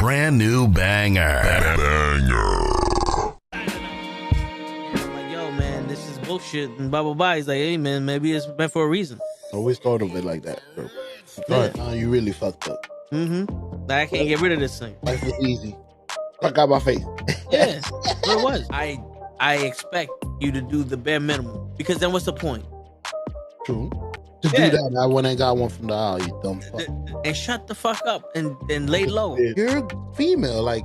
brand new banger. I'm like, yo, man, this is bullshit and blah blah blah. He's like, hey, man, maybe it's meant for a reason. Always thought of it like that, bro. Right now, you really fucked up. Like, I can't get rid of this thing. Life was easy. Fuck out my face. Yeah, what it was. I expect you to do the bare minimum, because then what's the point? True. To do that, I went and got one from the aisle, you dumb fuck. And shut the fuck up and lay low. You're female, like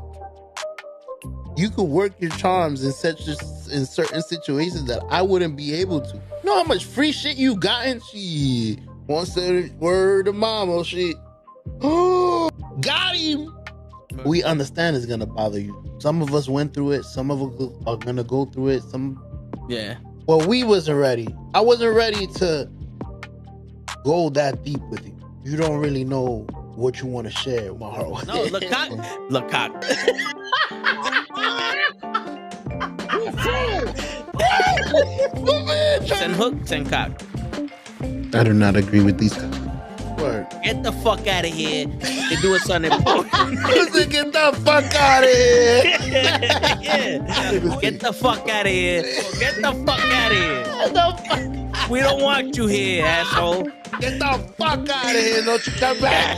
you could work your charms in certain situations that I wouldn't be able to. You know how much free shit you gotten? She wants to word to mama shit. Oh, got him. We understand it's gonna bother you. Some of us went through it. Some of us are gonna go through it. Well, we wasn't ready. I wasn't ready to go that deep with you. You don't really know what you want to share with my heart. No, look cock. Send hook, send cock. I do not agree with these guys. Word. Get the fuck out of here and do a Sunday post. Get the fuck out of here. Yeah. Get the fuck out of here. Get the fuck out of here. We don't want you here, asshole. Get the fuck out of here. Don't you come back.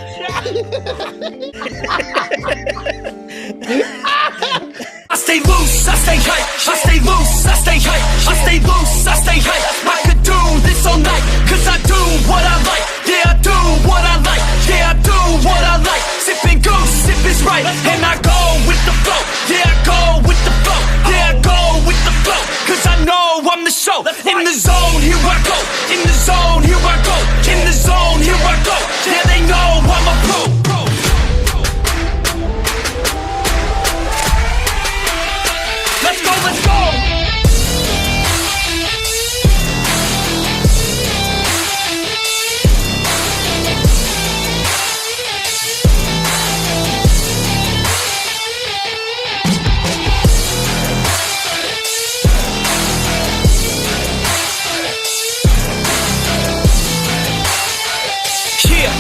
I stay loose, I stay hype. I stay loose, I stay hype. I stay loose, I stay hype. I could do this all night, cause I do what I like. Yeah, I do what I like. Yeah, I do what I like. Sipping goose, sip is right. And I go with the flow. Yeah, I go with the flow. Yeah, I go with the flow. Cause I know I'm the show. In the zone, here I go. In the zone, here I go. In the zone, here I go. Yeah, they know I'm a pro. Let's go, let's go! Yeah!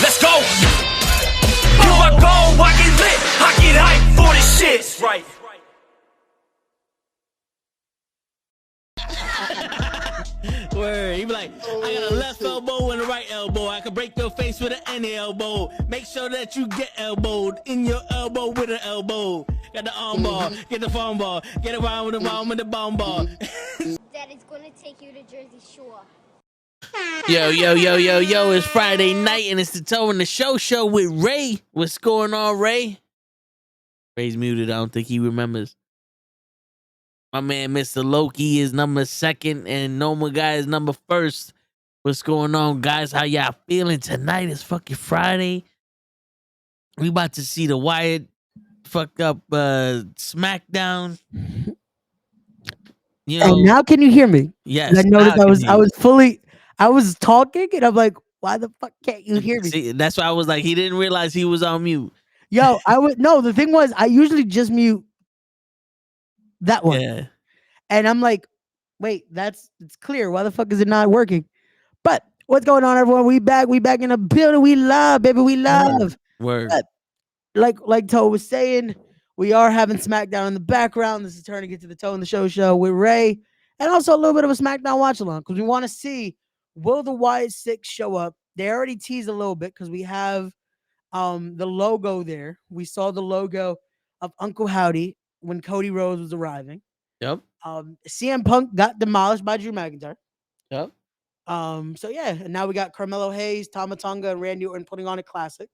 Let's go! Here I go, I get lit, I get hyped for this shit! Right. Word. He be like, I got a left elbow and a right elbow. I can break your face with an any elbow. Make sure that you get elbowed in your elbow with an elbow. Got the arm ball, get the phone ball, get around with the bomb ball. Daddy's gonna take you to Jersey Shore. Yo, it's Friday night and it's the Toe and the Show with Ray. What's going on, Ray? Ray's muted. I don't think he remembers. My man, Mr. Loki, is number 2nd, and Noma Guy is number 1st. What's going on, guys? How y'all feeling? Tonight is fucking Friday. We about to see the Wyatt fuck up SmackDown. You know, and now can you hear me? Yes. I noticed I was talking, and I'm like, why the fuck can't you hear me? See, that's why I was like, he didn't realize he was on mute. Yo, the thing was, I usually just mute that one. Yeah. And I'm like, wait, it's clear. Why the fuck is it not working? But what's going on, everyone? We back in the building. We love, baby. We love. Word. But like Toe was saying, we are having SmackDown in the background. This is turning into the Toe and the Show with Ray. And also a little bit of a SmackDown watch along, because we want to see, will the Wyatt Six show up? They already teased a little bit because we have the logo there. We saw the logo of Uncle Howdy when Cody Rhodes was arriving. Yep. CM Punk got demolished by Drew McIntyre. Yep. So yeah, and now we got Carmelo Hayes, Tama Tonga, and Randy Orton putting on a classic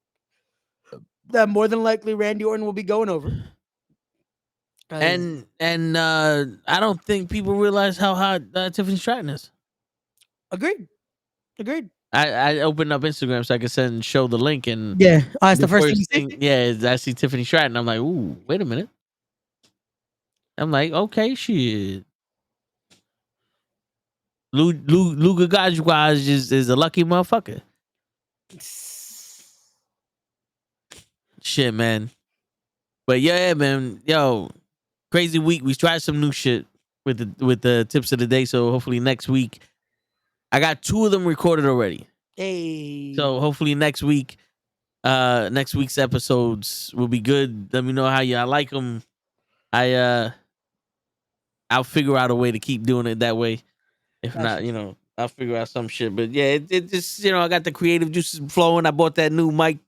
that more than likely Randy Orton will be going over. And I don't think people realize how hot Tiffany Stratton is. Agreed. I opened up Instagram so I could show the link, and yeah, it's the first thing. Yeah, I see Tiffany Stratton. I'm like, ooh, wait a minute. I'm like, okay, shit. Luka Gajwaj is a lucky motherfucker. Shit, man. But yeah, man, yo, crazy week. We tried some new shit with the tips of the day. So hopefully next week, I got 2 of them recorded already. Hey. So hopefully next week Next week's episodes will be good. Let me know how y'all like them. I'll figure out a way to keep doing it that way. If Gotcha. not, I'll figure out some shit. But yeah, it just I got the creative juices flowing. I bought that new mic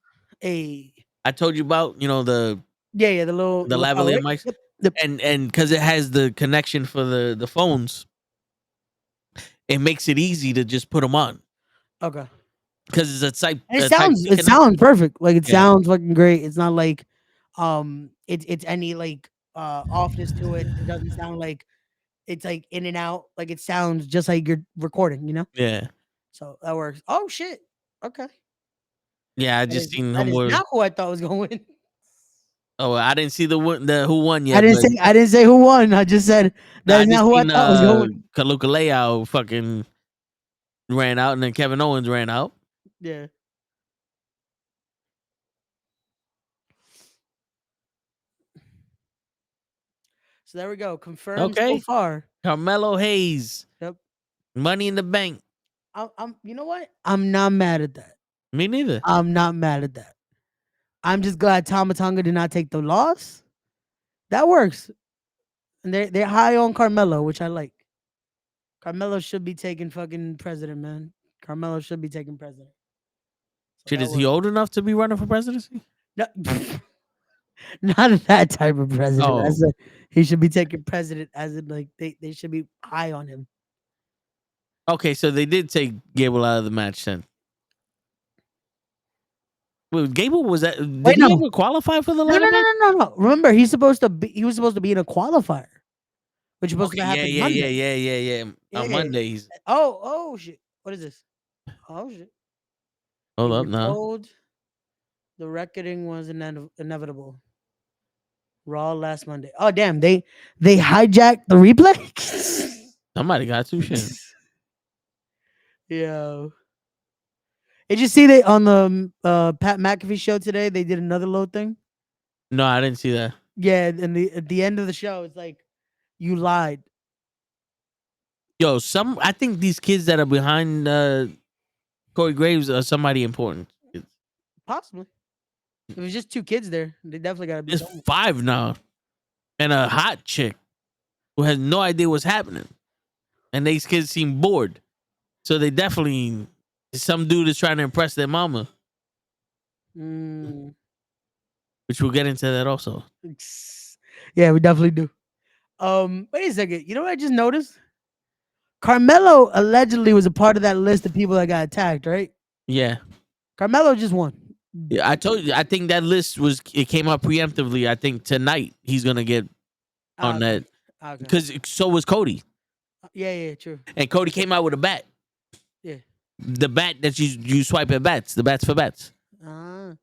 Hey. I told you about. The Yeah, the little lavalier right? mics, Yep. and because it has the connection for the phones, it makes it easy to just put them on Okay. because it's a type And a type C it connection. sounds perfect. Like it Yeah, sounds fucking great. It's not like it's any like offness to it. It doesn't sound like it's like in and out. Like it sounds just like you're recording, yeah, So that works. Oh shit. Okay. yeah. I just seen That is homeboy. not who I thought was going to win. Oh, I didn't see the who won I yet, didn't but say who won. I just said nah, that I is not just who I seen thought was going. Kaluka Leao fucking ran out, and then Kevin Owens ran out. Yeah. So there we go. Confirmed so Okay, far. Carmelo Hayes, Yep. Money in the Bank. I'm you know what? I'm not mad at that. Me neither. I'm not mad at that. I'm just glad Tamatonga did not take the loss. That works. And they're high on Carmelo, which I like. Carmelo should be taking fucking president, man. Carmelo should be taking president. So Shit, that is he works. old enough to be running for presidency? No, not that type of president. Oh, He should be taking president as in like they should be high on him. okay. So they did take Gable out of the match then. Well, Gable was that? Did Wait, he no. ever qualify for the No, ladder no, no, match? no, no, no. Remember, he was supposed to be in a qualifier, which is supposed Okay, to yeah, happen yeah, yeah, Monday. yeah, yeah, yeah. On Yeah. Mondays. Oh shit. What is this? Oh shit. Hold You up, were now. told the reckoning was inevitable. Raw last Monday. Oh damn, they hijacked the replay. Somebody got two shit. Yo. Did you see they on the Pat McAfee show today? They did another load thing. No, I didn't see that. Yeah, and at the end of the show, it's like you lied. Yo, I think these kids that are behind Corey Graves are somebody important. Possibly. If it was just two kids there, they definitely gotta be There's someone. 5 now, and a hot chick who has no idea what's happening, and these kids seem bored. So they definitely some dude is trying to impress their mama, Mm. which we'll get into that also. Yeah, we definitely do. Wait a second. You know what I just noticed? Carmelo allegedly was a part of that list of people that got attacked, right? Yeah. Carmelo just won. Yeah, I told you. I think that list came out preemptively. I think tonight he's gonna get on Okay. that Okay. because so was Cody, Yeah, true. and Cody came out with a bat. Yeah. The bat that you swipe at bats, the bats for bats. Ah.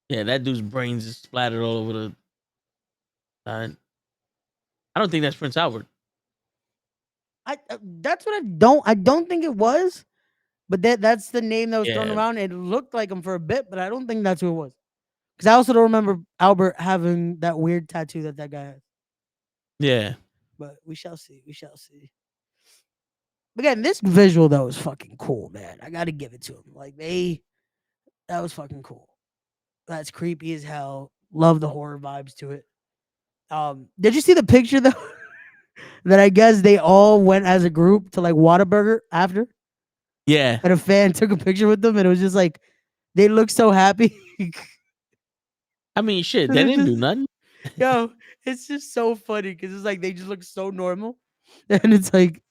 Yeah, that dude's brains is splattered all over the. I don't think that's Prince Albert. That's what I don't think it was, but that's the name that was thrown Yeah, around. It looked like him for a bit, but I don't think that's who it was. Because I also don't remember Albert having that weird tattoo that guy has. yeah. But we shall see. We shall see. Again, this visual though is fucking cool, man. I gotta give it to him. Like that was fucking cool. That's creepy as hell. Love the horror vibes to it. Did you see the picture though? That I guess they all went as a group to like Whataburger after, Yeah. and a fan took a picture with them, and it was just like they look so happy. I mean, shit, they They're didn't just, do nothing. yo, it's just so funny because it's like they just look so normal, and it's like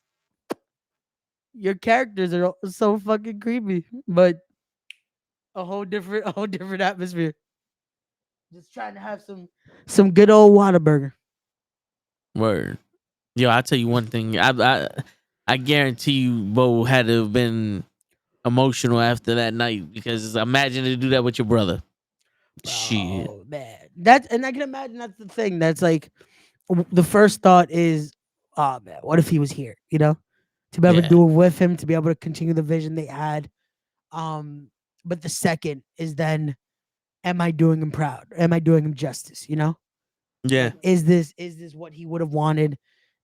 your characters are so fucking creepy, but a whole different atmosphere. Just trying to have some good old Whataburger. Word. Yo, I'll tell you one thing. I guarantee you, Bo had to have been emotional after that night because imagine to do that with your brother. Shit. Oh man, and I can imagine that's the thing. That's like the first thought is, oh man, what if he was here? To be able to Yeah. do it with him, to be able to continue the vision they had. But the second is then am I doing him proud? Am I doing him justice? You know, Yeah. like is this what he would have wanted?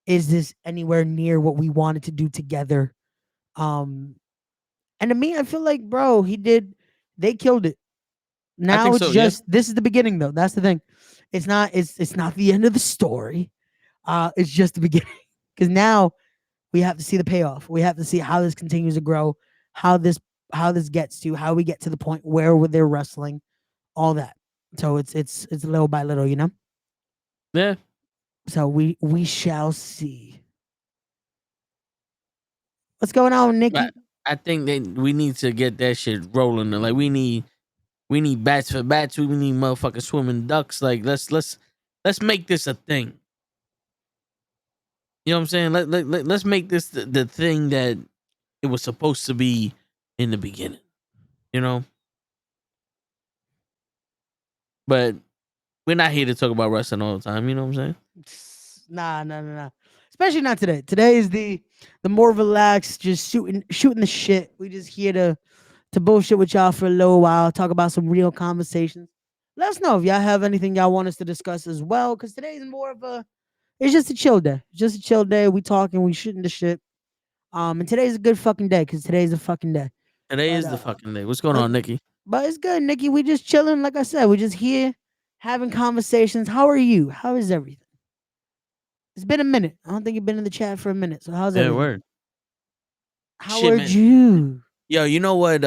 Is this anywhere near what we wanted to do together? Um, and to me, I feel like, bro, he did. They killed it. I Now think it's so. Yeah. just this is the beginning, though. That's the thing. It's not the end of the story. It's just the beginning because now we have to see the payoff. We have to see how this continues to grow, how this gets to, how we get to the point where they're wrestling, all that. So it's little by little, you know. Yeah. So we shall see. What's going on, Nikki? But I think that we need to get that shit rolling. Like we need bats for bats. We need motherfucking swimming ducks. Like let's make this a thing. You know what I'm saying? Let's make this the thing that it was supposed to be in the beginning. You know? But we're not here to talk about wrestling all the time, you know what I'm saying? Nah. Especially not today. Today is the more relaxed, just shooting the shit. We just here to bullshit with y'all for a little while, talk about some real conversations. Let us know if y'all have anything y'all want us to discuss as well, because today is more of a it's just a chill day. Just a chill day. We talking, we shooting the shit. And today's a good fucking day, because today's a fucking day. Today But is the fucking day. What's going but on, Nikki? but it's good, Nikki. We just chilling. Like I said, we just here having conversations. How are you? How is everything? It's been a minute. I don't think you've been in the chat for a minute. So how's Yeah, everything? word. How Shit, are man. you? Yo, you know what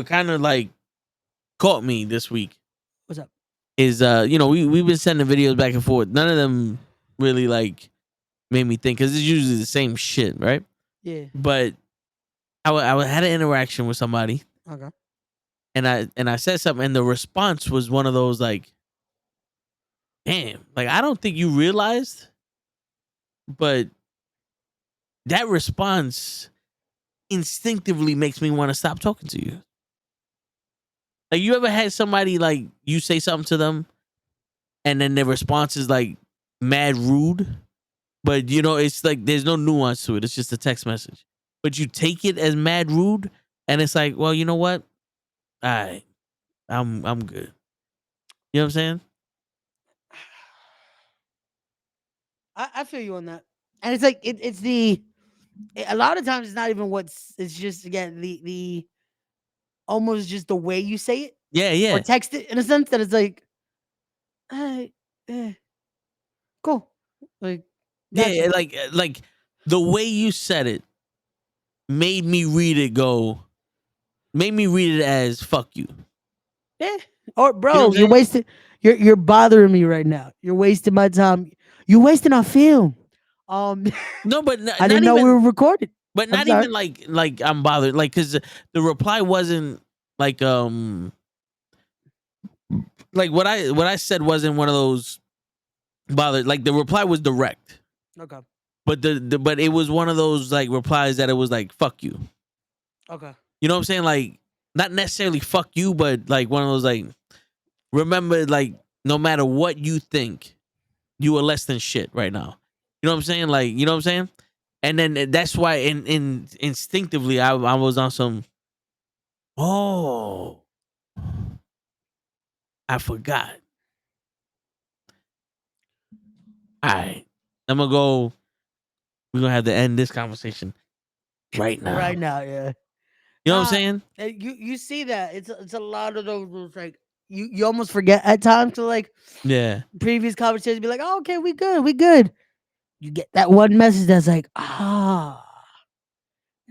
kind of like caught me this week What's up? is we've been sending videos back and forth. None of them really like made me think because it's usually the same shit, right? Yeah. But I had an interaction with somebody Okay. and I said something and the response was one of those like, damn, like I don't think you realized, but that response instinctively makes me want to stop talking to you. Like you ever had somebody like you say something to them and then their response is like mad rude, but it's like there's no nuance to it. It's just a text message. But you take it as mad rude and it's like, well, you know what? All right. I'm good. You know what I'm saying? I feel you on that. And it's like it's the a lot of times it's not even it's just again the almost just the way you say it Yeah, or yeah. text it in a sense that it's like, hey, cool, like, Yeah, gotcha. like the way you said it made me read it as fuck you. Yeah. Or You know bro, what I'm you're saying? wasting. You're bothering me right now. You're wasting my time. You're wasting our film. Um, No, but I not didn't know we even were recorded. but I'm not sorry. even like I'm bothered. Like cuz the reply wasn't like like what I said wasn't one of those bothered. Like the reply was direct. Okay. But but it was one of those like replies that it was like fuck you. Okay. You know what I'm saying? Like not necessarily fuck you, but like one of those like remember like no matter what you think, you are less than shit right now. You know what I'm saying? Like, you know what I'm saying? And then that's why in instinctively I was on some oh I forgot. All right. I'm gonna go. We're gonna have to end this conversation right now. Right now, yeah. You know what I'm saying? You see that it's a lot of those like you almost forget at times to like Yeah. previous conversations be like, oh, okay, we good. You get that one message that's like, now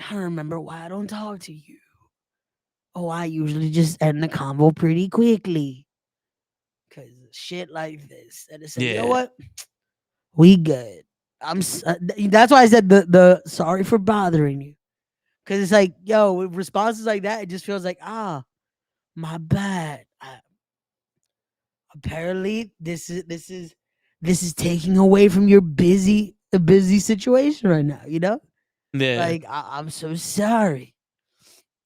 I remember why I don't talk to you. Oh, I usually just end the convo pretty quickly. Cause shit like this. And it's like, you know Yeah. what? We good. That's why I said the sorry for bothering you. Cause it's like, yo, with responses like that, it just feels like, my bad. Apparently, this is taking away from your busy situation right now. You know, Yeah. like I'm so sorry.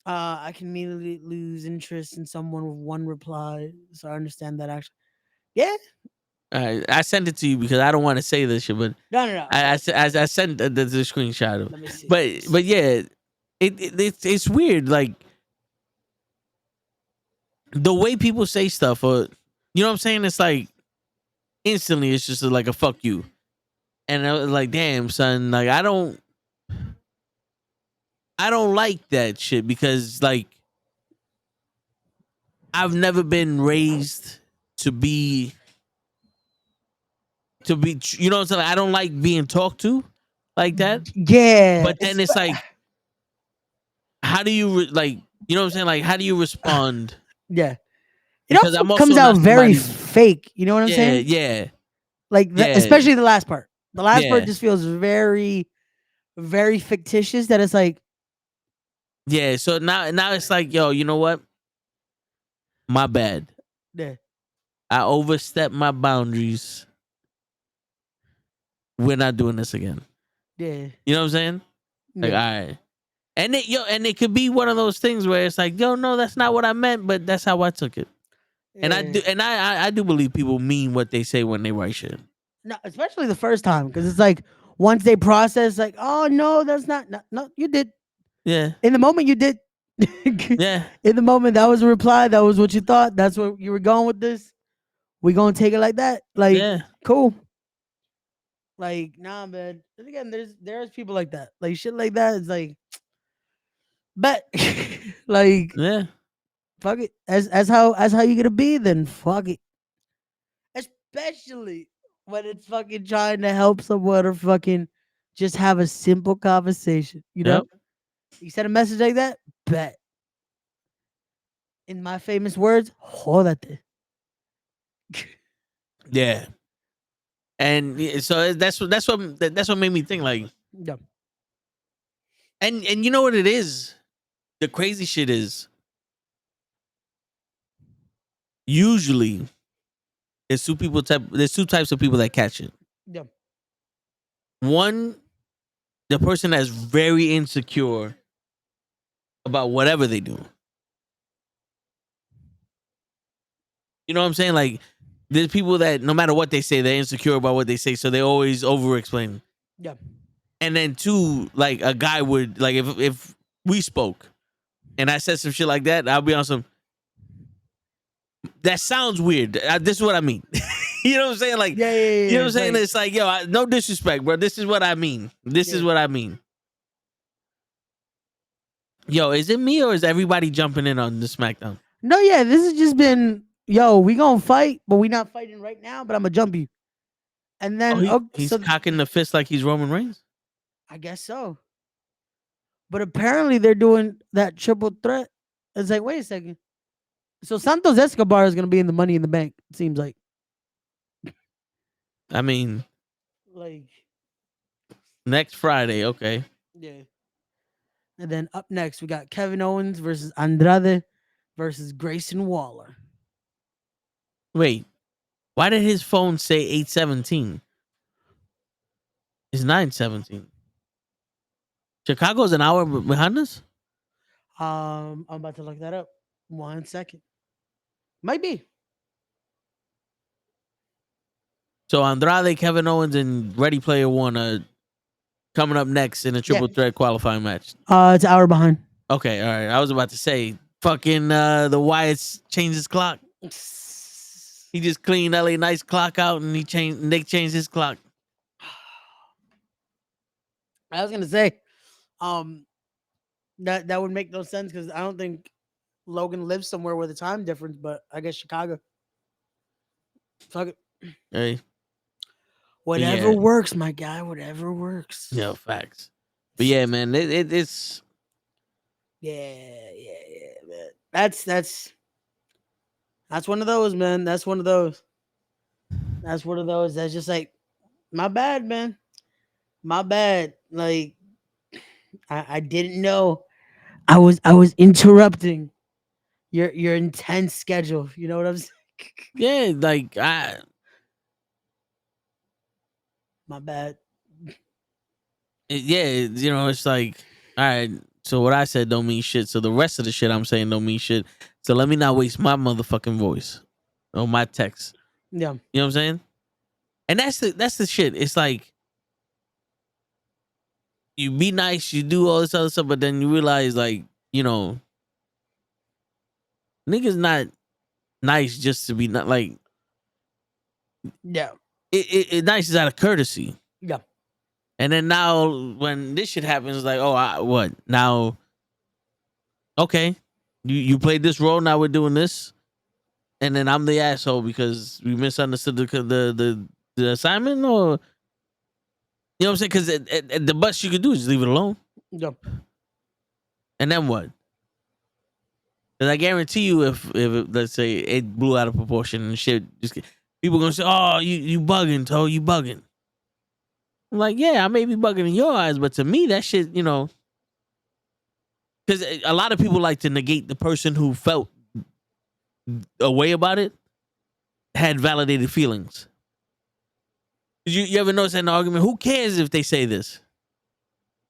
I can immediately lose interest in someone with one reply. So I understand that actually. Yeah. All right. I sent it to you because I don't want to say this shit, but No. I sent the screenshot of. Let me see. But yeah, it's weird. Like the way people say stuff, or you know what I'm saying, it's like instantly it's just like a fuck you. And I was like, damn, son, like I don't like that shit because like I've never been raised to be you know what I'm saying? Like, I don't like being talked to like that. Yeah. But then it's like, how do you like, you know what I'm saying? Like, how do you respond? Yeah. It Because also I'm comes also out not very somebody. fake. You know what I'm Yeah, saying? yeah, Like, yeah, especially the last part. The last part yeah, just feels very, very fictitious. That it's like, yeah. So now it's like, yo, you know what? My bad. yeah, I overstepped my boundaries. We're not doing this again. yeah, You know what I'm saying? Like, all yeah. right. And it could be one of those things where it's like, yo, no, that's not what I meant, but that's how I took it. And I Yeah. do, and I do believe people mean what they say when they write shit. No, especially the first time, because it's like once they process, like, oh no, that's not, no, no, you did. Yeah, In the moment, you did. yeah, In the moment, that was a reply. That was what you thought. That's what you were going with this. We gonna take it like that. Like, yeah, cool. Like, nah, man. And again, there's people like that. Like shit like that is like, bet. Like, yeah. fuck it. As how you gonna be, then fuck it. Especially when it's fucking trying to help someone or fucking just have a simple conversation. You Yep. know, you send a message like that, bet. In my famous words, jódate. Yeah. And so that's what made me think like, Yeah. and you know what it is? The crazy shit is usually there's two types of people that catch it. Yeah. One, the person that's very insecure about whatever they do. You know what I'm saying? Like there's people that no matter what they say, they're insecure about what they say, so they always over explain. Yeah. And then two, like a guy would like if we spoke and I said some shit like that, I'll be on some. That sounds weird. This is what I mean. You know what I'm saying? Like, Yeah. Yeah. you know what I'm It's saying? like, It's like, yo, no disrespect, bro. This is what I mean. This is yeah. what I mean. Yo, is it me or is everybody jumping in on the SmackDown? No, yeah, this has just been, yo, we gonna fight, but we not fighting right now, but I'm gonna jump you. And Oh, then, oh, he's so cocking the fist like he's Roman Reigns. I guess so. But apparently they're doing that triple threat. It's like, wait a second. So Santos Escobar is gonna be in the Money in the Bank. It seems like, I mean, like, next Friday, okay. yeah. And then up next we got Kevin Owens versus Andrade versus Grayson Waller. Wait, why did his phone say 8:17? It's 9:17. Chicago's an hour behind us. I'm about to look that up. 1 second. Might be. So Andrade, Kevin Owens, and Ready Player One are coming up next in a Yeah. triple threat qualifying match. It's an hour behind. Okay, all right. I was about to say, fucking the Wyatts changed his clock. He just cleaned LA Knight's clock out, and Nick changed his clock. I was gonna say, um, that would make no sense because I don't think Logan lives somewhere with a time difference, but I guess Chicago. Fuck it. Hey, Whatever yeah. works, my guy. Whatever works. Yeah, facts. But yeah, man, it's Yeah, man. That's one of those, man. That's one of those. That's one of those. That's just like, my bad, man. My bad. Like, I didn't know. I was interrupting your intense schedule. You know what I'm saying? yeah, like My bad. yeah, you know, it's like, all right. So what I said don't mean shit. So the rest of the shit I'm saying don't mean shit. So let me not waste my motherfucking voice or my text. Yeah. You know what I'm saying? And that's the shit. It's like you be nice, you do all this other stuff, but then you realize like, you know, niggas not nice just to be not like Yeah. it nice is out of courtesy. Yeah. And then now when this shit happens, like, oh, what now? Okay, you played this role. Now we're doing this, and then I'm the asshole because we misunderstood the assignment, or you know what I'm saying? Because the best you could do is just leave it alone, Yeah. and then what? Because I guarantee you, if let's say it blew out of proportion and shit, people gonna say, "Oh, you bugging, Toe, you bugging." I'm like, yeah, I may be bugging in your eyes, but to me, that shit, you know, because a lot of people like to negate the person who felt a way about it had validated feelings. You ever notice that in an argument? Who cares if they say this?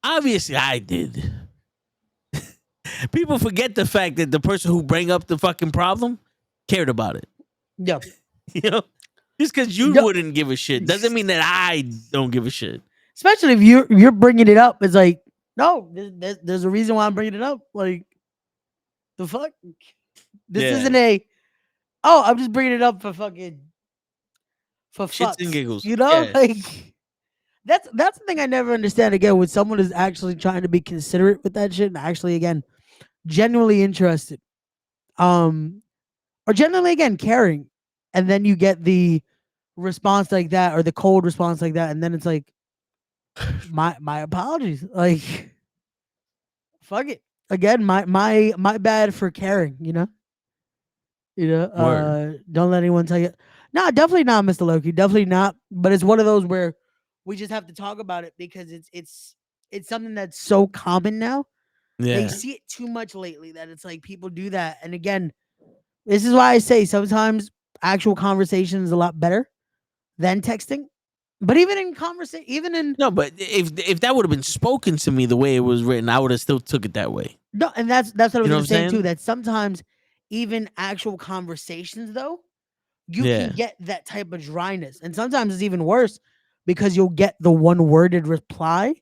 Obviously, I did. People forget the fact that the person who bring up the fucking problem cared about it. Yeah. You know, just because you No. wouldn't give a shit doesn't mean that I don't give a shit. Especially if you're bringing it up, it's like, no, there's a reason why I'm bringing it up. Like, the fuck, this Yeah. isn't I'm just bringing it up for fucking for Shits and fucks, giggles. you know? Yeah. Like, that's the thing I never understand. Again, when someone is actually trying to be considerate with that shit and actually, again, genuinely interested, or genuinely, again, caring, and then you get the response like that, or the cold response like that, and then it's like, my apologies, like, fuck it. Again, my bad for caring, you know? Word. Don't let anyone tell you. No, definitely not, Mr. Loki. Definitely not. But it's one of those where we just have to talk about it because it's something that's so common now. They Yeah. see it too much lately that it's like people do that. And again, this is why I say sometimes actual conversation is a lot better than texting. But even in conversation, even in No, but if that would have been spoken to me the way it was written, I would have still took it that way. no, and that's what I was You know gonna what I'm say too. saying? That sometimes even actual conversations though, you Yeah. can get that type of dryness. And sometimes it's even worse because you'll get the one worded reply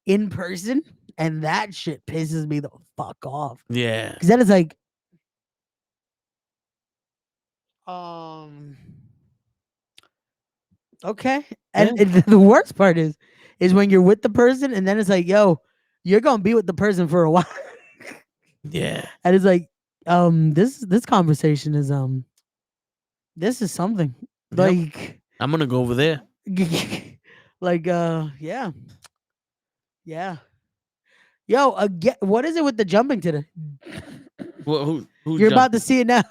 in person. And that shit pisses me the fuck off. Yeah. Because then it's like, okay. And the worst part is when you're with the person and then it's like, yo, you're gonna be with the person for a while. Yeah. And it's like, this conversation is this is something. Yep. Like I'm gonna go over there. like yeah. Yeah. Yo, what is it with the jumping today? Who You're about to see it now.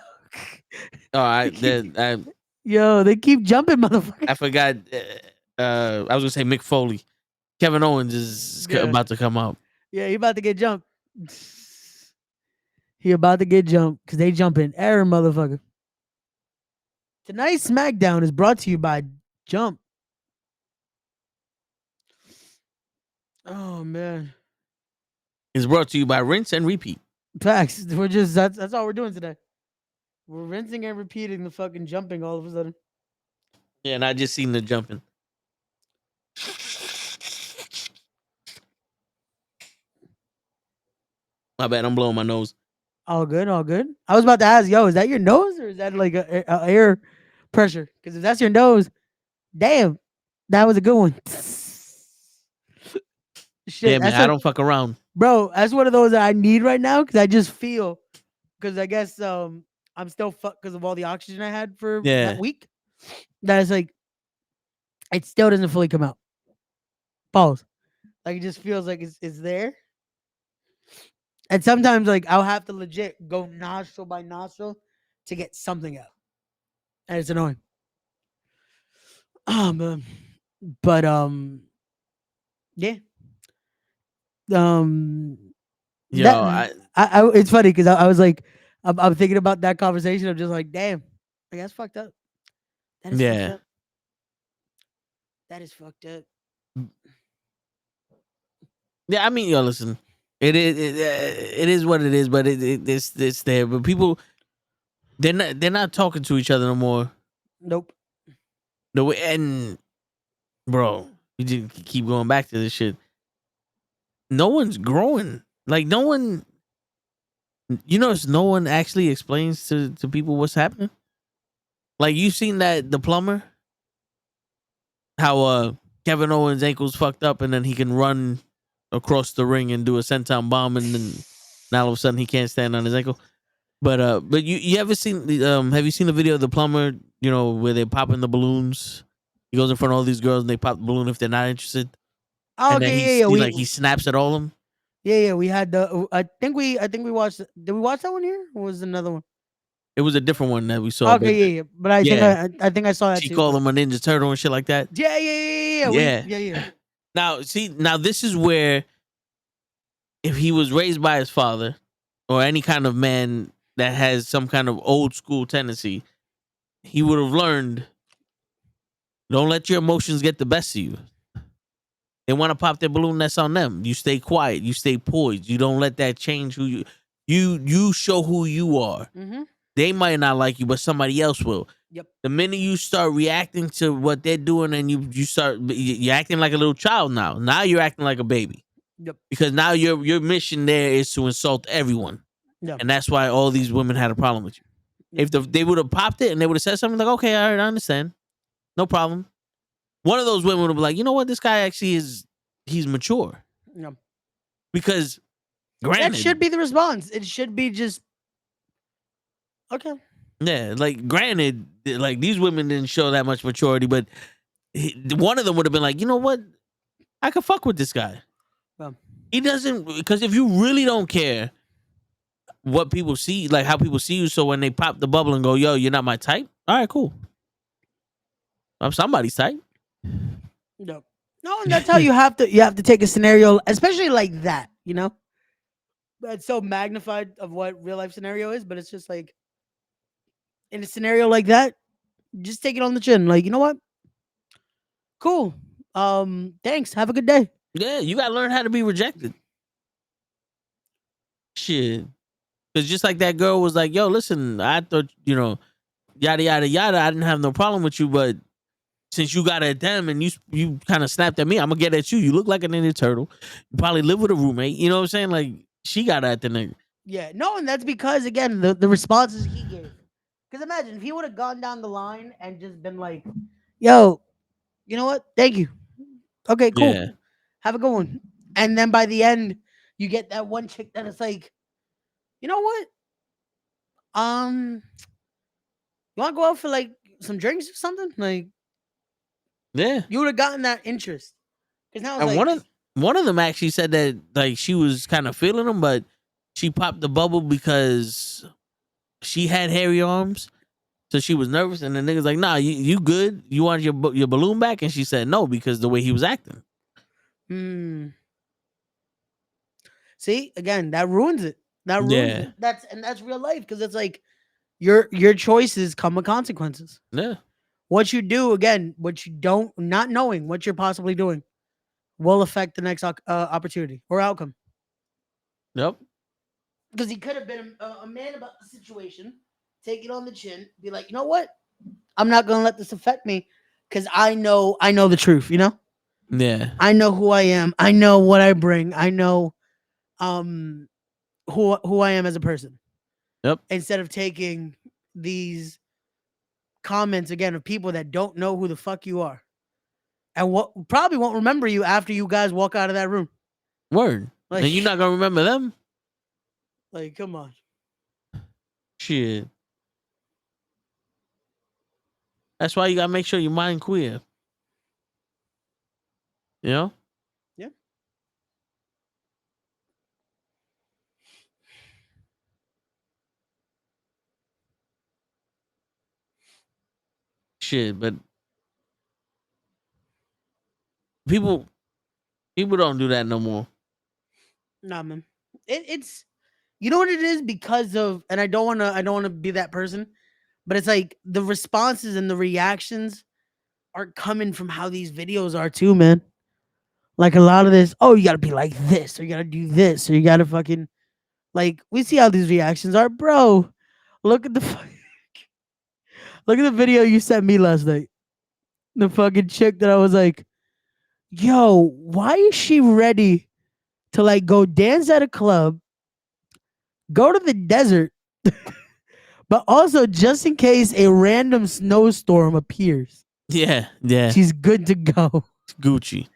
Oh, I Yo, they keep jumping, motherfucker. I forgot. I was gonna say Mick Foley. Kevin Owens is Yeah. about to come out. Yeah, he about to get jumped. He about to get jumped because they jumping every motherfucker. Tonight's SmackDown is brought to you by Jump. Oh man. It's brought to you by Rinse and Repeat. Facts. We're just that's all we're doing today. We're rinsing and repeating the fucking jumping all of a sudden. Yeah, and I just seen the jumping. My bad, I'm blowing my nose. All good, all good. I was about to ask, yo, is that your nose or is that like a air pressure? Because if that's your nose, damn, that was a good one. Shit, Yeah, man, I don't fuck around. bro. That's one of those that I need right now because I just feel because I guess I'm still fucked because of all the oxygen I had for that week. That is like it still doesn't fully come out. Pause. Like it just feels like it's there. And sometimes like I'll have to legit go nostril by nostril to get something out. And it's annoying. Man. But yeah. Yo, that, I it's funny because I was like I'm thinking about that conversation. I'm just like, damn, like that's fucked up. That is fucked up. That is fucked up. Yeah, I mean, yo, listen, it is what it is, but it's there. But people, they're not talking to each other no more. Nope. The way, and bro, you just keep going back to this shit. No one's growing. Like no one, no one actually explains to people what's happening. Like you seen that the plumber, how Kevin Owens' ankle's fucked up, and then he can run across the ring and do a senton bomb, and then now all of a sudden he can't stand on his ankle. But you ever seen have you seen the video of the plumber? You know where they popping the balloons. He goes in front of all these girls and they pop the balloon if they're not interested, Oh, and then okay, yeah, yeah. he snaps at all of them. Yeah. We had the. I think we watched. Did we watch that one here? Or was it another one? It was a different one that we saw. Okay, But yeah. But I think yeah, I think I saw that she too. called But him a Ninja Turtle and shit like that. yeah. Yeah. Now, see, now this is where if he was raised by his father or any kind of man that has some kind of old school tendency, he would have learned don't let your emotions get the best of you. They want to pop their balloon, that's on them. You stay quiet, you stay poised. You don't let that change who you show who you are. Mm-hmm. They might not like you, but somebody else will. Yep. The minute you start reacting to what they're doing and you're acting like a little child now. Now you're acting like a baby. Yep. Because now your mission there is to insult everyone. Yep. And that's why all these women had a problem with you. If they would have popped it and they would have said something like, okay, all right, I understand. No problem. One of those women would have been like, you know what? This guy actually he's mature. Yep. Because granted. That should be the response. It should be just okay. Yeah, like granted, like these women didn't show that much maturity, but one of them would have been like, you know what? I could fuck with this guy. Well, He doesn't, because if you really don't care what people see, like how people see you, so when they pop the bubble and go, yo, you're not my type. All right, cool. I'm somebody's type. no. No, and that's how you have to take a scenario, especially like that, you know? That's so magnified of what real life scenario is, but it's just like in a scenario like that, just take it on the chin. Like, you know what? Cool. Thanks. Have a good day. Yeah, you gotta learn how to be rejected. Shit. Because just like that girl was like, yo, listen, I thought, yada, yada, yada, I didn't have no problem with you, but since you got at them and you kind of snapped at me, I'm gonna get at you. You look like a Ninja Turtle. You probably live with a roommate. You know what I'm saying? Like, she got at the nigga. Yeah, no, and that's because again, the responses he gave. Because imagine if he would have gone down the line and just been like, yo, you know what? Thank you. Okay, cool. Yeah. Have a good one. And then by the end, you get that one chick that is like, you know what? You wanna go out for like some drinks or something? Like, Yeah. you would have gotten that interest. Because now it's And like one of them actually said that like she was kind of feeling him, but she popped the bubble because she had hairy arms. So she was nervous, and the nigga's like, nah, you good? You want your balloon back? And she said no, because the way he was acting. See, again, that ruins it. That ruins Yeah. it. That's real life because it's like your choices come with consequences. Yeah. What you do, again, what you don't, not knowing what you're possibly doing, will affect the next opportunity or outcome. Yep. Because he could have been a man about the situation, take it on the chin, be like, you know what? I'm not gonna let this affect me because I know the truth. You know, Yeah. I know who I am. I know what I bring. I know who I am as a person. Yep. Instead of taking these comments again of people that don't know who the fuck you are and what probably won't remember you after you guys walk out of that room. Word. Like, And you're not gonna remember them. like, come on. Shit. That's why you gotta make sure your mind queer. You know? Yeah. Shit, but people don't do that no more. Nah, man. It's you know what it is because of, and I don't want to be that person, but it's like the responses and the reactions are coming from how these videos are too, man. Like a lot of this, oh, you gotta be like this, or you gotta do this, or you gotta fucking like we see how these reactions are, bro. Look at the look at the video you sent me last night. The fucking chick that I was like, yo, why is she ready to like go dance at a club, go to the desert, but But also, just in case a random snowstorm appears, Yeah, yeah. she's good to go. Gucci.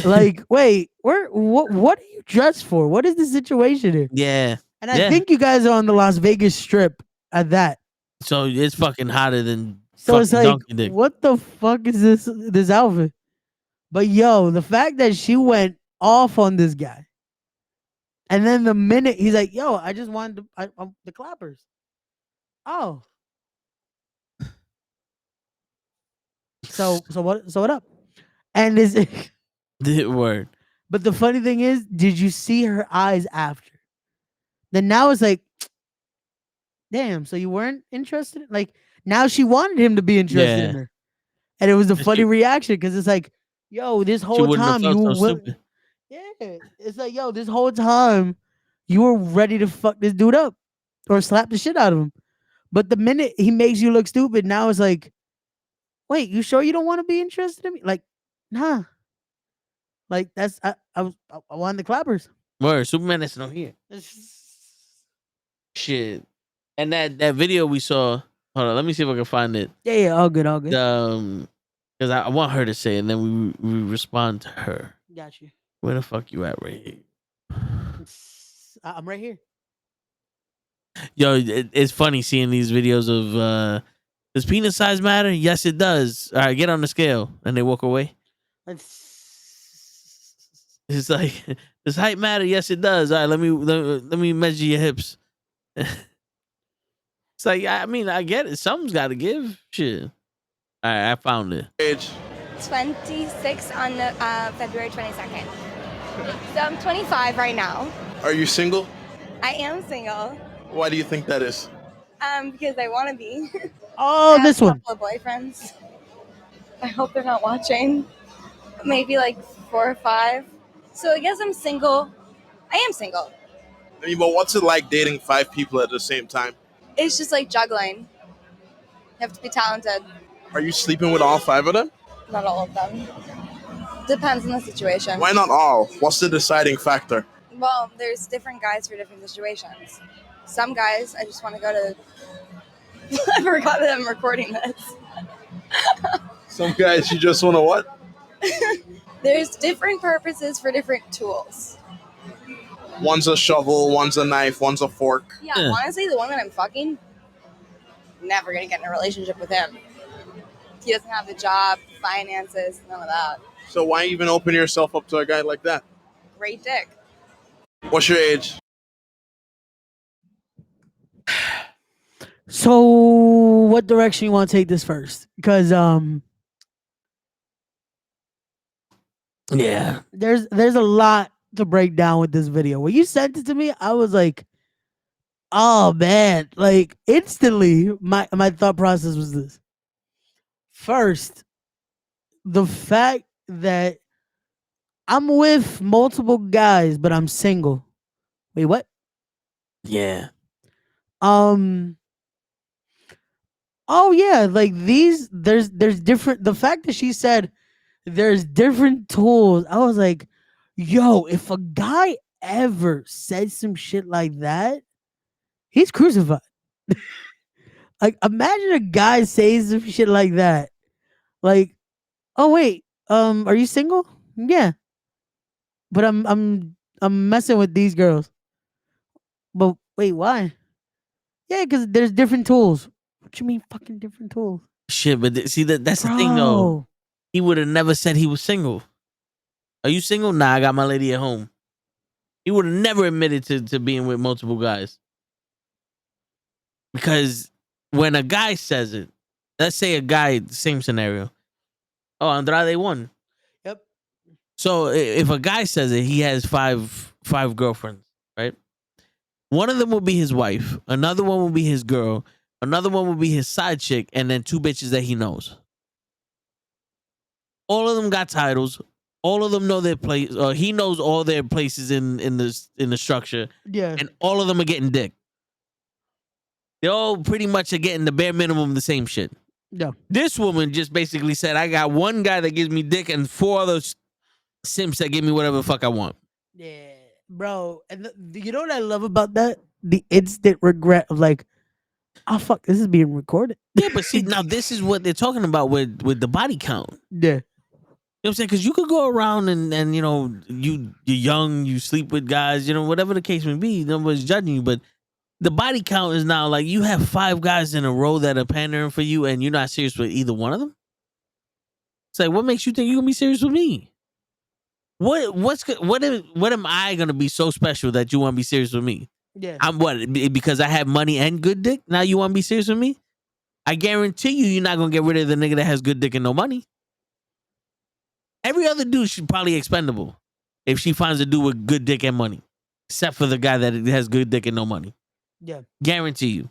Like, wait, what are you dressed for? What is the situation here? Yeah. And I Yeah. think you guys are on the Las Vegas Strip at that. So it's fucking hotter than So fucking it's like, donkey dick. what the fuck is this outfit? But yo, the fact that she went off on this guy, and then the minute he's like, "Yo, I just wanted the clappers." Oh, so what up? And is Word. but the funny thing is, did you see her eyes after? Then now it's like, damn. So you weren't interested? Like now she wanted him to be interested in Yeah. her, and it was a She- funny reaction because it's like, yo, this She whole wouldn't have time you felt were so stupid. yeah, it's like, yo, this whole time you were ready to fuck this dude up or slap the shit out of him. But the minute he makes you look stupid, now it's like, wait, you sure you don't want to be interested in me? Like, nah. Like that's I wanted the clappers. Word. Superman is not here. Shit. And that video we saw. Hold on. Let me see if I can find it. Yeah, all good, all good. Because I want her to say it, and then we respond to her. Got you. Where the fuck you at, Ray? I'm right here. Yo, it's funny seeing these videos of does penis size matter? Yes, it does. All right, get on the scale, and they walk away. It's like, does height matter? Yes, it does. All right, let me measure your hips. It's like, I mean, I get it. Something's got to give. Shit. All right, I found it. Age. 26 on February 22nd. So I'm 25 right now. Are you single? I am single. Why do you think that is? Because I want to be. Oh, I have this a one. couple of boyfriends. I hope they're not watching. Maybe like 4 or 5. So I guess I'm single. I am single. I mean, but what's it like dating 5 people at the same time? It's just like juggling. You have to be talented. Are you sleeping with all 5 of them? Not all of them. Depends on the situation. Why not all? What's the deciding factor? Well, there's different guys for different situations. Some guys, I just want to go to. I forgot that I'm recording this. Some guys you just want to what? There's different purposes for different tools. One's a shovel, one's a knife, one's a fork. Yeah, Yeah. honestly, the one that I'm fucking, never gonna get in a relationship with him. He doesn't have the job, finances, none of that. So why even open yourself up to a guy like that? Great dick. What's your age? So, what direction you want to take this first? Because Yeah. there's a lot to break down with this video. When you sent it to me, I was like, oh man, like instantly my thought process was this. First, the fact that I'm with multiple guys, but I'm single. Wait, what? Yeah. Oh yeah, like there's different. The fact that she said there's different tools, I was like, yo, if a guy ever said some shit like that, he's crucified. Like, imagine a guy saying some shit like that. Like, oh wait, are you single? Yeah, but I'm messing with these girls. But wait, why? Yeah, because there's different tools. What you mean, fucking different tools? Shit, but see that's the thing though. Bro. He would have never said he was single. Are you single? Nah, I got my lady at home. He would have never admitted to being with multiple guys. Because when a guy says it, let's say a guy, same scenario. Oh, Andrade won. Yep. So if a guy says it, he has five girlfriends, right? One of them will be his wife. Another one will be his girl. Another one will be his side chick, and then 2 bitches that he knows. All of them got titles. All of them know their place. He knows all their places in the structure, Yeah. and all of them are getting dick. They all pretty much are getting the bare minimum, the same shit. Yeah. This woman just basically said, "I got one guy that gives me dick and 4 other simps that give me whatever the fuck I want." Yeah, bro. And you know what I love about that? The instant regret of like, Oh fuck, this is being recorded. Yeah, but see, now this is what they're talking about with the body count. Yeah. You know what I'm saying? Because you could go around and you're young, you sleep with guys, whatever the case may be, nobody's judging you. But the body count is now like you have 5 guys in a row that are pandering for you, and you're not serious with either one of them. It's like, what makes you think you're gonna be serious with me? What am I gonna be so special that you want to be serious with me? Yeah. I'm what, because I have money and good dick. Now you want to be serious with me? I guarantee you're not gonna get rid of the nigga that has good dick and no money. Every other dude should probably expendable if she finds a dude with good dick and money, except for the guy that has good dick and no money. Yeah. Guarantee you,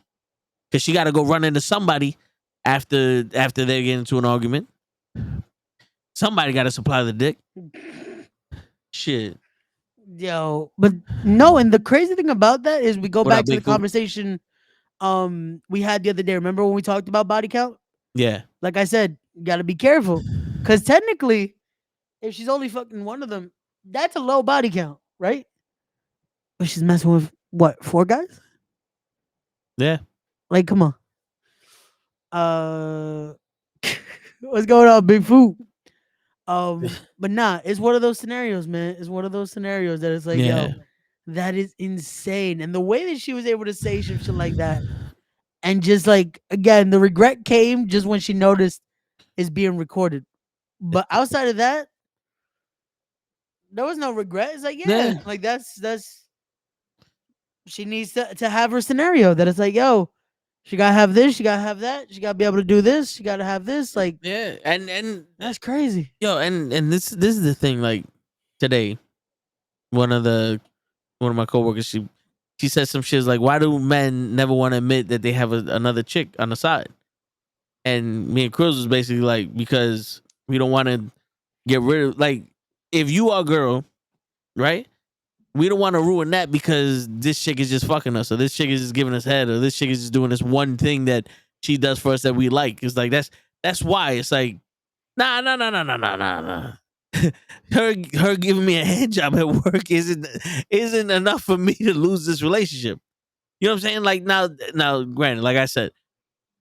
because she got to go run into somebody after they get into an argument. Somebody got to supply the dick. Shit. Yo, but no, and the crazy thing about that is we go What back up, to the Big Foot? conversation we had the other day. Remember when we talked about body count? Yeah. Like I said, you gotta be careful. Cause technically, if she's only fucking one of them, that's a low body count, right? But she's messing with what, 4 guys? Yeah. Like, come on. What's going on, Big Food? But nah, it's one of those scenarios, man. It's one of those scenarios that it's like, Yeah. yo, that is insane. And the way that she was able to say some shit like that, and just like, again, the regret came just when she noticed it's being recorded. But outside of that, there was no regret. It's like, yeah. Like that's she needs to have her scenario that it's like, yo, she gotta have this, she gotta have that, she gotta be able to do this, she gotta have this. Like, Yeah. And that's crazy. yo, and this is the thing. Like today, one of my coworkers, she said some shit like, why do men never want to admit that they have another chick on the side? And me and Cruz was basically like, because we don't want to get rid of, like, if you are a girl, right? We don't want to ruin that because this chick is just fucking us, or this chick is just giving us head, or this chick is just doing this one thing that she does for us that we like. It's like that's why it's like, nah. her giving me a hand job at work isn't enough for me to lose this relationship. You know what I'm saying? Like now, granted, like I said,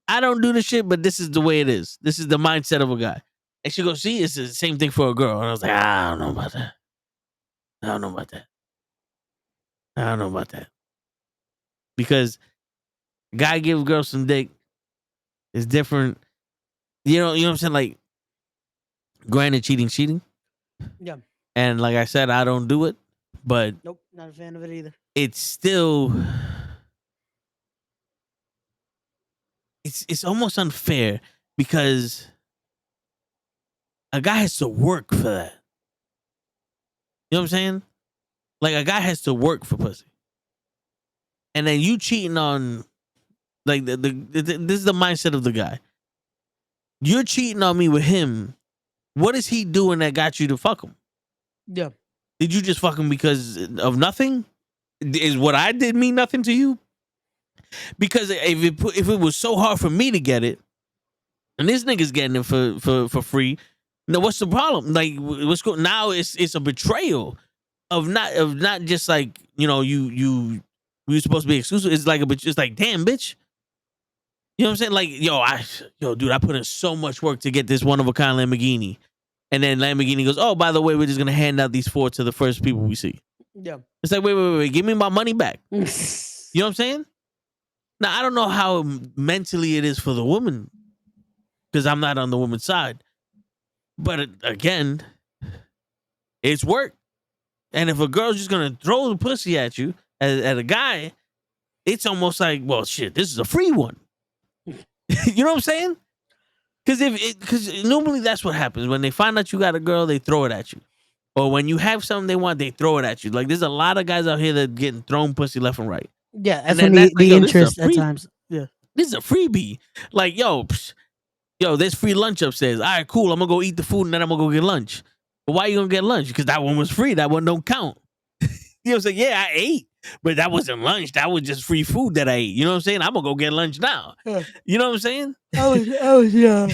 I don't do this shit, but this is the way it is. This is the mindset of a guy. And she goes, see, it's the same thing for a girl. And I was like, I don't know about that. Because guy give girls some dick is different. You know what I'm saying? Like, granted, cheating. Yeah. And like I said, I don't do it, but Nope, not a fan of it either. it's still, it's almost unfair because a guy has to work for that. You know what I'm saying? Like, a guy has to work for pussy. And then you cheating on, like, this is the mindset of the guy. You're cheating on me with him. What is he doing that got you to fuck him? Yeah. Did you just fuck him because of nothing? Is what I did mean nothing to you? Because if it was so hard for me to get it, and this nigga's getting it for free, now what's the problem? Like, what's going now? It's a betrayal of not just like, we were supposed to be exclusive. It's like it's like, damn, bitch. You know what I'm saying? Like, dude, I put in so much work to get this one of a kind Lamborghini. And then Lamborghini goes, oh, by the way, we're just gonna hand out these 4 to the first people we see. Yeah. It's like, wait, give me my money back. You know what I'm saying? Now, I don't know how mentally it is for the woman, because I'm not on the woman's side. But again, it's work. And if a girl's just gonna throw the pussy at you, at a guy, it's almost like, well, shit, this is a free one. You know what I'm saying? Because normally that's what happens. When they find out you got a girl, they throw it at you. Or when you have something they want, they throw it at you. Like, there's a lot of guys out here that getting thrown pussy left and right. Yeah, that's then when that's the like, yo, this is a interest at free- times. Yeah. This is a freebie. Like, yo, there's free lunch upstairs. All right, cool. I'm going to go eat the food and then I'm going to go get lunch. But why you going to get lunch? Because that one was free. That one don't count. You know what I'm saying? Yeah, I ate. But that wasn't lunch. That was just free food that I ate. You know what I'm saying? I'm going to go get lunch now. Yeah. You know what I'm saying? I was yeah.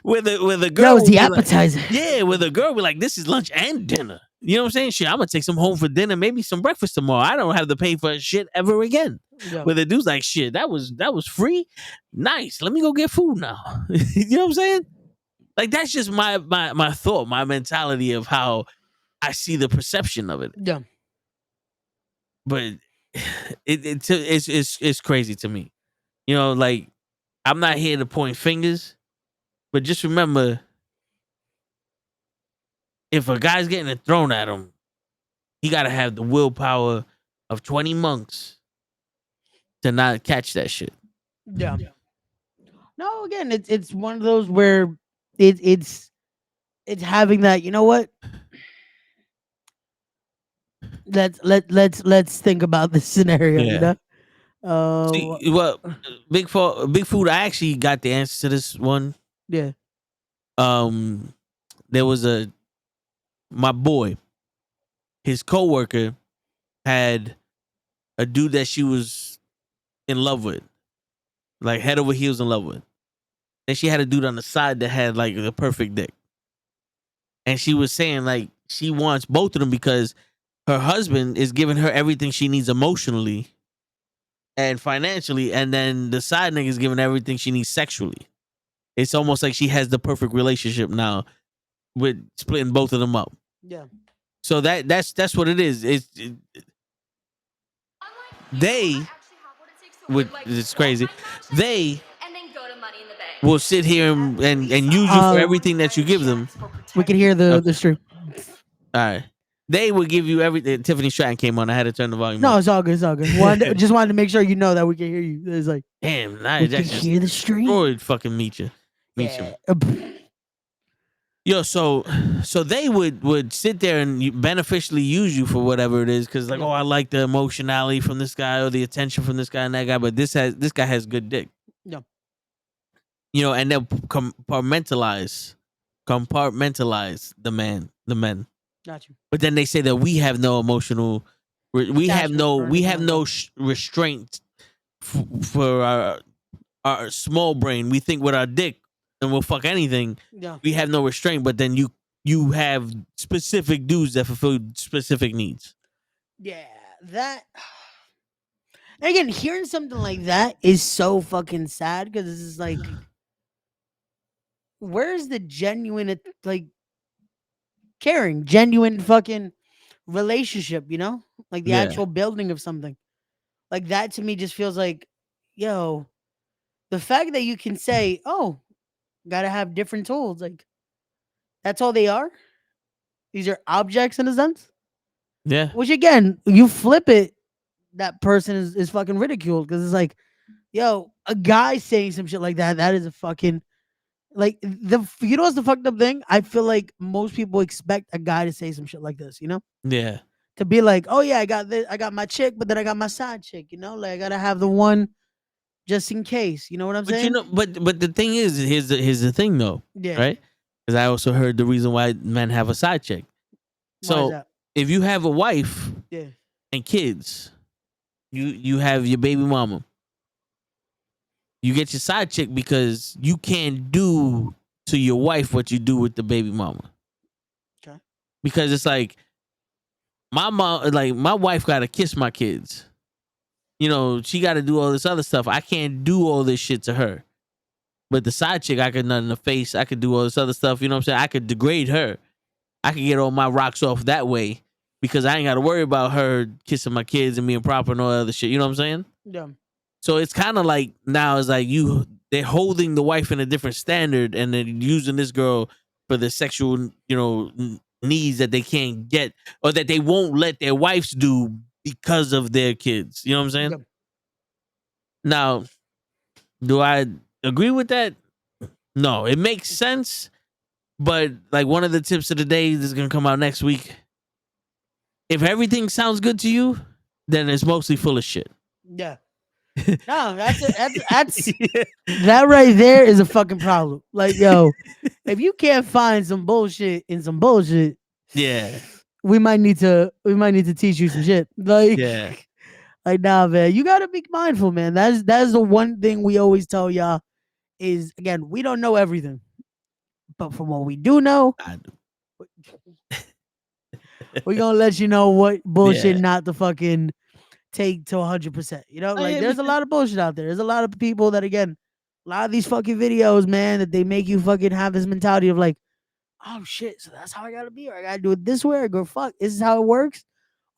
With a girl. That was the be like- appetizer. yeah, with a girl, we're like, this is lunch and dinner. You know what I'm saying? Shit, I'm gonna take some home for dinner, maybe some breakfast tomorrow. I don't have to pay for shit ever again. Yeah. Where the dude's like, shit, that was free. Nice. Let me go get food now. You know what I'm saying? Like that's just my thought, my mentality of how I see the perception of it. Yeah. But it's crazy to me. You know, like I'm not here to point fingers, but just remember, if a guy's getting it thrown at him, he got to have the willpower of 20 monks to not catch that shit. Yeah. No, again, it's one of those where it's having that. You know what? Let's think about this scenario. You Yeah. know. See, well, Big Food. I actually got the answer to this one. Yeah. There was my boy. His coworker had a dude that she was in love with, like head over heels in love with. And she had a dude on the side that had like the perfect dick. And she was saying like she wants both of them because her husband is giving her everything she needs emotionally and financially, and then the side nigga is giving everything she needs sexually. It's almost like she has the perfect relationship now with splitting both of them up. Yeah. So that's what it is. They would, it's crazy. They will sit here and use you for everything that you give them. We can hear the stream. All right. They would give you everything. Tiffany Stratton came on. I had to turn the volume No, up. it's all good. It's all good. Just wanted to make sure you know that we can hear you. It's like, damn, we that can just hear the stream. destroyed fucking Meet Yeah. Yo, so they would sit there and beneficially use you for whatever it is, because like, oh, I like the emotionality from this guy or the attention from this guy and that guy, but this guy has good dick. Yeah. You know, and they'll compartmentalize the men. Got you. But then they say that we have no emotional, we have no Attachment restraint for our small brain. We think with our dick and we'll fuck anything. Yeah. We have no restraint, but then you have specific dudes that fulfill specific needs. Yeah. That. And again, hearing something like that is so fucking sad because this is like, where's the genuine, like, caring, genuine fucking relationship, you know? Like the Yeah. actual building of something. Like that to me just feels like, yo, the fact that you can say, oh, gotta have different tools, like that's all they are. These are objects in a sense. Yeah. Which again, you flip it, that person is fucking ridiculed because it's like, yo, a guy saying some shit like that is a fucking like you know what's the fucked up thing? I feel like most people expect a guy to say some shit like this, you know? Yeah. To be like, oh yeah, I got this, I got my chick, but then I got my side chick, you know? Like I gotta have the one just in case. You know what I'm But saying? you know, but the thing is, here's the thing though, Yeah. right? Because I also heard the reason why men have a side chick. Why is So that? if you have a wife Yeah. and kids, you have your baby mama. You get your side chick because you can't do to your wife what you do with the baby mama. Okay. Because it's like my mom, like my wife got to kiss my kids. You know, she got to do all this other stuff. I can't do all this shit to her. But the side chick, I could nut in the face. I could do all this other stuff. You know what I'm saying? I could degrade her. I could get all my rocks off that way because I ain't got to worry about her kissing my kids and being proper and all that other shit. You know what I'm saying? Yeah. So it's kind of like now it's like they're holding the wife in a different standard and then using this girl for the sexual, you know, needs that they can't get or that they won't let their wives do because of their kids. You know what I'm saying? Yeah. Now, do I agree with that? No, it makes sense. But like one of the tips of the day that's gonna come out next week. If everything sounds good to you, then it's mostly full of shit. Yeah. No, that's that right there is a fucking problem. Like, yo, if you can't find some bullshit in some bullshit, Yeah. we might need to teach you some shit. Like, Yeah. like nah, man, you gotta be mindful, man. That is the one thing we always tell y'all is again, we don't know everything, but from what we do know, I do. We're gonna let you know what bullshit Yeah. not to fucking take to 100%. You know, Oh, like yeah, there's a because- lot of bullshit out there. There's a lot of people that again, a lot of these fucking videos, man, that they make you fucking have this mentality of like, oh shit, so that's how I gotta be, or I gotta do it this way, or go fuck, this is how it works,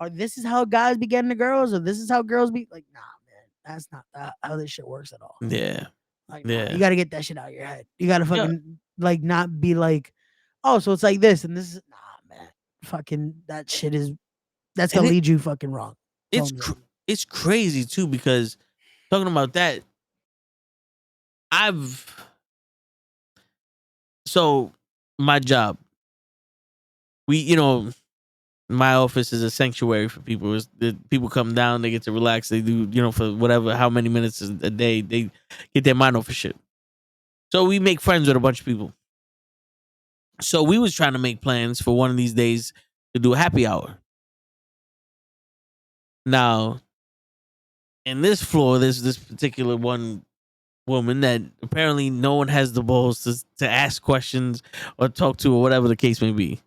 or this is how guys be getting the girls, or this is how girls be like, nah, man, that's not how this shit works at all. Yeah. Like, nah, Yeah. you gotta get that shit out of your head. You gotta Yeah. fucking like not be like, oh, so it's like this and this is nah, man. Fucking that shit is that's And gonna it- lead you fucking wrong. It's it's crazy too, because talking about that, so my job, my office is a sanctuary for people. People come down, they get to relax, they do, for whatever, how many minutes a day, they get their mind off of shit. So we make friends with a bunch of people. So we was trying to make plans for one of these days to do a happy hour. Now, in this floor, there's this particular one woman that apparently no one has the balls to ask questions or talk to, or whatever the case may be.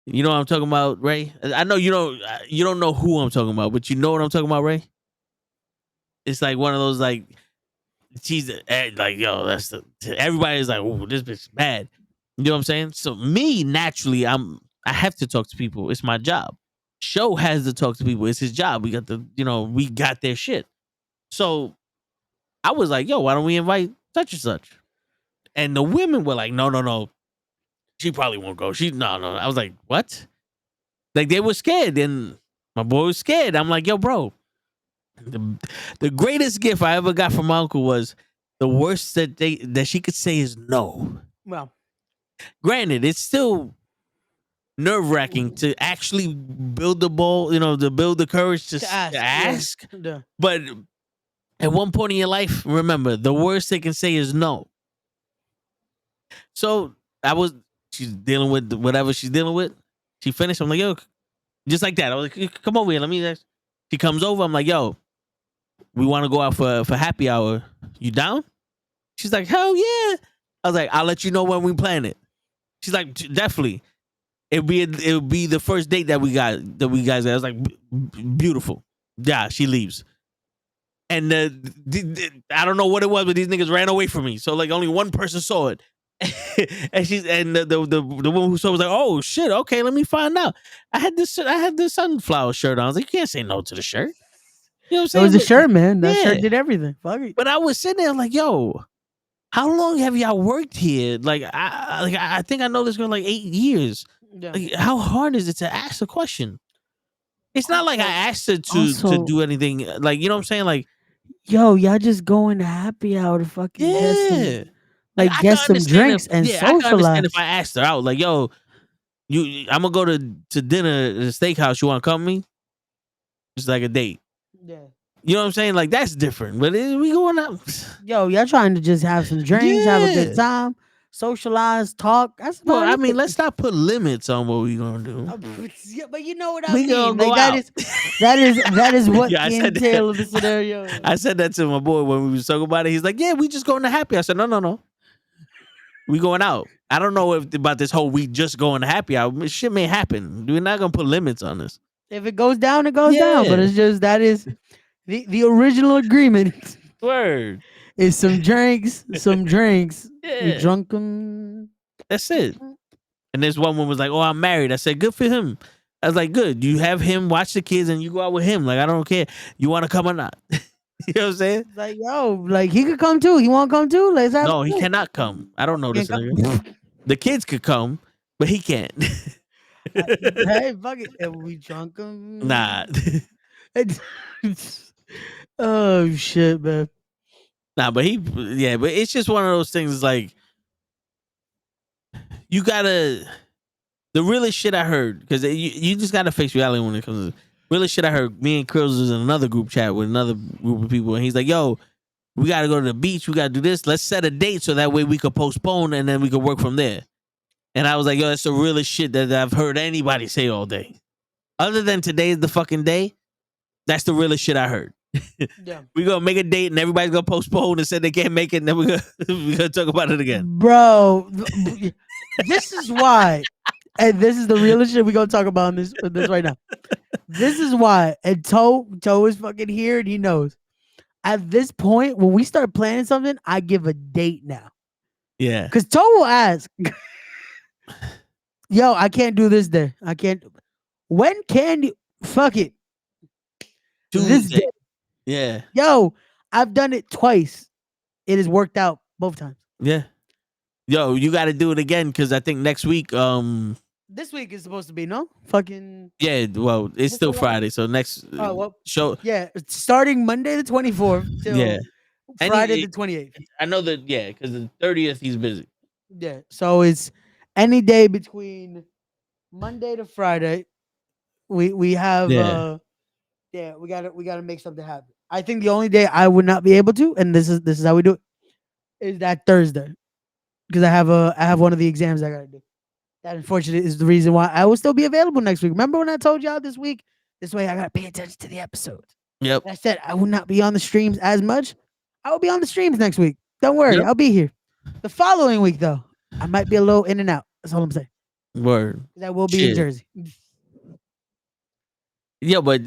You know what I'm talking about, Ray? I know you don't know who I'm talking about, but you know what I'm talking about, Ray? It's like one of those, like, she's like, yo, everybody's like, oh, this bitch is bad. You know what I'm saying? So me, naturally, I have to talk to people. It's my job. Show has to talk to people. It's his job. We got their shit. So I was like, yo, why don't we invite such and such? And the women were like, no. She probably won't go. No. I was like, what? Like, they were scared. And my boy was scared. I'm like, yo, bro, the greatest gift I ever got from my uncle was the worst that she could say is no. Well, Granted, it's still nerve-wracking to actually build the ball, to build the courage to ask. Yeah. But at one point in your life, remember, the worst they can say is no. So she's dealing with whatever she's dealing with. She finished. I'm like, yo, just like that. I was like, come over here. Let me ask. She comes over. I'm like, yo, we want to go out for happy hour. You down? She's like, hell yeah. I was like, I'll let you know when we plan it. She's like, definitely. It would be the first date that we guys. I was like, beautiful. Yeah, she leaves. And I don't know what it was, but these niggas ran away from me. So like only one person saw it. and the woman who saw it was like, oh shit, okay, let me find out. I had the sunflower shirt on. I was like, you can't say no to the shirt. You know what I'm It saying? was a shirt, man. That Yeah. shirt did everything. Fuck it. But I was sitting there like, yo, how long have y'all worked here? Like, I think I know this girl like 8 years. Yeah. Like, how hard is it to ask a question? It's not like I asked her to Also- do anything. Like, you know what I'm saying? Like, Yo, y'all just going to happy hour to fucking get some, yeah. like I get can some understand drinks and I can understand socialize. if I asked her out, like, yo, I'm gonna go to dinner at a steakhouse. You want to come with me? Just like a date. Yeah. You know what I'm saying? Like, that's different. But we going out. Yo, y'all trying to just have some drinks, have a good Yeah. time, socialize, talk. That's Well, about I it. mean, let's not put limits on what we gonna do. Yeah, but you know what I We mean. gonna go Like, out. that is what Yeah, I the said that. entail of the scenario is. I said that to my boy when we was talking about it. He's like, yeah, we just going to happy. I said, no. We going out. I don't know about this whole we just going to happy hour. Shit may happen. We're not gonna put limits on this. If it goes down, it goes down. But Yeah. it's just that is the original agreement Word. is some drinks. We Yeah. drunk them. That's it. And this one woman was like, oh, I'm married. I said, good for him. I was like, good. You have him watch the kids and you go out with him. Like, I don't care. You want to come or not? You know what I'm saying? Like, yo, like he could come too. He won't come too. Let's have No, he some. cannot come. I don't know this Can't nigga. The kids could come, but he can't. Hey, fuck it. And we drunk them. Nah. Oh shit, man. Nah, but but it's just one of those things like you gotta the realest shit I heard, because you just gotta face reality when it comes to realest shit I heard. Me and Krills was in another group chat with another group of people, and he's like, yo, we gotta go to the beach, we gotta do this, let's set a date so that way we could postpone and then we could work from there. And I was like, yo, that's the realest shit that I've heard anybody say all day. Other than today's the fucking day, that's the realest shit I heard. Yeah. We gonna make a date and everybody's gonna postpone and say they can't make it, and then we gonna talk about it again. Bro, this is why And this is the realest shit we gonna talk about on this right now. This is why. And Toe is fucking here and he knows. At this point, when we start planning something, I give a date now. Yeah. Cause Toe will ask, yo, I can't do this day. I can't. When can you? Fuck it. This Tuesday. day. Yeah. Yo, I've done it twice. It has worked out both times. Yeah. Yo, you got to do it again because I think next week. This week is supposed to be no fucking. Yeah. Well, it's What's still the one? Friday, so next Oh well. show. Yeah, it's starting Monday the 24th till Yeah. Friday the 28th. I know that. Yeah, because the 30th he's busy. Yeah, so it's any day between Monday to Friday. We have Yeah. we gotta make something happen. I think the only day I would not be able to, and this is how we do it, is that Thursday because I have one of the exams I gotta do. That unfortunately is the reason why I will still be available next week. Remember when I told y'all this week? This way I gotta pay attention to the episodes. Yep. I said I will not be on the streams as much. I will be on the streams next week. Don't worry, Yep. I'll be here. The following week though, I might be a little in and out. That's all I'm saying. Word. 'Cause I will be in Shit. Jersey. Yeah, but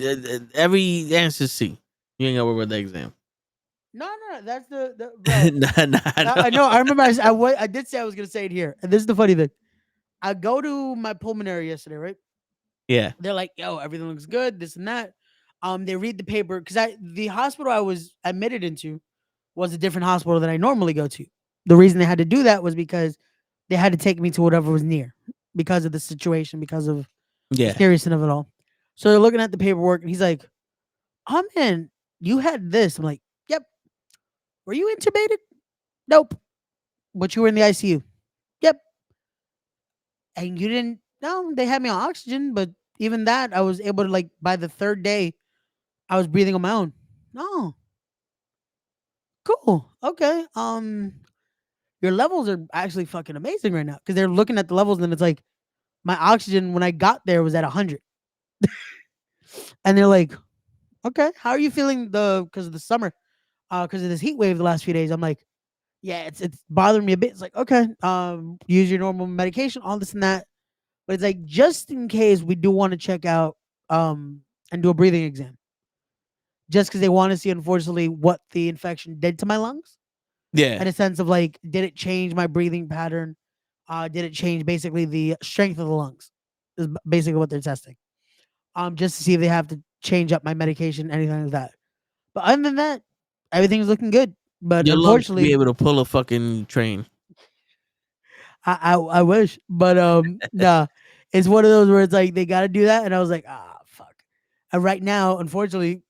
every answer C. You ain't got to worry about the exam. No, that's the bro. Nah, I know. I remember. I did say I was gonna say it here, and this is the funny thing. I go to my pulmonary yesterday, right? Yeah. They're like, "Yo, everything looks good, this and that." They read the paper because the hospital I was admitted into was a different hospital than I normally go to. The reason they had to do that was because they had to take me to whatever was near because of the situation, because of the Yeah. seriousness of it all. So they're looking at the paperwork, and he's like, "Oh man, you had this." I'm like, "Yep." Were you intubated? Nope. But you were in the ICU. Yep. And you didn't. No, they had me on oxygen, but even that, I was able to like by the third day, I was breathing on my own. No. Cool. Okay. Your levels are actually fucking amazing right now because they're looking at the levels and it's like my oxygen when I got there was at 100, and they're like, okay, how are you feeling because of the summer, because of this heat wave the last few days? I'm like, yeah, it's bothering me a bit. It's like, okay, use your normal medication, all this and that. But it's like just in case we do want to check out and do a breathing exam. Just because they want to see, unfortunately, what the infection did to my lungs. Yeah. In a sense of like, did it change my breathing pattern? Did it change basically the strength of the lungs? Is basically what they're testing. Just to see if they have to change up my medication, anything like that. But other than that, everything's looking good. But Your lungs should be unfortunately, able to pull a fucking train. I wish, but nah, it's one of those where it's like they got to do that, and I was like, fuck. And right now, unfortunately,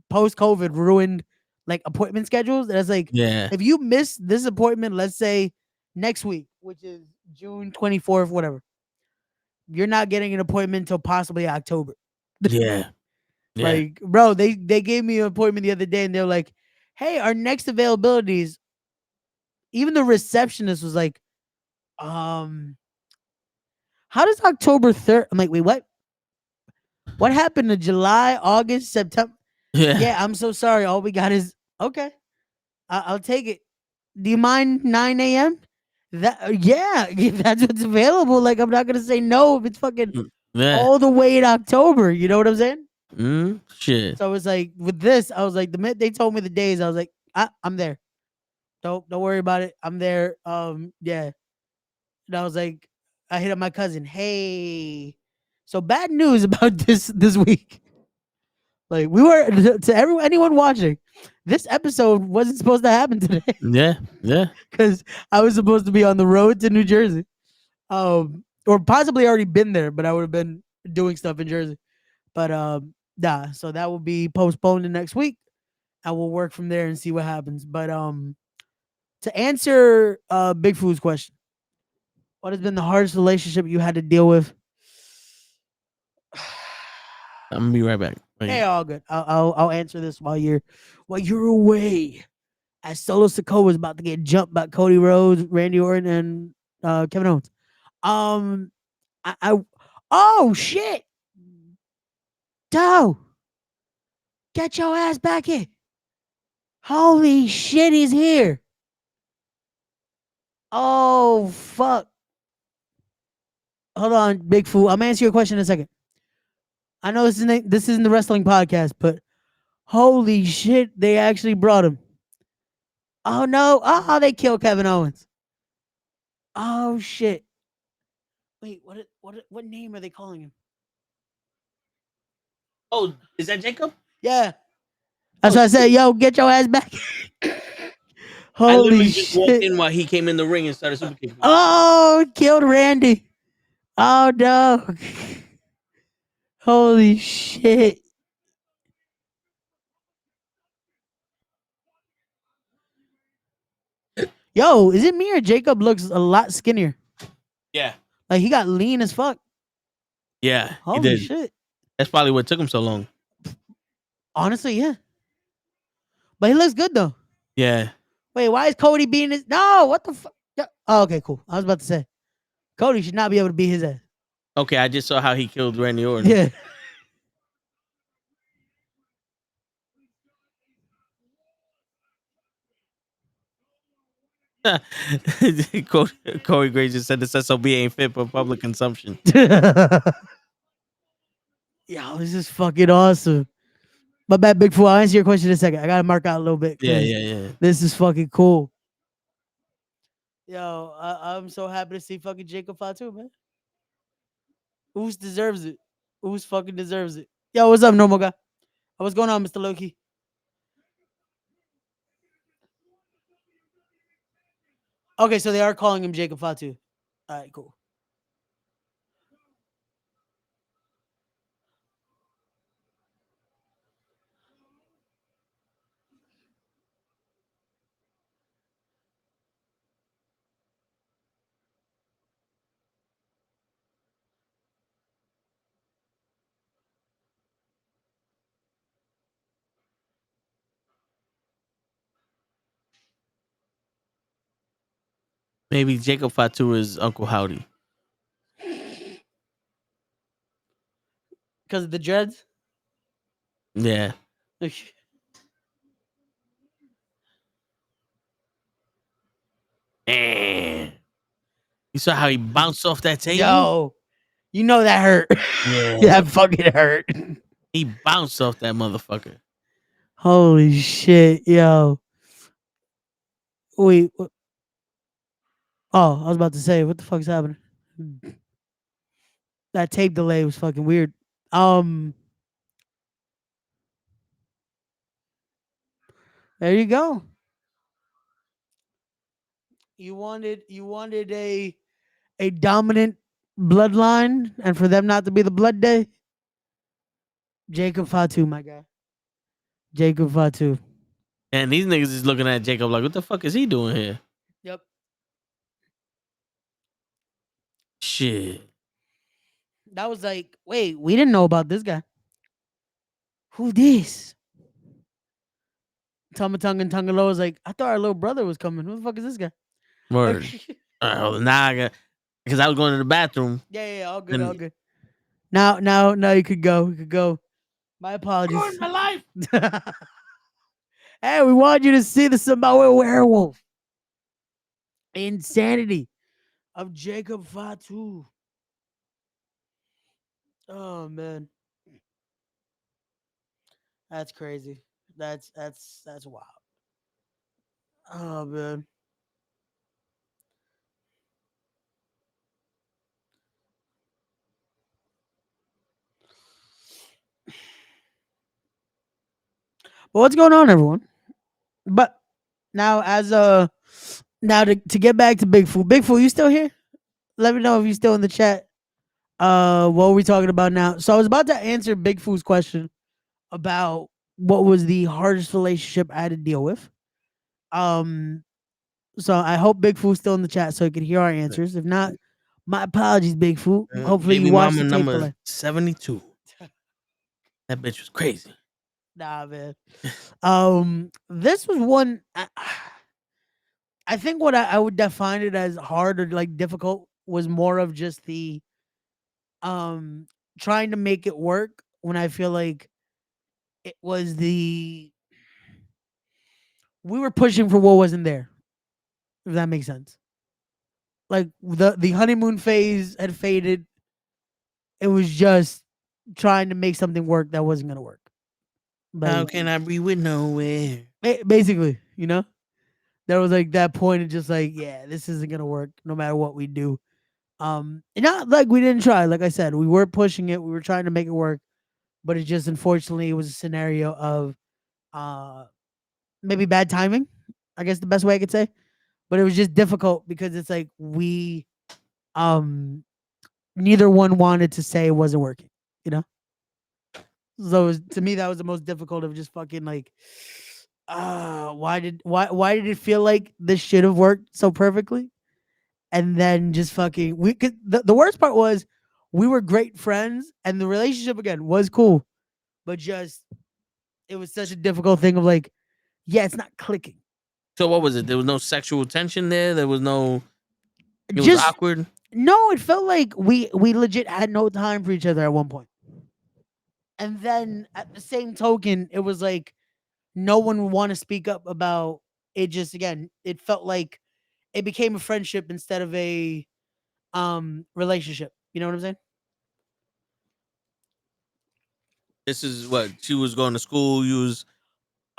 post COVID ruined like appointment schedules. And it's like, Yeah. if you miss this appointment, let's say next week, which is June 24th, whatever, you're not getting an appointment until possibly October. Yeah. Yeah. Like, bro, they gave me an appointment the other day, and they're like, hey, our next availabilities. Even the receptionist was like, how does October 3rd? I'm like, wait, what? What happened to July, August, September? Yeah. Yeah, I'm so sorry. All we got is okay. I'll take it. Do you mind 9 a.m.? Yeah, if that's what's available. Like, I'm not gonna say no if it's fucking Yeah. all the way in October. You know what I'm saying? Shit. So it's like with this, I was like, the minute they told me the days, I was like, I'm there. Don't worry about it. I'm there. Yeah. And I was like, I hit up my cousin. Hey, so bad news about this week. Like we were to anyone watching, this episode wasn't supposed to happen today Yeah. Yeah. because I was supposed to be on the road to New Jersey, or possibly already been there, but I would have been doing stuff in Jersey. But nah, so that will be postponed to next week, and we'll work from there and see what happens. But to answer Big Food's question, what has been the hardest relationship you had to deal with? I'm gonna be right back. Hey, all good. I'll answer this while you're away. As Solo Sikoa was about to get jumped by Cody Rhodes, Randy Orton, and Kevin Owens. Oh shit, Doe, get your ass back here! Holy shit, he's here! Oh fuck! hold on, Big Fool. I'm gonna answer your question in a second. I know this isn't the wrestling podcast, but holy shit, they actually brought him. Oh no! Oh, they killed Kevin Owens. Oh shit! Wait, what name are they calling him? Oh, is that Jacob? Yeah, that's Oh, why I said, yo, get your ass back. I Holy literally just walked shit! in while he came in the ring and started super kicking. Oh, it killed Randy. Oh no! Holy shit! Yo, is it me or Jacob looks a lot skinnier? Yeah, Like he got lean as fuck. yeah, he Holy did. shit! That's probably what took him so long. Honestly, yeah. But he looks good though. Yeah, Wait, why is Cody being his? No, what the fuck? Oh, okay, cool. I was about to say Cody should not be able to beat his ass. okay. I just saw how he killed Randy Orton. Yeah. Corey Graves just said this SOB ain't fit for public consumption. Yo, this is fucking awesome. My bad, Big Fool. I'll answer your question in a second. I gotta mark out a little bit. Yeah, 'Cause yeah. this is fucking cool. Yo, I'm so happy to see fucking Jacob Fatu, man. Who's deserves it? Who's fucking deserves it? Yo, what's up, normal guy? What's going on, Mr. Loki? Okay, so they are calling him Jacob Fatu. All right, cool. Maybe Jacob Fatu is Uncle Howdy. Because of the dreads? Yeah. Eh. You saw how he bounced off that table? Yo, you know that hurt. Yeah. That fucking hurt. He bounced off that motherfucker. Holy shit, yo. Wait. Oh, I was about to say, what the fuck's happening? That tape delay was fucking weird. There you go. You wanted a dominant bloodline, and for them not to be the blood day. Jacob Fatu, my guy. Jacob Fatu. And these niggas is looking at Jacob like, what the fuck is he doing here? Yep. Shit. That was like, wait, we didn't know about this guy. Who this? Tomatung and Tungalo was like, I thought our little brother was coming. Who the fuck is this guy? Word. All right, hold on. Now I got, because I was going to the bathroom. Yeah, all good, And- all good. Now you could go. You could go. My apologies. my life. Hey, we want you to see the Samoa werewolf. Insanity of Jacob Fatu. Oh man. That's crazy. That's wild. Oh man. Well, what's going on, everyone? But now, to get back to Big Fool. Big Fool, you still here? Let me know if you're still in the chat. What are we talking about now? So I was about to answer Big Fool's question about what was the hardest relationship I had to deal with. So I hope Big Fool's still in the chat so he can hear our answers. If not, my apologies, Big Fool. Hopefully Baby you watched mama the tape number delay. 72. That bitch was crazy. Nah, man. This was one. I think what I would define it as hard or like difficult was more of just the trying to make it work when I feel like it was we were pushing for what wasn't there. If that makes sense. Like the honeymoon phase had faded. It was just trying to make something work that wasn't gonna work. How Like can I be with nowhere? basically, there was like that point of just like, yeah, this isn't gonna work no matter what we do. And not like we didn't try. Like I said, we were pushing it. We were trying to make it work, but it just unfortunately it was a scenario of uh maybe bad timing. I guess the best way I could say, but it was just difficult because it's like we um neither one wanted to say it wasn't working. You know, so to me that was the most difficult of just fucking like, why did it feel like this should have worked so perfectly, and then just fucking we could the worst part was we were great friends and the relationship again was cool, but just it was such a difficult thing of like, yeah, it's not clicking. So what was it? There was no sexual tension there. There was no. It was Just awkward. no, it felt like we legit had no time for each other at one point. And then at the same token, it was like no one would want to speak up about it. Just again, it felt like it became a friendship instead of a relationship. You know what I'm saying? This is what she was going to school. You was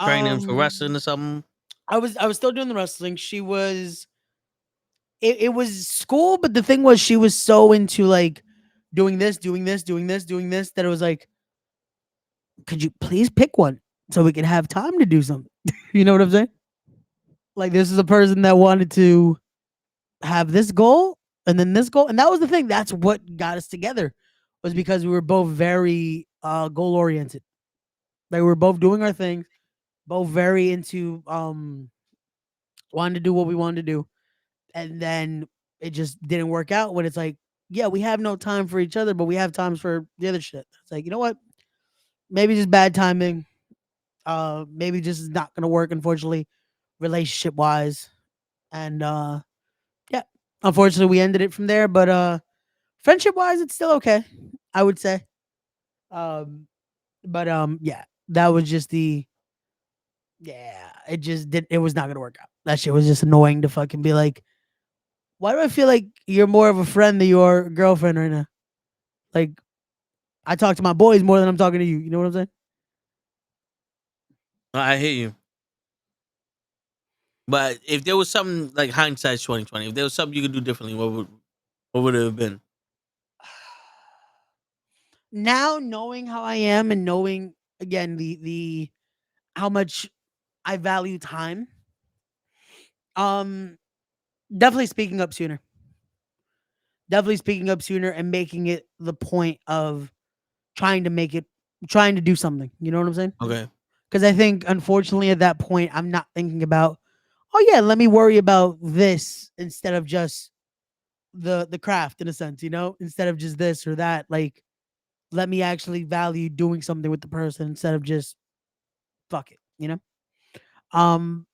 training for wrestling or something. I was still doing the wrestling. She was it was school, but the thing was she was so into like doing this, doing this, doing this, doing this that it was like, could you please pick one so we can have time to do something? You know what I'm saying? Like this is a person that wanted to have this goal and then this goal. And that was the thing. That's what got us together, was because we were both very goal oriented. Like we were both doing our thing, both very into wanting to do what we wanted to do. And then it just didn't work out when it's like, yeah, we have no time for each other, but we have times for the other shit. It's like, you know what? Maybe just bad timing. Maybe just is not gonna work, unfortunately, relationship wise. And yeah, unfortunately we ended it from there. But friendship wise, it's still okay, I would say. But yeah, that was just the yeah, it just did it was not gonna work out. That shit was just annoying to fucking be like, why do I feel like you're more of a friend than your girlfriend right now? Like, I talk to my boys more than I'm talking to you. You know what I'm saying? I hear you. But if there was something like hindsight 2020, if there was something you could do differently, what would it have been? Now knowing how I am and knowing again the how much I value time, um, definitely speaking up sooner. Definitely speaking up sooner and making it the point of trying to make it, trying to do something. You know what I'm saying? Okay. Because I think unfortunately at that point I'm not thinking about, oh yeah, let me worry about this instead of just the craft in a sense, instead of just this or that. Like, let me actually value doing something with the person instead of just fuck it. Um,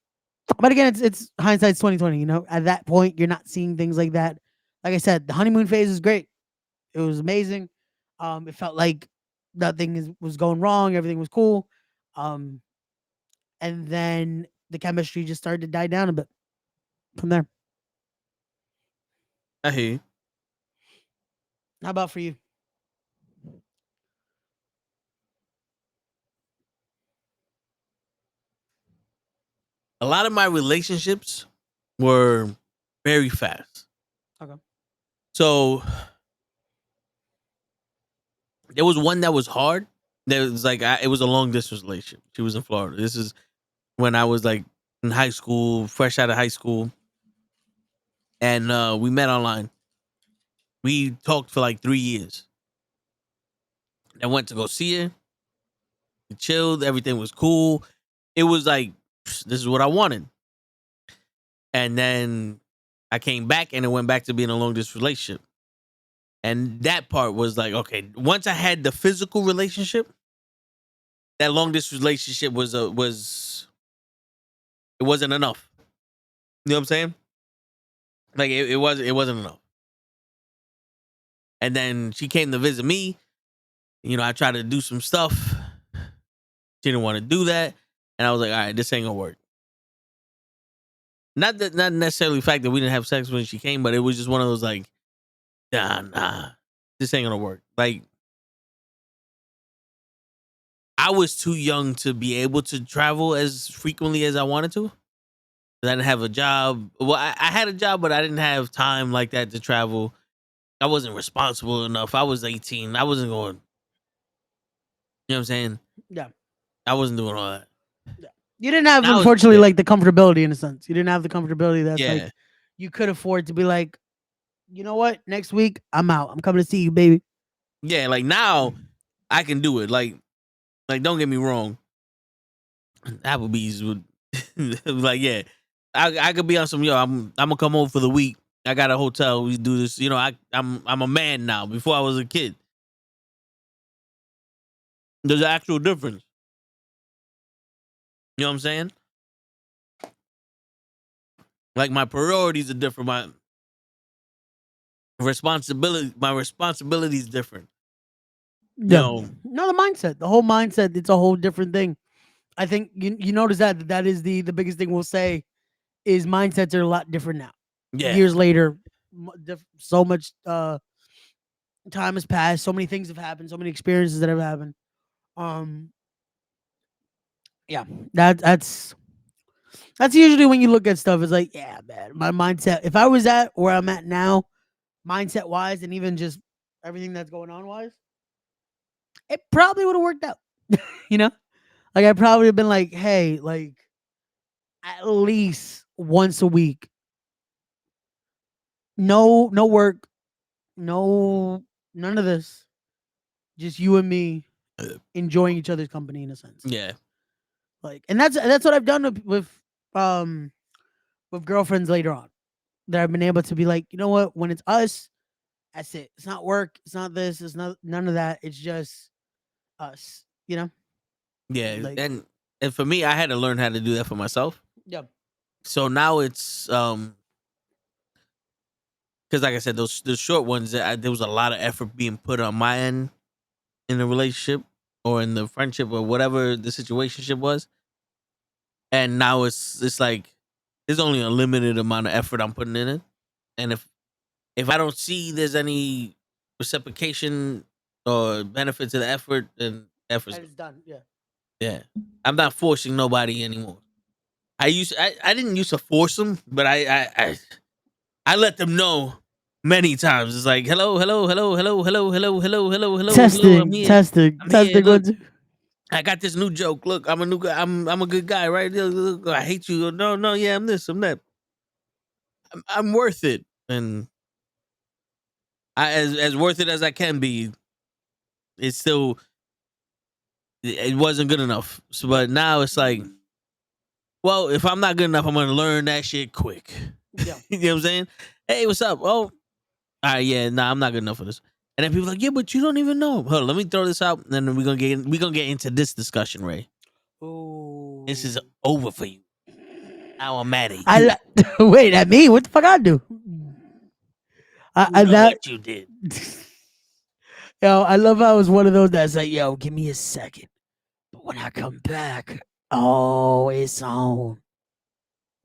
but again, it's hindsight's 2020. At that point, you're not seeing things like that. Like I said, the honeymoon phase is great. It was amazing. It felt like nothing was going wrong. Everything was cool. Um, and then the chemistry just started to die down a bit from there. I hear you. How about for you? A lot of my relationships were very fast. Okay. So there was one that was hard. There was like it was a long distance relationship. She was in Florida. This is when I was like in high school, fresh out of high school, and we met online. We talked for like 3 years. I went to go see her. We chilled. Everything was cool. It was like this is what I wanted. And then I came back, and it went back to being a long distance relationship. And that part was like, okay, once I had the physical relationship, that long distance relationship was it wasn't enough. You know what I'm saying? Like it wasn't enough. And then she came to visit me. I tried to do some stuff. She didn't want to do that. And I was like, all right, this ain't gonna work. not necessarily the fact that we didn't have sex when she came, but it was just one of those like, nah, this ain't gonna work. Like, I was too young to be able to travel as frequently as I wanted to. I didn't have a job. Well, I had a job, but I didn't have time like that to travel. I wasn't responsible enough. I was 18. I wasn't going. You know what I'm saying? Yeah. I wasn't doing all that. You didn't have, Now, unfortunately, yeah, like the comfortability in a sense. You didn't have the comfortability that's yeah, like you could afford to be like, you know what? Next week, I'm out. I'm coming to see you, baby. yeah. Like now, I can do it. Like don't get me wrong. Applebee's would like, yeah. I could be on some, yo, I'm gonna come home for the week. I got a hotel. We do this. You know, I'm a man now. Before I was a kid. There's an actual difference. You know what I'm saying? Like my priorities are different. My responsibility is different. You Yeah. know, No, the mindset, the whole mindset, it's a whole different thing. I think you notice that is the biggest thing we'll say is mindsets are a lot different now. yeah, Years later, so much time has passed, so many things have happened, so many experiences that have happened. Um, yeah, that's usually when you look at stuff. It's like, yeah, man, my mindset. If I was at where I'm at now, mindset wise, and even just everything that's going on wise, it probably would have worked out. you know, like I probably have been like, hey, like at least once a week, no work, no none of this, just you and me enjoying each other's company in a sense. yeah, Like, and that's what I've done um with girlfriends later on. That I've been able to be like, you know what? When it's us, that's it. It's not work. It's not this. It's not none of that. It's just us. You know, yeah. like And for me, I had to learn how to do that for myself. yeah, So now it's because like I said, those the short ones, there was a lot of effort being put on my end in the relationship or in the friendship or whatever the situationship was, and now it's like there's only a limited amount of effort I'm putting in it, and if I don't see there's any reciprocation or benefit to the effort, then effort's and it's done. Yeah, yeah. I'm not forcing nobody anymore. I didn't used to force them, but I let them know many times. It's like, hello, hello, hello, hello, hello, hello, hello, hello, hello, hello. I'm testing, here. testing, I'm here. testing. Look, One, two. I got this new joke. Look, I'm a new guy. I'm a good guy, right? Look, I hate you. No, no, yeah, I'm this, I'm that. I'm worth it, and as worth it as I can be. It's still it wasn't good enough. So, but now it's like, well, if I'm not good enough, I'm gonna learn that shit quick. Yeah, You know what I'm saying? Hey, what's up? Oh, all right, yeah, nah, I'm not good enough for this. And then people are like, yeah, but you don't even know. Hold on, let me throw this out, and then we're gonna get into this discussion, Ray. oh, This is over for you. Now I'm mad at you. I wait at me. What the fuck I do? You I know that. what you did. Yo, I love how I was one of those that's like, yo, give me a second. But when I come back, oh, it's on.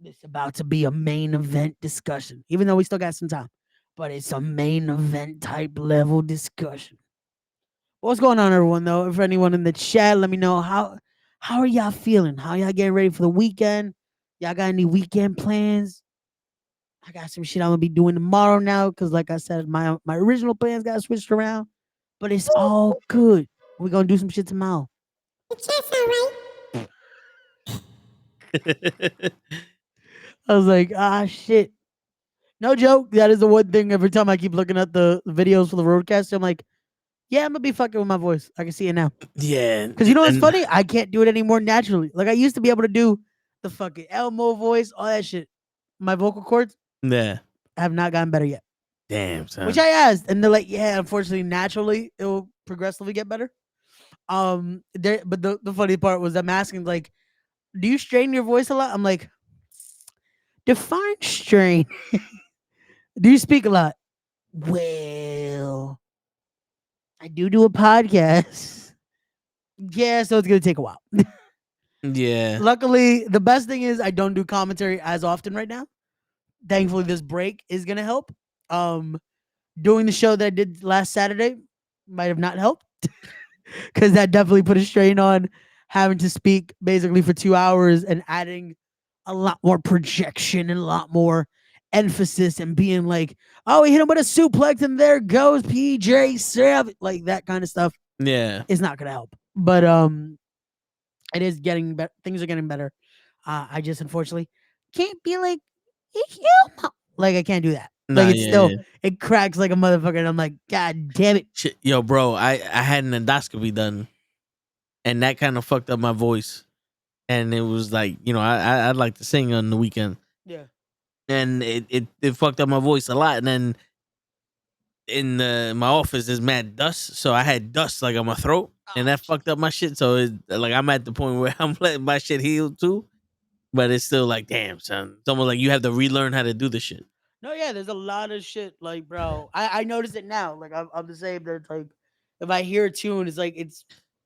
It's about to be a main event discussion, even though we still got some time. But it's a main event type level discussion. What's going on, everyone? Though, if anyone in the chat, let me know how are y'all feeling? How y'all getting ready for the weekend? Y'all got any weekend plans? I got some shit I'm gonna be doing tomorrow now because, like I said, my original plans got switched around. But it's all good. We're gonna do some shit tomorrow. I was like, ah, shit. No joke. That is the one thing. Every time I keep looking at the videos for the roadcast, I'm like, yeah, I'm gonna be fucking with my voice. I can see it now. Yeah, Because you know what's and funny? I can't do it anymore naturally. Like I used to be able to do the fucking Elmo voice, all that shit. My vocal cords yeah, have not gotten better yet. damn son. Which I asked, and they're like, yeah, unfortunately, naturally, it will progressively get better. There, but the funny part was I'm asking, like, do you strain your voice a lot? I'm like, define strain. Do you speak a lot? Well, I do a podcast. Yeah, so it's gonna take a while. Yeah. Luckily, the best thing is I don't do commentary as often right now. Thankfully, this break is gonna help. Doing the show that I did last Saturday might have not helped because that definitely put a strain on having to speak basically for 2 hours and adding a lot more projection and a lot more emphasis and being like, oh, he hit him with a suplex and there goes PJ Savage. Like that kind of stuff Yeah. is not gonna help. But it is getting better. Things are getting better. I just unfortunately can't be like, like I can't do that. Nah, Like it's yeah, still yeah. it cracks like a motherfucker, and I'm like, God damn it. Shit, yo, bro, I had an endoscopy done, and that kind of fucked up my voice. And it was like, I'd like to sing on the weekend, Yeah. and it fucked up my voice a lot. And then in my office there's mad dust, so I had dust like on my throat, and that fucked up my shit. So like I'm at the point where I'm letting my shit heal too, but it's still like, damn, son, it's almost like you have to relearn how to do the shit. No, yeah, there's a lot of shit. Like, bro, I notice it now. Like, I'm the same. That like, if I hear a tune, it's like it's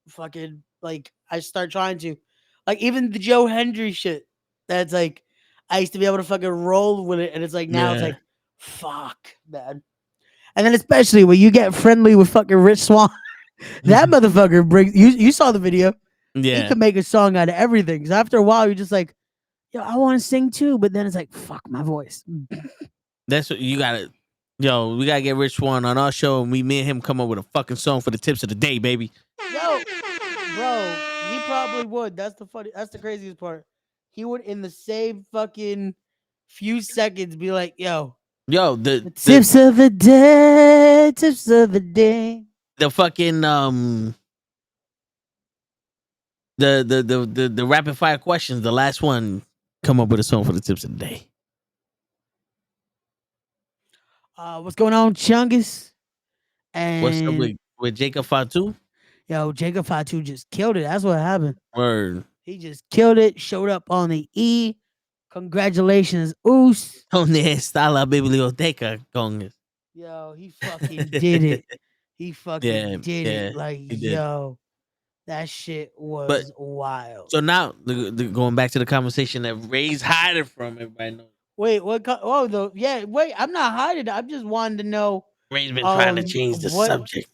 fucking like I start trying to, like, even the Joe Hendry shit. That's like, I used to be able to fucking roll with it, and it's like now it's Yeah. like, fuck, man. And then especially when you get friendly with fucking Rich Swan, that motherfucker brings you. You saw the video. He Yeah, can make a song out of everything. So after a while, you're just like, yo, I want to sing too. But then it's like, fuck my voice. that's what you gotta. Yo, we gotta get Rich Swan on our show, and me and him come up with a fucking song for the tips of the day, baby. Yo, bro, he probably would. That's the craziest part. He would in the same fucking few seconds be like, yo, Yo, the tips of the day. the fucking the rapid fire questions. The last one, come up with a song for the tips of the day. What's going on, Chungus? What's up And with Jacob Fatu? yo, Jacob Fatu just killed it. That's what happened. Word. He just killed it. Showed up on the E. Congratulations, Oos. Donde está la biblioteca, Congress? Yo, he fucking did it. He fucking Yeah, did yeah, it. Like, he did. yo, that shit was wild. So now, going back to the conversation that Ray's hiding from everybody knows. Wait, what? Yeah, wait. I'm not hiding. I'm just wanting to know Ray's been trying to change the subject.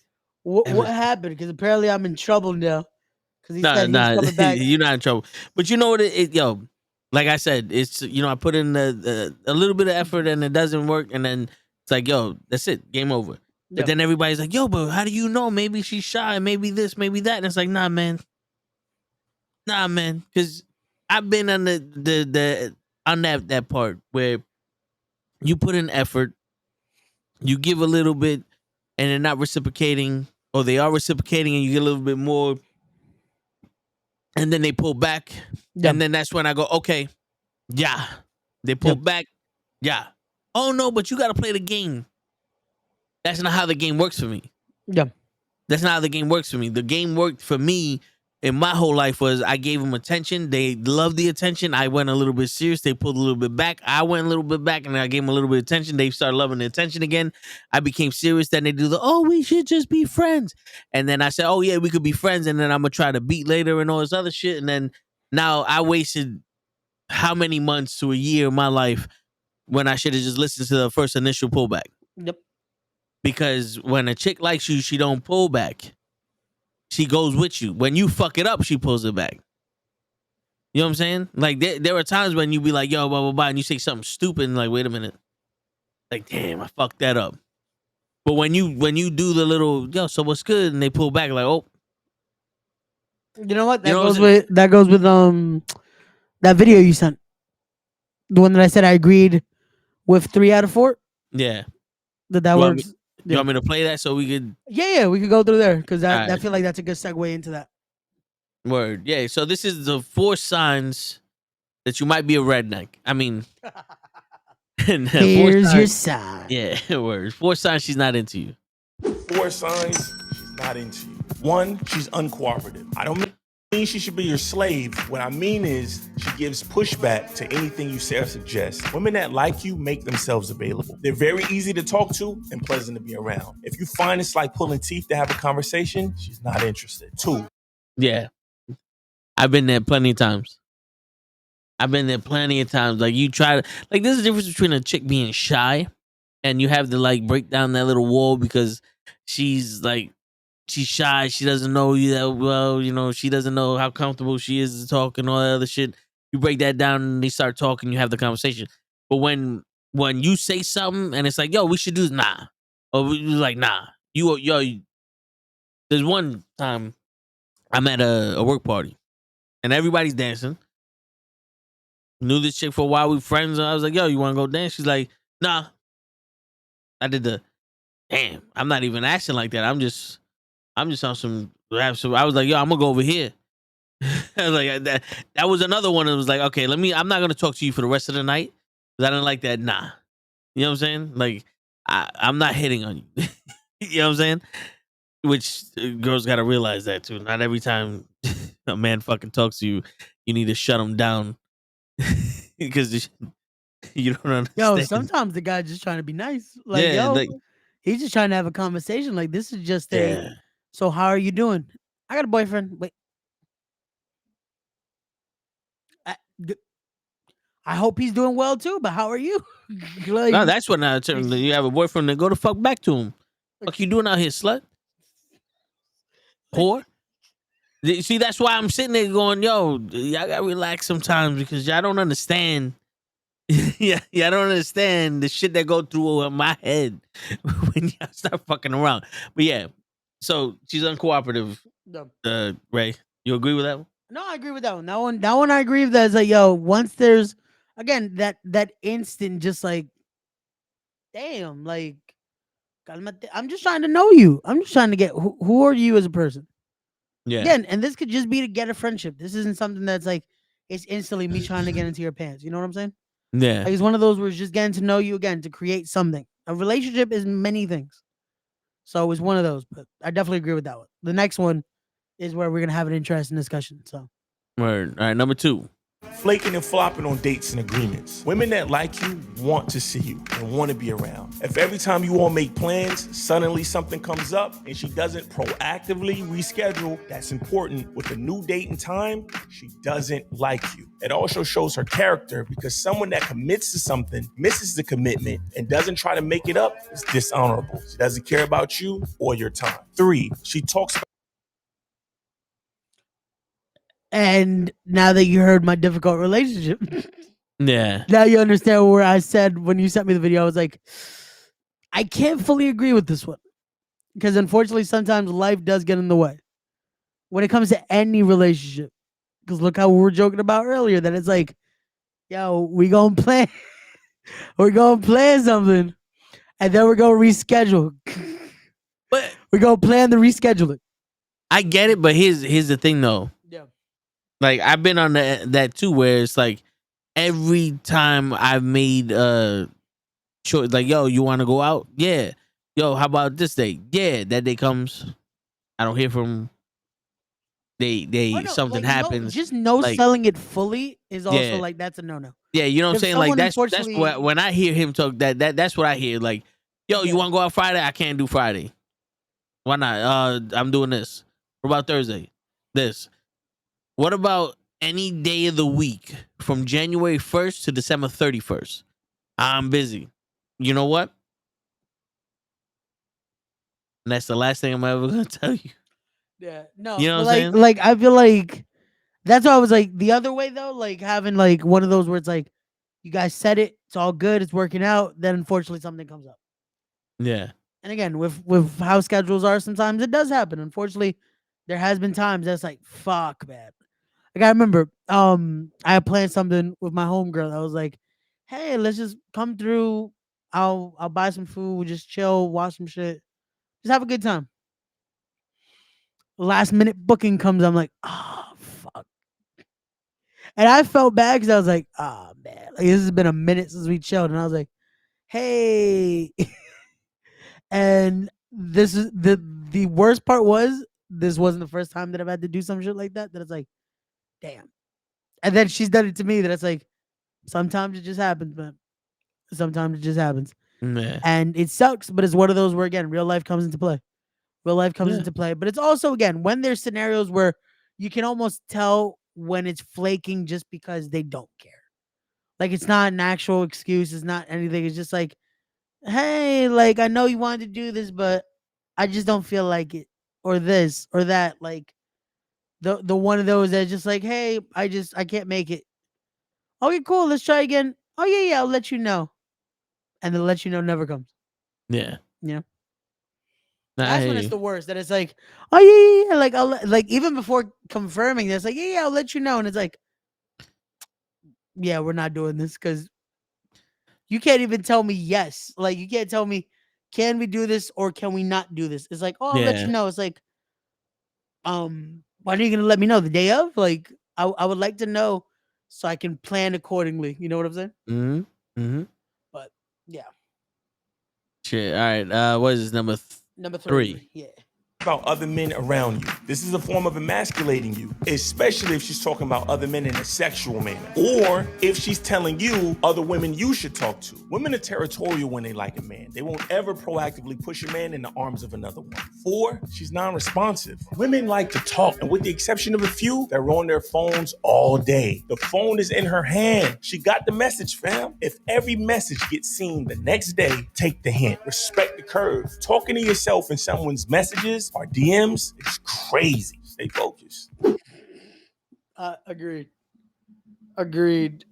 What happened? Because apparently I'm in trouble now. Because he said he was Nah, coming back. you're not in trouble. But you know what? Yo, like I said, it's I put in a little bit of effort and it doesn't work, and then it's like, yo, that's it, game over. But Yeah. then everybody's like, yo, but how do you know? Maybe she's shy, maybe this, maybe that, and it's like, nah, man, because I've been on the on that part where you put in effort, you give a little bit, and they're not reciprocating, or they are reciprocating, and you get a little bit more, and then they pull back, Yeah. and then that's when I go, okay, yeah, they pull back, yeah. Oh no, but you got to play the game. That's not how the game works for me. Yeah. That's not how the game works for me. The game worked for me in my whole life was I gave them attention. They loved the attention. I went a little bit serious. They pulled a little bit back. I went a little bit back, and I gave them a little bit of attention. They started loving the attention again. I became serious. Then they do we should just be friends. And then I said, oh, yeah, we could be friends. And then I'm going to try to beat later and all this other shit. And then now I wasted how many months to a year of my life when I should have just listened to the first initial pullback. Yep. Because when a chick likes you, she don't pull back. She goes with you. When you fuck it up, she pulls it back. You know what I'm saying? Like there are times when you be like, yo, blah, blah, blah, and you say something stupid and like, wait a minute. Like, damn, I fucked that up. But when you do the little, yo, so what's good? And they pull back like, oh. You know what? You know what I'm That goes with that video you sent. The one that I said I agreed with 3 out of 4. Yeah. That You want works. You want me to play that so we could Yeah, we could go through there because I Alright. feel like that's a good segue into that. word? Yeah. So this is the 4 signs that you might be a redneck. I mean, and 4 Here's your signs- sign. Yeah, word. 4 signs she's not into you. 4 signs she's not into you. 1, she's uncooperative. I don't mean she should be your slave. What I mean is she gives pushback to anything you say or suggest. Women that like you make themselves available. They're very easy to talk to and pleasant to be around. If you find it's like pulling teeth to have a conversation, she's not interested. 2, Yeah. I've been there plenty of times. Like you try to like there's a difference between a chick being shy and you have to like break down that little wall because she's shy, she doesn't know you that well, she doesn't know how comfortable she is to talk and all that other shit. You break that down and they start talking, you have the conversation. But when you say something and it's like, yo, we should do this, nah. Or we like, nah. There's one time I'm at a work party and everybody's dancing. Knew this chick for a while, we friends, and I was like, yo, you wanna go dance? She's like, nah. I did the damn, I'm not even acting like that. I'm just on some. I was like, yo, I'm gonna go over here. I was like, that was another one that was like, okay, I'm not gonna talk to you for the rest of the night because I didn't like that. Nah, you know what I'm saying? Like, I'm not hitting on you. You know what I'm saying? Which girls gotta realize that too. Not every time a man fucking talks to you, you need to shut him down because you don't understand. Yo, sometimes the guy's just trying to be nice. Like, Yeah, yo, like, he's just trying to have a conversation. Like, this is just a. yeah. So, how are you doing? I got a boyfriend. Wait. I hope he's doing well too. But how are you? Like, No, that's what I tell you. You have a boyfriend, then go the fuck back to him. Fuck you doing out here, slut? Whore? See, that's why I'm sitting there going, yo, y'all gotta relax sometimes because y'all don't understand. Yeah, y'all don't understand the shit that go through my head when y'all start fucking around. But yeah, so she's uncooperative. No. Ray, you agree with that one? No, I agree with that one. That one I agree with that. It's like, yo, once there's again that instant, just like, damn, like, I'm just trying to know you. I'm just trying to get who are you as a person. Yeah. Again, and this could just be to get a friendship. This isn't something that's like it's instantly me trying to get into your pants. You know what I'm saying? Yeah. Like, it's one of those where it's just getting to know you again to create something. A relationship is many things. So it's one of those, but I definitely agree with that one. The next one is where we're gonna have an interesting discussion. So Word. All right, number 2. Flaking and flopping on dates and agreements. Women that like you want to see you and want to be around. If every time you all make plans, suddenly something comes up and she doesn't proactively reschedule, that's important with a new date and time, she doesn't like you. It also shows her character because someone that commits to something, misses the commitment, and doesn't try to make it up is dishonorable. She doesn't care about you or your time. 3, she talks about and now that you heard my difficult relationship, Yeah. now you understand where I said when you sent me the video, I was like, I can't fully agree with this one. Because unfortunately, sometimes life does get in the way. When it comes to any relationship. Because look how we were joking about earlier, that it's like, yo, we gonna plan. We're gonna plan something. And then we're gonna reschedule. But We're gonna plan the rescheduling. I get it, but here's the thing though. Yeah. Like I've been on that too, where it's like every time I've made choice, like, yo, you want to go out? Yeah. Yo, how about this day? Yeah. That day comes, I don't hear from. They something happens. Just no like, selling it fully is also Yeah. like that's a no. Yeah, you know what I'm If saying? Like someone that's unfortunately- what when I hear him talk that's what I hear. Like, yo, you Yeah. want to go out Friday? I can't do Friday. Why not? I'm doing this. What about Thursday? This. What about any day of the week from January 1st to December 31st? I'm busy. You know what? And that's the last thing I'm ever gonna tell you. Yeah, no, You know but what I'm saying? like I feel like that's why I was like the other way though, like having like one of those where it's like you guys said it, it's all good, it's working out. Then unfortunately something comes up, Yeah. and again with how schedules are, sometimes it does happen. Unfortunately, there has been times that's like fuck, man. Like I remember, I had planned something with my homegirl. I was like, hey, let's just come through. I'll buy some food, we'll just chill, watch some shit, just have a good time. Last minute booking comes. I'm like, oh fuck. And I felt bad because I was like, oh man, like this has been a minute since we chilled. And I was like, hey. And this is the worst part was this wasn't the first time that I've had to do some shit like that. That it's like, damn. And then she's done it to me that it's like, sometimes it just happens, man. Sometimes it just happens. Yeah. And it sucks, but it's one of those where again, real life comes into play. Real life comes Yeah. into play. But it's also again when there's scenarios where you can almost tell when it's flaking just because they don't care. Like it's not an actual excuse. It's not anything. It's just like, hey, like I know you wanted to do this, but I just don't feel like it, or this or that. Like the one of those that's just like, hey, I can't make it. Okay, cool. Let's try again. Oh yeah, I'll let you know. And the let you know never comes. Yeah. Yeah. Nah, I That's hear when it's you. the worst. That it's like, oh yeah. Like like even before confirming this, like yeah, I'll let you know. And it's like, yeah, we're not doing this because you can't even tell me yes. Like you can't tell me, can we do this or can we not do this? It's like, oh, I'll let Yeah. you know. It's like, when are you gonna let me know? The day of? Like, I would like to know so I can plan accordingly. You know what I'm saying? Mm-hmm. Mm-hmm. But yeah, Shit. All right. What is this, number number 3? three. Yeah. About other men around you. This is a form of emasculating you, especially if she's talking about other men in a sexual manner, or if she's telling you other women you should talk to. Women are territorial when they like a man. They won't ever proactively push a man in the arms of another one. 4, she's non-responsive. Women like to talk, and with the exception of a few, they're on their phones all day. The phone is in her hand. She got the message, fam. If every message gets seen the next day, take the hint. Respect the curve. Talking to yourself in someone's messages or DMs is crazy. Stay focused. Agreed. Agreed.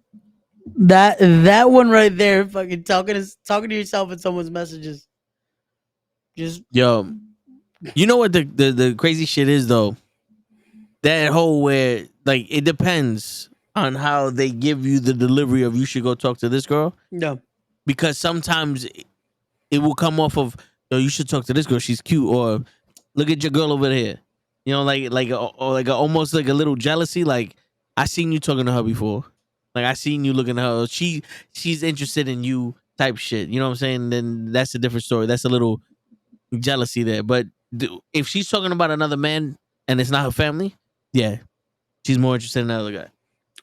That one right there, fucking talking to yourself in someone's messages. Just Yo, you know what the crazy shit is though? That whole where like it depends on how they give you the delivery of you should go talk to this girl, no. because sometimes it will come off of, yo, you should talk to this girl, she's cute, or look at your girl over there. You know, or like almost like a little jealousy. Like I seen you talking to her before. Like I seen you looking at her. She's interested in you type shit. You know what I'm saying? Then that's a different story. That's a little jealousy there. But if she's talking about another man and it's not her family, yeah, she's more interested in another guy.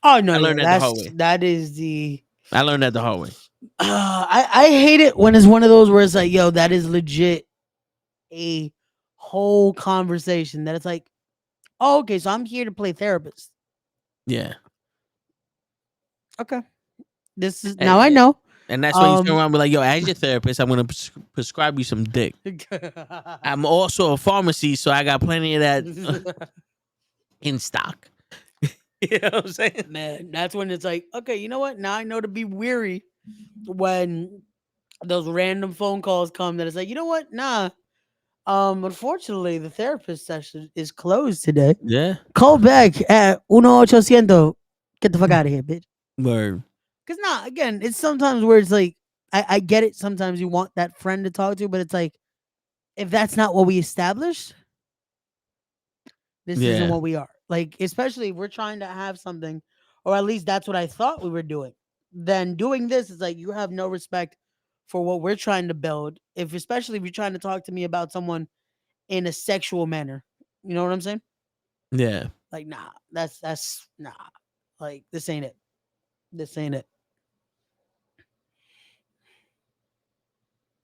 Oh no, I yeah, learned that the hard way. that is the. I learned that the hard way. I hate it when it's one of those where it's like, yo, that is legit a whole conversation that it's like, oh, okay, so I'm here to play therapist. Yeah. Okay, this is now I And, know. and that's why you turn around and be like, yo, as your therapist, I'm going to prescribe you some dick. I'm also a pharmacy, so I got plenty of that in stock. You know what I'm saying? Man, that's when it's like, okay, you know what? Now I know to be weary when those random phone calls come that it's like, you know what? Nah. Unfortunately, the therapist session is closed today. Yeah. Call back at 1-800. Get the fuck out of here, bitch. Word. Because again, it's sometimes where it's like, I get it. Sometimes you want that friend to talk to, but it's like, if that's not what we established, this isn't Yeah. what we are. Like, especially if we're trying to have something, or at least that's what I thought we were doing. Then doing this is like you have no respect for what we're trying to build. Especially if you're trying to talk to me about someone in a sexual manner. You know what I'm saying? Yeah. Like, nah, that's nah. Like, this ain't it. This ain't it.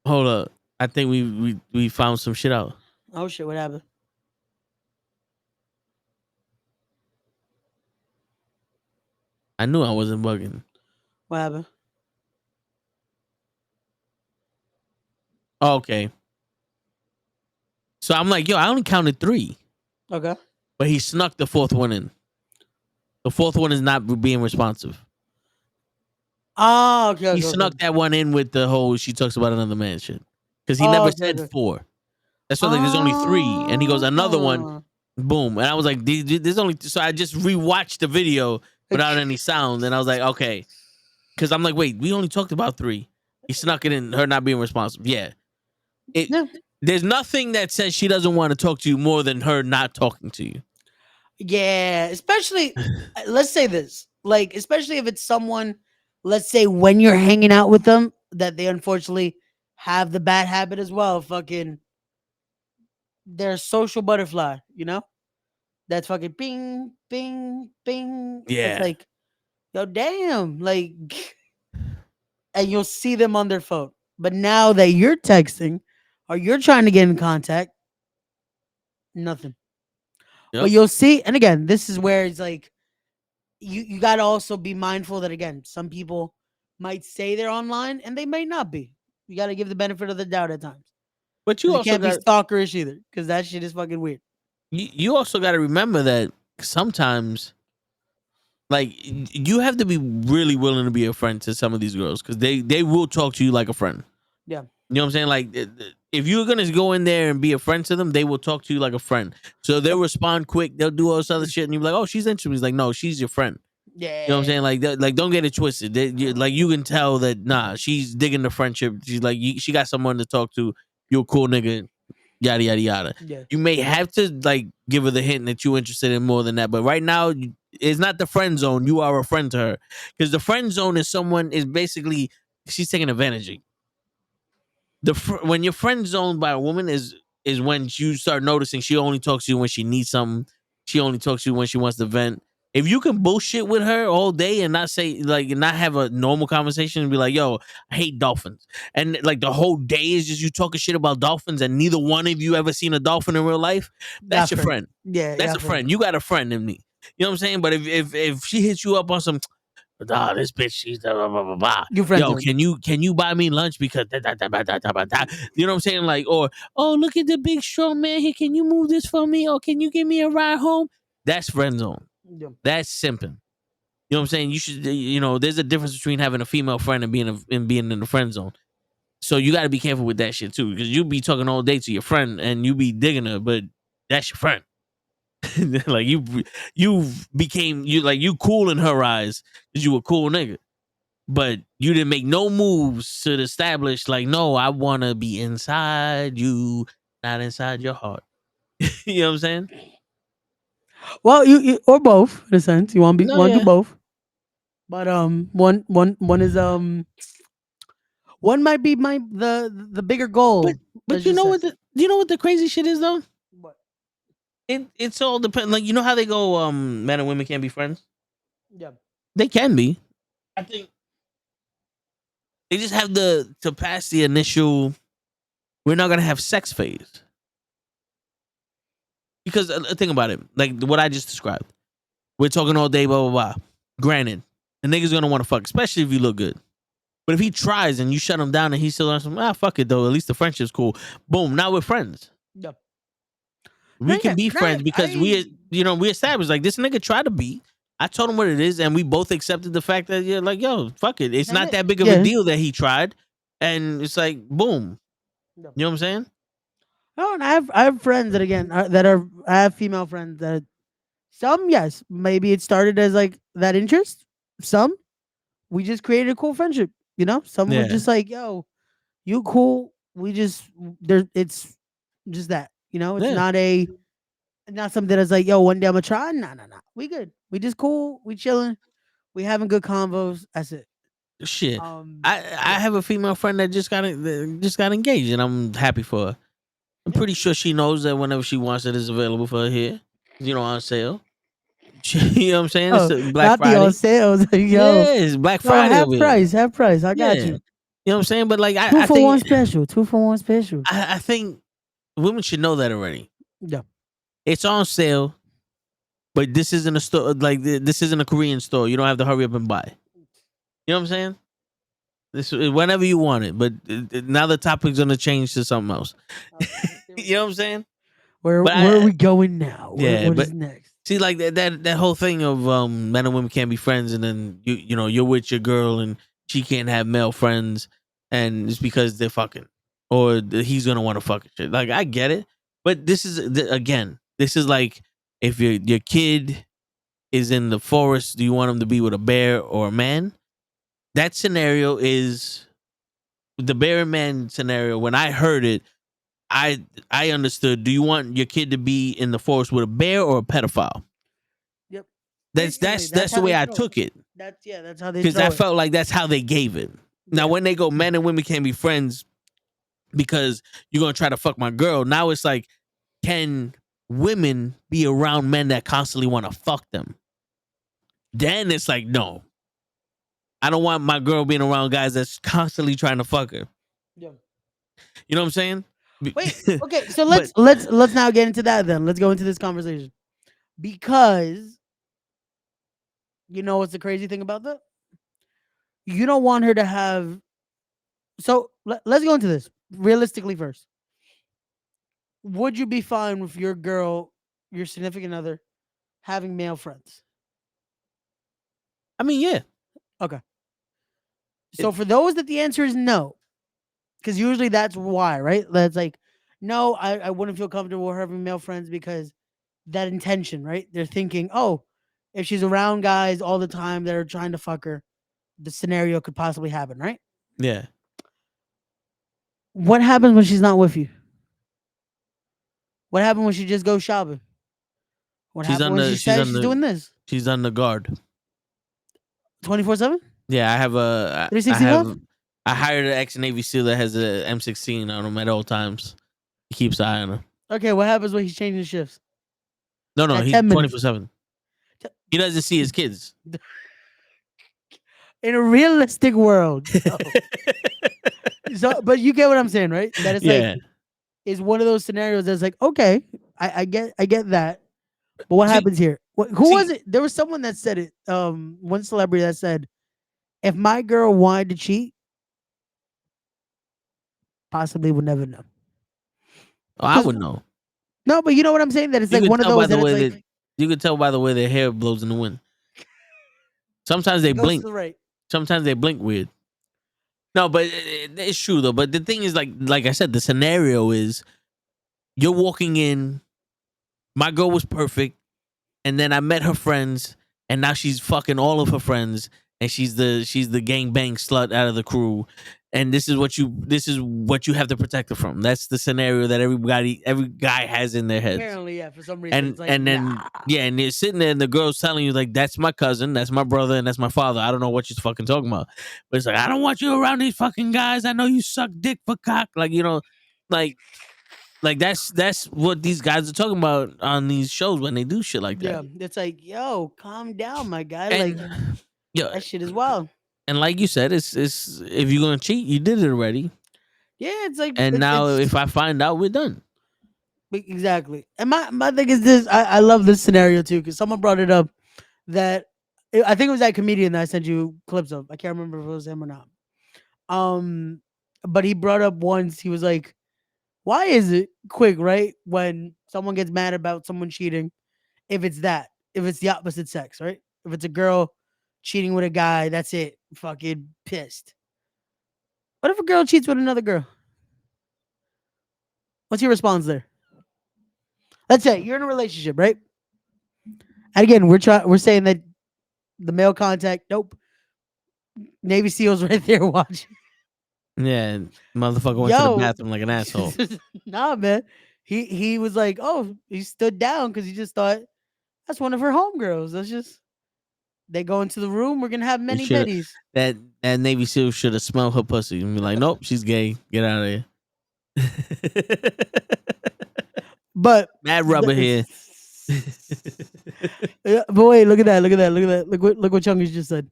Hold up. I think we found some shit out. Oh shit, what happened? I knew I wasn't bugging. What happened? Oh, okay. So I'm like, yo, I only counted 3, Okay. but he snuck the 4th one in. The 4th one is not being responsive. Oh, okay. He Okay, snuck okay. that one in with the whole she talks about another man shit. Because he Oh, never okay, said okay. 4. That's why like, there's only 3. And he goes, another one, boom. And I was like, there's only, so I just rewatched the video without any sound. And I was like, okay. Because I'm like, wait, we only talked about 3. He snuck it in, her not being responsive. Yeah. Yeah. There's nothing that says she doesn't want to talk to you more than her not talking to you. Yeah, especially let's say this. Like, especially if it's someone, let's say when you're hanging out with them, that they unfortunately have the bad habit as well. Fucking they're a social butterfly, you know? That's fucking bing, bing, bing. It's Yeah. like, yo, damn. Like, and you'll see them on their phone. But now that you're texting or you're trying to get in contact, nothing. But Yep. you'll see, and again, this is where it's like you got to also be mindful that again, some people might say they're online and they may not be. You got to give the benefit of the doubt at times. But you You also can't be got stalkerish either, because that shit is fucking weird. you also got to remember that sometimes, like, you have to be really willing to be a friend to some of these girls because they will talk to you like a friend. Yeah. You know what I'm saying? Like, if you're gonna go in there and be a friend to them, they will talk to you like a friend. So they'll respond quick. They'll do all this other shit, and you're like, "Oh, she's interested." He's like, "No, she's your friend." Yeah. You know what I'm saying? Like, like don't get it twisted. Like, you can tell that nah, she's digging the friendship. She's like, she got someone to talk to. You're a cool nigga. Yada yada yada. Yeah. You may have to like give her the hint that you're interested in more than that, but right now it's not the friend zone. You are a friend to her because the friend zone is someone is basically she's taking advantage of you. When you're friend zoned by a woman is when you start noticing she only talks to you when she needs something. She only talks to you when she wants to vent. If you can bullshit with her all day and not say like not have a normal conversation and be like, "Yo, I hate dolphins," and like the whole day is just you talking shit about dolphins and neither one of you ever seen a dolphin in real life, that's Got your friend. Yeah. That's a friend. You got a friend in me. You know what I'm saying? But if she hits you up on some this bitch, she's blah, blah, blah, blah, blah. You friend Yo, zone. can you buy me lunch because da. You know what I'm saying? Like, or oh, look at the big strong man here. Can you move this for me? Or can you give me a ride home? That's friend zone. Yeah. That's simping. You know what I'm saying? You should, there's a difference between having a female friend and being in the friend zone. So you got to be careful with that shit too, because you be talking all day to your friend and you be digging her, but that's your friend. Like you cool in her eyes because you a cool nigga, but you didn't make no moves to establish like, no, I want to be inside you, not inside your heart. You know what I'm saying? Well, you or both in a sense. You want to No, do yeah, both, but one is one might be the bigger but goal. but Let's just say. you know what the crazy shit is though? What? It's all depend. Like, you know how they go, men and women can't be friends. Yeah. They can be. I think they just have to pass the initial. We're not gonna have sex phase. Because think about it, like what I just described. We're talking all day, blah blah blah. Granted, the nigga's gonna want to fuck, especially if you look good. But if he tries and you shut him down and he still on some, fuck it though. At least the friendship's cool. Boom, now we're friends. Yeah. We No, can yeah, be no, friends because we established like this nigga tried to be. I told him what it is, and we both accepted the fact that you're like, yo, fuck it. It's not that big of a deal that he tried, and it's like, boom. Yeah. You know what I'm saying? No, and I have friends that again I have female friends that some yes maybe it started as like that interest. Some we just created a cool friendship. Some were Yeah. just like, yo, you cool. We just there. It's just that. It's Yeah. not something that's like, yo, one day I'm gonna try. Nah. We good. We just cool. We chilling. We having good convos. That's it. Shit. Um, I have a female friend that just got engaged, and I'm happy for her. I'm pretty sure she knows that whenever she wants it, is available for her here. On sale. You know what I'm saying? It's Oh, Black not the on Friday. sales. Yo, Yeah, it's Black no, Friday half over here. price. Half price. I got Yeah. you. You know what I'm saying? But like, Two I for one think special. 2 for 1 special. I think women should know that already. Yeah. It's on sale, but this isn't a store. Like, this isn't a Korean store. You don't have to hurry up and buy. You know what I'm saying? This whenever you want it, but now the topic's gonna change to something else. You know what I'm saying? Where But are we going now? Yeah, What but is next? see, like that whole thing of men and women can't be friends, and then you're with your girl and she can't have male friends, and it's because they're fucking, or he's gonna want to fuck and shit. Like, I get it, but this is again, this is like if your kid is in the forest, do you want him to be with a bear or a man? That scenario is the bear and man scenario. When I heard it, I understood. Do you want your kid to be in the forest with a bear or a pedophile? Yep. That's the how way they I throw took it, that's how they because throw I it. felt like that's how they gave it. Now, when they go, men and women can't be friends because you're gonna try to fuck my girl. Now it's like, can women be around men that constantly want to fuck them? Then it's like, no, I don't want my girl being around guys that's constantly trying to fuck her. Yeah. You know what I'm saying? Wait, okay, so But- let's now get into that then. Let's go into this conversation. Because You know what's the crazy thing about that? You don't want her to have. So let's go into this realistically first. Would you be fine with your girl, your significant other, having male friends? I mean, yeah. Okay. So for those that the answer is no, because usually that's why, right? That's like, no, I wouldn't feel comfortable with having male friends because that intention, right? They're thinking, oh, if she's around guys all the time that are trying to fuck her, the scenario could possibly happen, right? Yeah. What happens when she's not with you? What happens when she just goes shopping? What She's happens on when the she says she's doing this? she's on the guard. 24/7? Yeah, I have a 365? I hired an ex Navy SEAL that has a M16 on him at all times. He keeps an eye on her. Okay, what happens when he's changing shifts? No, At he's 10 minutes. 24/7. He doesn't see his kids. In a realistic world. No. So, but you get what I'm saying, right? That it's Yeah. like, is one of those scenarios that's like, okay, I get that. But what See- happens here? Who see- was it? There was someone that said it. One celebrity that said, if my girl wanted to cheat, possibly would never know. Oh, I would know. No, but you know what I'm saying? That it's You like could one of tell by those the that way it's like you could tell by the way their hair blows in the wind. Sometimes they goes blink. to the right. Sometimes they blink weird. No, but it's true though. But the thing is, like I said, the scenario is you're walking in. My girl was perfect, and then I met her friends, and now she's fucking all of her friends, and she's the gangbang slut out of the crew, and this is what you have to protect her from. That's the scenario that every guy has in their heads. Apparently, yeah. For some reason, And it's like, and then nah. yeah, and you're sitting there, and the girl's telling you like, "That's my cousin, that's my brother, and that's my father." I don't know what she's fucking talking about, but it's like, I don't want you around these fucking guys. I know you suck dick for cock, like like that's what these guys are talking about on these shows when they do shit like Yeah, that. it's like, yo, calm down, my guy. And Like yeah, that shit is wild. and like you said, it's if you're gonna cheat, you did it already, Yeah, it's like and now it's if I find out, we're done. exactly. And my thing is this: I love this scenario too because someone brought it up that I think it was that comedian that I sent you clips of. I can't remember if it was him or not. But he brought up once. He was like, "Why is it quick, right? When someone gets mad about someone cheating, if it's the opposite sex, right? If it's a girl cheating with a guy, that's it. Fucking pissed. What if a girl cheats with another girl? What's your response there? Let's say you're in a relationship, right? And again, we're saying that the male contact, nope. Navy SEALs right there watching. Yeah, motherfucker went to the Yo. bathroom like an asshole. Nah, man. He was like, oh, he stood down because he just thought that's one of her homegirls. That's just they go into the room. We're gonna have many shoulda- beddies. That Navy SEAL should have smelled her pussy and be like, "Nope, she's gay. Get out of here." But Mad rubber here. Yeah, but wait, look at that. Look at that. Look at that. Look what Chungus just said.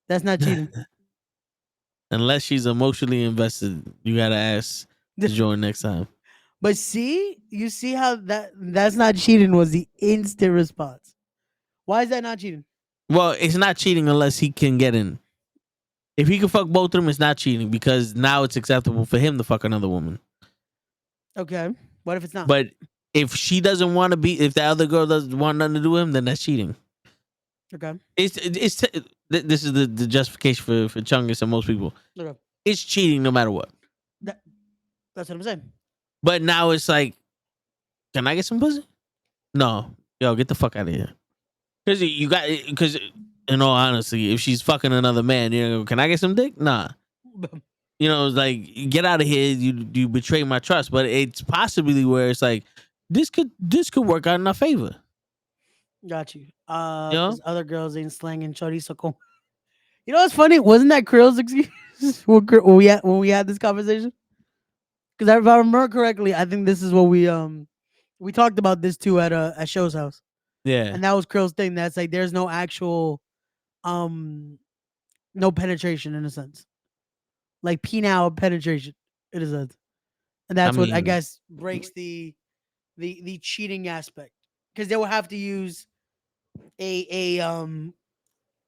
That's not cheating. Unless she's emotionally invested, you gotta ask to join next time. But see, you see how that's not cheating was the instant response. Why is that not cheating? Well, it's not cheating unless he can get in. If he can fuck both of them, it's not cheating because now it's acceptable for him to fuck another woman. Okay. What if it's not? But if she doesn't want to be, if the other girl doesn't want nothing to do with him, then that's cheating. Okay. This is the justification for Chungus and most people. Okay. It's cheating no matter what. That's what I'm saying. But now it's like, can I get some pussy? No, yo, get the fuck out of here. Because in all honesty, if she's fucking another man, you know, can I get some dick? Nah. You know, it's like, get out of here. You betray my trust. But it's possibly where it's like, this could work out in our favor. Got you. Yeah. 'Cause other girls ain't slanging chorizo con. You know what's funny? Wasn't that Krill's excuse when we had this conversation? Because if I remember correctly, I think this is what we talked about this too at Show's house. Yeah. And that was Krill's thing. That's like there's no actual no penetration in a sense. Like penile penetration in a sense. And that's what I mean- guess breaks the cheating aspect. Because they will have to use an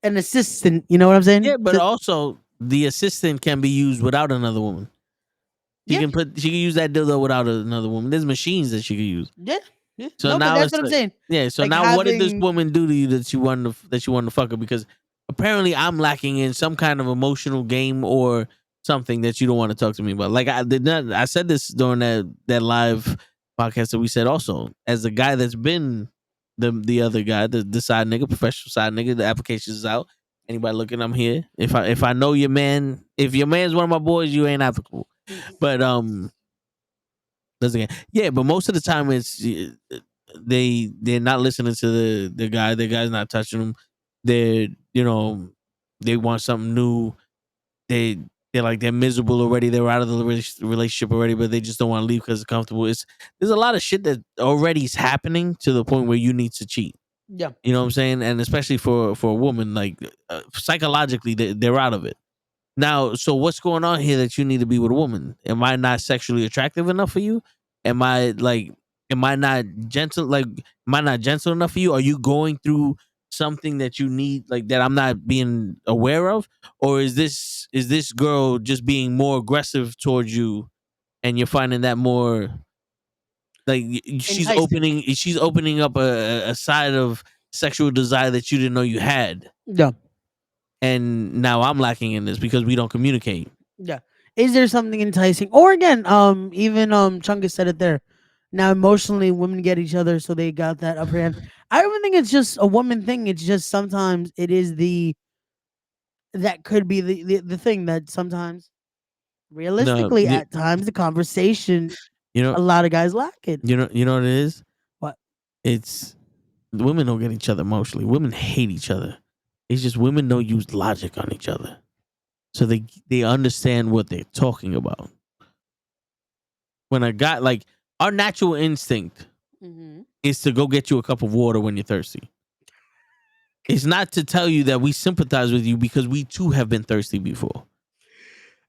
assistant. You know what I'm saying? Yeah, but also the assistant can be used without another woman. She Yeah. can use that dildo without another woman. There's machines that she can use. Yeah. So No, but now that's it's what I'm like, saying. yeah. So Like now, what did this having woman do to you that you wanted to fuck her? Because apparently, I'm lacking in some kind of emotional game or something that you don't want to talk to me about. Like I did not. I said this during that live podcast that we said also. As a guy that's been the other guy, the side nigga, professional side nigga, the application is out. Anybody looking, I'm here. If I know your man, if your man's one of my boys, you ain't applicable. But doesn't yeah, but most of the time it's they're not listening to the guy. The guy's not touching them. They're they want something new. They they're miserable already. They're out of the relationship already, but they just don't want to leave because it's comfortable. There's a lot of shit that already is happening to the point where you need to cheat. yeah. You know what I'm saying? And especially for a woman, like psychologically, they're out of it. Now, so what's going on here that you need to be with a woman? Am I not sexually attractive enough for you? Am I like, am I not gentle? Like, am I not gentle enough for you? Are you going through something that you need, like that I'm not being aware of? Or is this girl just being more aggressive towards you and you're finding that more like Enticing. she's opening up a side of sexual desire that you didn't know you had? Yeah. And now I'm lacking in this because we don't communicate. Yeah. Is there something enticing? Or again, even Chungus said it there. Now emotionally women get each other, so they got that upper hand. I don't think it's just a woman thing. It's just sometimes it is that could be the thing that sometimes No, realistically at times the conversation you know, a lot of guys lack it. you know what it is. What? It's women don't get each other emotionally. Women hate each other. It's just women don't use logic on each other, so they understand what they're talking about. When a guy like our natural instinct Mm-hmm. is to go get you a cup of water when you're thirsty. It's not to tell you that we sympathize with you because we too have been thirsty before.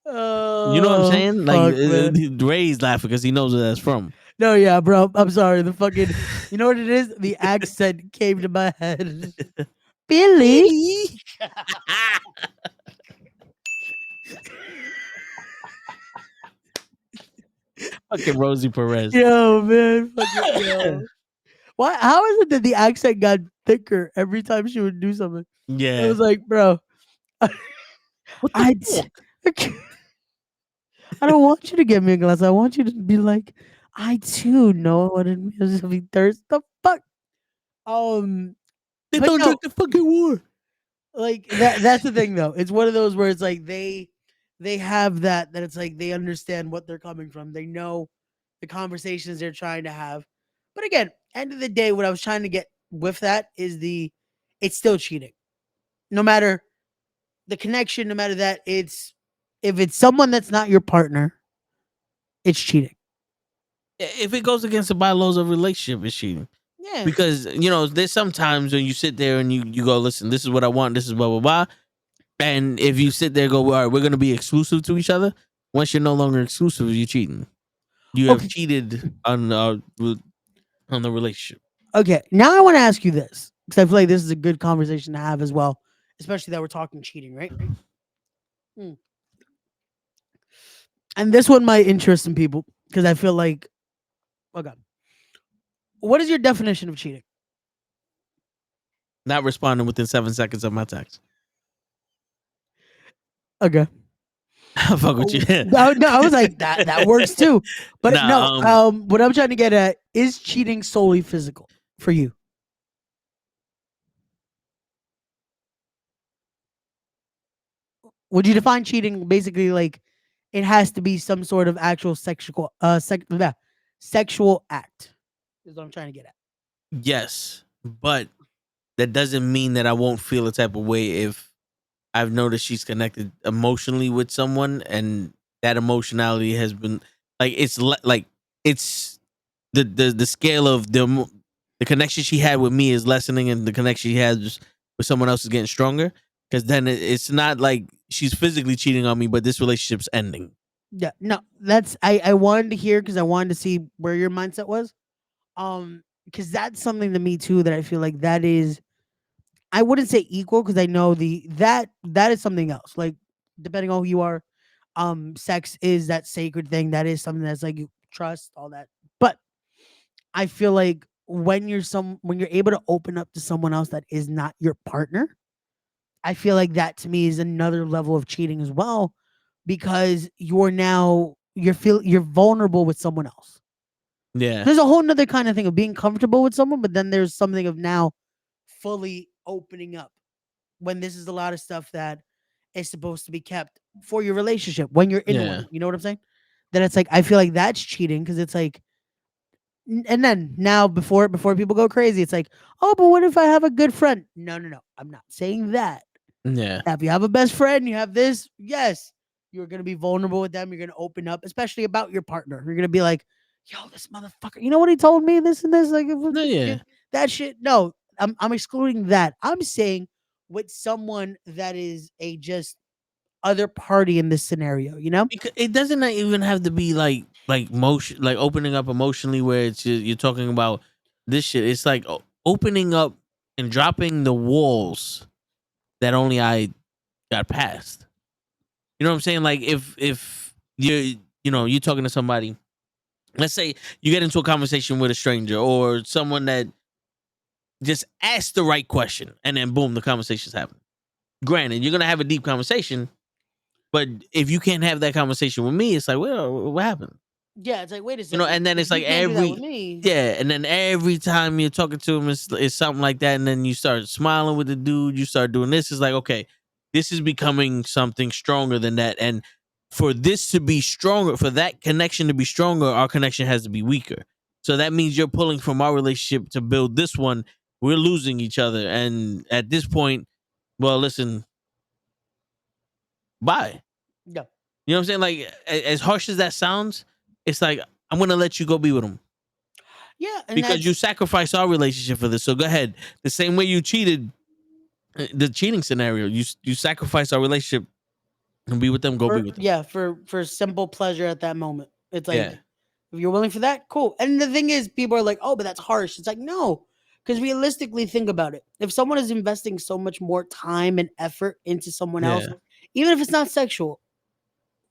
You know what I'm Oh saying? Like fuck, man. Ray's laughing because he knows where that's from. No, yeah, bro. I'm sorry. The fucking you know what it is? The accent came to my head. Billy. Fucking Rosie Perez. Yo, man. Fucking yo. Why how is it that the accent got thicker every time she would do something? It Yeah. was like, bro, What I the fuck? I don't want you to get me a glass. I want you to be like, I too know what it means to be thirsty. The fuck? They But don't no, drink the fucking water. like that's the thing though. It's one of those where it's like they have that it's like they understand what they're coming from. They know the conversations they're trying to have. But again, end of the day, what I was trying to get with that is it's still cheating. No matter the connection, no matter that, if it's someone that's not your partner, it's cheating. If it goes against the bylaws of relationship, it's cheating. Yeah. Because there's sometimes when you sit there and you go, listen, this is what I want, this is blah blah blah. And if you sit there and go, all right, we're gonna be exclusive to each other. Once you're no longer exclusive, you're cheating. You have Okay. cheated on the relationship. Okay. Now I want to ask you this because I feel like this is a good conversation to have as well, especially that we're talking cheating, right? Hmm. And this one might interest some people because I feel like, oh god, what is your definition of cheating? Not responding within 7 seconds of my text. Okay. Fuck with you. No, I was like that works too. But Nah, no, what I'm trying to get at is cheating solely physical for you. Would you define cheating basically like it has to be some sort of actual sexual act? Is what I'm trying to get at. yes, but that doesn't mean that I won't feel a type of way if I've noticed she's connected emotionally with someone, and that emotionality has been like like it's the scale of the connection she had with me is lessening, and the connection she has with someone else is getting stronger. Because then it's not like she's physically cheating on me, but this relationship's ending. Yeah, no, that's I wanted to hear because I wanted to see where your mindset was. Because that's something to me too that I feel like that is I wouldn't say equal because I know that is something else. Like depending on who you are, sex is that sacred thing. That is something that's like you trust all that. But I feel like when you're able to open up to someone else that is not your partner, I feel like that to me is another level of cheating as well because you're vulnerable with someone else. Yeah. There's a whole nother kind of thing of being comfortable with someone, but then there's something of now fully opening up when this is a lot of stuff that is supposed to be kept for your relationship when you're in Yeah. one. You know what I'm saying? Then it's like I feel like that's cheating because it's like and then now before people go crazy, it's like, oh, but what if I have a good friend? No, no, no. I'm not saying that. Yeah. If you have a best friend, you have this, yes, you're gonna be vulnerable with them. You're gonna open up, especially about your partner. You're gonna be like, yo, this motherfucker, you know what he told me? This and this, like No, yeah. that shit. No, I'm excluding that. I'm saying with someone that is a just other party in this scenario, you know? It doesn't even have to be like motion, like opening up emotionally where you're talking about this shit. It's like opening up and dropping the walls that only I got past. You know what I'm saying? Like if you're talking to somebody, let's say you get into a conversation with a stranger or someone that just asked the right question and then boom, the conversation's happening. Granted, you're gonna have a deep conversation, but if you can't have that conversation with me, it's like, well, what happened? Yeah, it's like, wait a You know, second. and then If it's you like can't do that with me, yeah, and then every time you're talking to him, it's something like that, and then you start smiling with the dude, you start doing this. It's like, okay, this is becoming something stronger than that, and for this to be stronger, for that connection to be stronger, our connection has to be weaker. So that means you're pulling from our relationship to build this one. We're losing each other, and at this point, well, listen, bye. no. You know what I'm saying? Like, as harsh as that sounds, it's like I'm gonna let you go be with him Yeah, and because you that's sacrificed our relationship for this. So go ahead. The same way you cheated, the cheating scenario, you sacrifice our relationship and be with them. Go be with them. for simple pleasure at that moment. It's like Yeah, if you're willing for that, cool. And the thing is, people are like, oh, but that's harsh. It's like, no, because realistically, think about it. If someone is investing so much more time and effort into someone else, yeah, even if it's not sexual,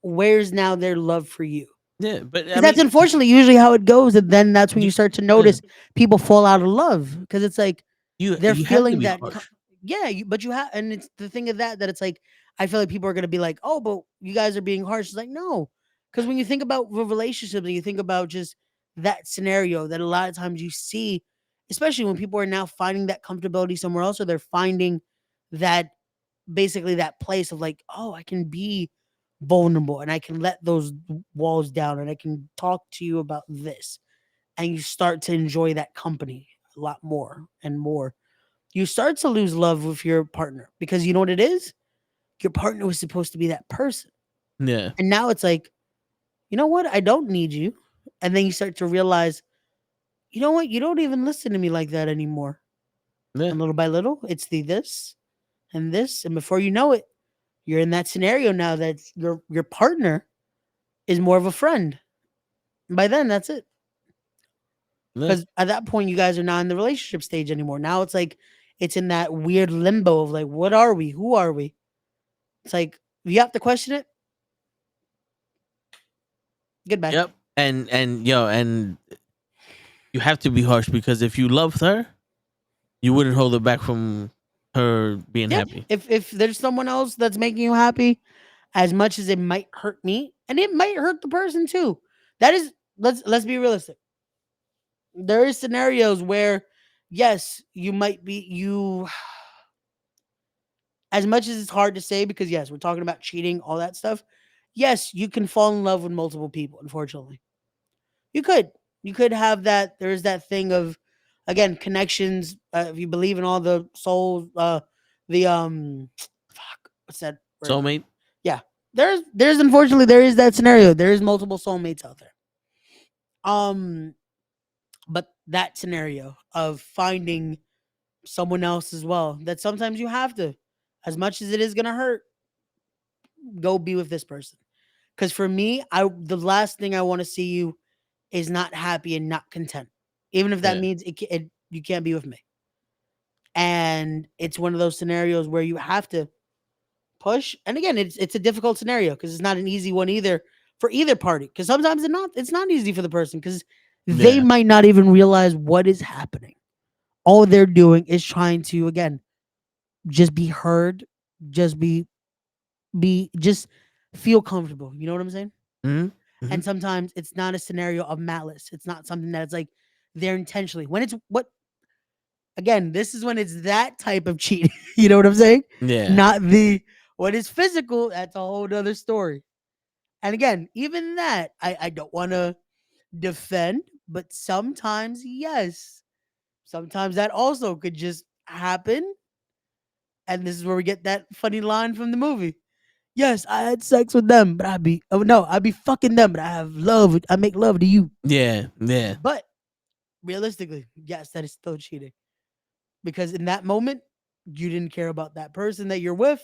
where's now their love for you? yeah. But I Because that's mean, unfortunately usually how it goes. And then that's when you you start to yeah, notice people fall out of love because it's like they're you have to feeling be that. harsh. Yeah, but you have, and it's the thing of that it's like I feel like people are gonna be like, oh, but you guys are being harsh. It's like no, because when you think about relationships and you think about just that scenario, that a lot of times you see, especially when people are now finding that comfortability somewhere else, or they're finding that basically that place of like, oh, I can be vulnerable and I can let those walls down and I can talk to you about this, and you start to enjoy that company a lot more and more. You start to lose love with your partner because you know what it is? Your partner was supposed to be that person. Yeah, And now it's like, you know what? I don't need you. And then you start to realize, you know what? You don't even listen to me like that anymore. yeah, And little by little, it's the this and this. And before you know it, you're in that scenario now that your partner is more of a friend. And by then, that's it. yeah, Because at that point, you guys are not in the relationship stage anymore. Now it's like it's in that weird limbo of like, what are we? Who are we? It's like you have to question it. Goodbye. yep. And you have to be harsh because if you loved her, you wouldn't hold her back from her being Yeah. happy. If there's someone else that's making you happy, as much as it might hurt me, and it might hurt the person too. That is let's be realistic. There is scenarios where yes, you might be you as much as it's hard to say because yes, we're talking about cheating, all that stuff. Yes, you can fall in love with multiple people, unfortunately. You could. You could have that. There's that thing of, again, connections. If you believe in all the souls, the fuck, what's that word? Soulmate. Yeah, there's unfortunately there is that scenario. There is multiple soulmates out there. Um, but that scenario of finding someone else as well, that sometimes you have to, as much as it is gonna hurt, go be with this person. Because for me, the last thing I want to see you is not happy and not content, even if that Yeah, means you can't be with me. And it's one of those scenarios where you have to push. And again, it's a difficult scenario because it's not an easy one either for either party. Because sometimes it's not easy for the person because they Yeah. might not even realize what is happening. All they're doing is trying to, again, just be heard, just just feel comfortable. You know what I'm saying? Mhm. Mhm. And sometimes it's not a scenario of malice. It's not something that's like they're intentionally. When it's what again, this is when it's that type of cheating. You know what I'm saying? Yeah. Not the what is physical, that's a whole other story. And again, even that, I don't want to defend, but sometimes, yes. Sometimes that also could just happen. And this is where we get that funny line from the movie. Yes, I had sex with them, but I'd be fucking them, but I make love to you. Yeah. Yeah. But realistically, yes, that is still cheating. Because in that moment, you didn't care about that person that you're with.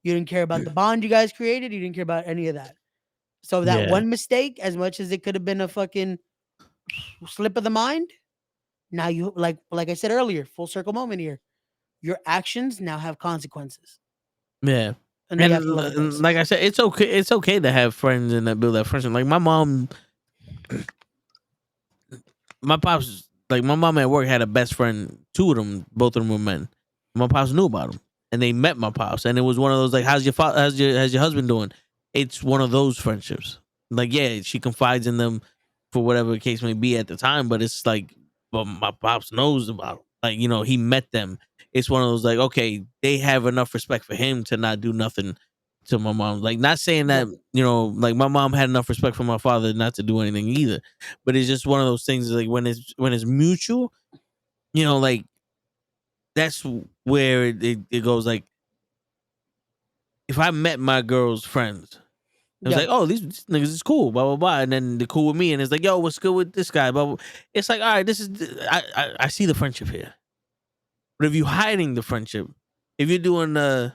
You didn't care about the bond you guys created. You didn't care about any of that. So that Yeah. one mistake, as much as it could have been a fucking slip of the mind, now you like I said earlier, full circle moment here. Your actions now have consequences. Yeah. And now you have to love the And person. like I said, it's okay. It's okay to have friends and that build that friendship. Like my mom, my pops, like my mom at work had a best friend. Two of them, both of them were men. My pops knew about them, and they met my pops, and it was one of those like, "How's your how's your husband doing?" It's one of those friendships. Like, yeah, she confides in them for whatever the case may be at the time, but it's like, well, my pops knows about 'em. Like, he met them. It's one of those like, okay, they have enough respect for him to not do nothing to my mom. Like, not saying that like my mom had enough respect for my father not to do anything either, but it's just one of those things like when it's mutual, like that's where it goes. Like if I met my girl's friends, it was Yeah. like, oh, these niggas is cool, blah blah blah, and then they're cool with me, and it's like, yo, what's good with this guy? Blah, blah. It's like, all right, this is I see the friendship here, but if you hiding the friendship, if you're doing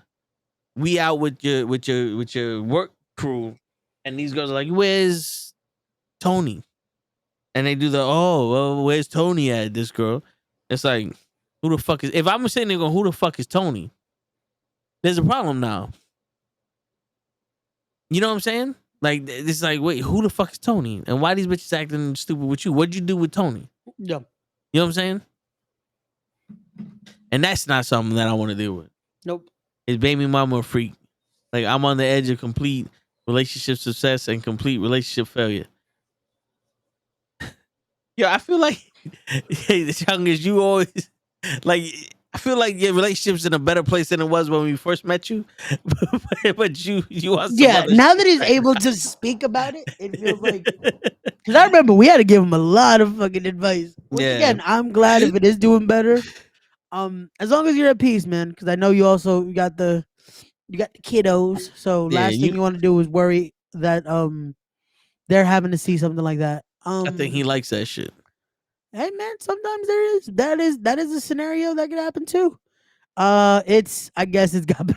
we out with your work crew, and these girls are like, where's Tony? And they do the, oh, well, where's Tony at? This girl, it's like, who the fuck is? If I'm sitting there going, who the fuck is Tony? There's a problem now. You know what I'm saying? Like it's like, wait, who the fuck is Tony? And why these bitches acting stupid with you? What'd you do with Tony? Yeah. You know what I'm saying? And that's not something that I want to deal with. Nope. Is baby mama a freak? Like I'm on the edge of complete relationship success and complete relationship failure. Yeah, I feel like as young as you always like. I feel like your relationship's in a better place than it was when we first met you. but you are some Yeah. other Now shit that he's right able now. to speak about it, it feels like because I remember we had to give him a lot of fucking advice. Which Yeah. again, I'm glad if it is doing better. As long as you're at peace, man. Because I know you got the kiddos. So Yeah, last thing you want to do is worry that they're having to see something like that. I think he likes that shit. Hey man, sometimes that is a scenario that could happen too. I guess it's got.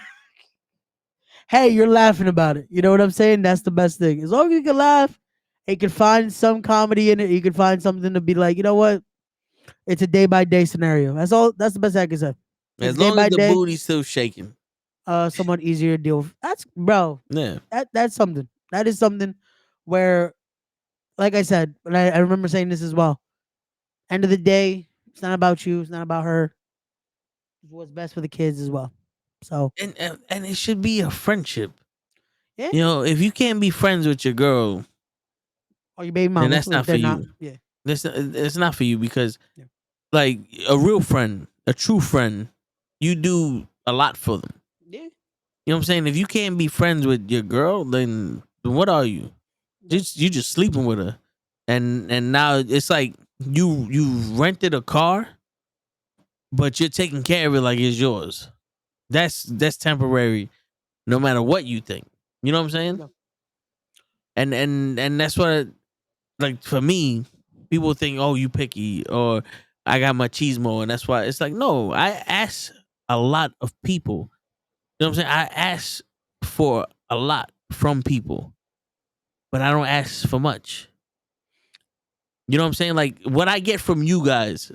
Hey, you're laughing about it. You know what I'm saying? That's the best thing. As long as you can laugh, you can find some comedy in it. You can find something to be like, you know what? It's a day by day scenario. That's all. That's the best I can say. It's As day long as by the day. booty's still shaking. Somewhat easier to deal with. That's bro. Yeah. That's something. That is something where, like I said, and I remember saying this as well. End of the day, it's not about you. It's not about her. It's what's best for the kids as well. So And it should be a friendship. yeah, If you can't be friends with your girl, or your baby then mama, that's if not for they're not. you. Yeah, It's not for you because Yeah. like a real friend, a true friend, you do a lot for them. yeah. You know what I'm saying? If you can't be friends with your girl, then what are you? You just sleeping with her. And now it's like you rented a car, but you're taking care of it like it's yours. That's temporary, no matter what you think. You know what I'm saying? Yeah. And that's what like for me, people think, oh, you picky or I got machismo, and that's why it's like, no, I ask a lot of people. You know what I'm saying? I ask for a lot from people, but I don't ask for much. You know what I'm saying? Like what I get from you guys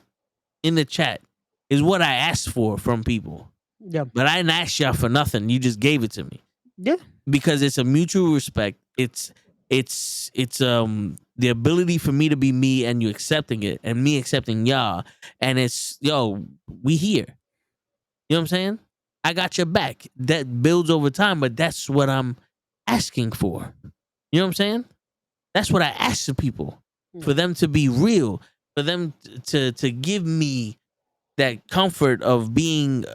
in the chat is what I asked for from people. Yeah. But I didn't ask y'all for nothing. You just gave it to me. Yeah. Because it's a mutual respect. It's the ability for me to be me and you accepting it and me accepting y'all. And it's we here. You know what I'm saying? I got your back. That builds over time, but that's what I'm asking for. You know what I'm saying? That's what I ask of people. For them to be real, for them to give me that comfort of being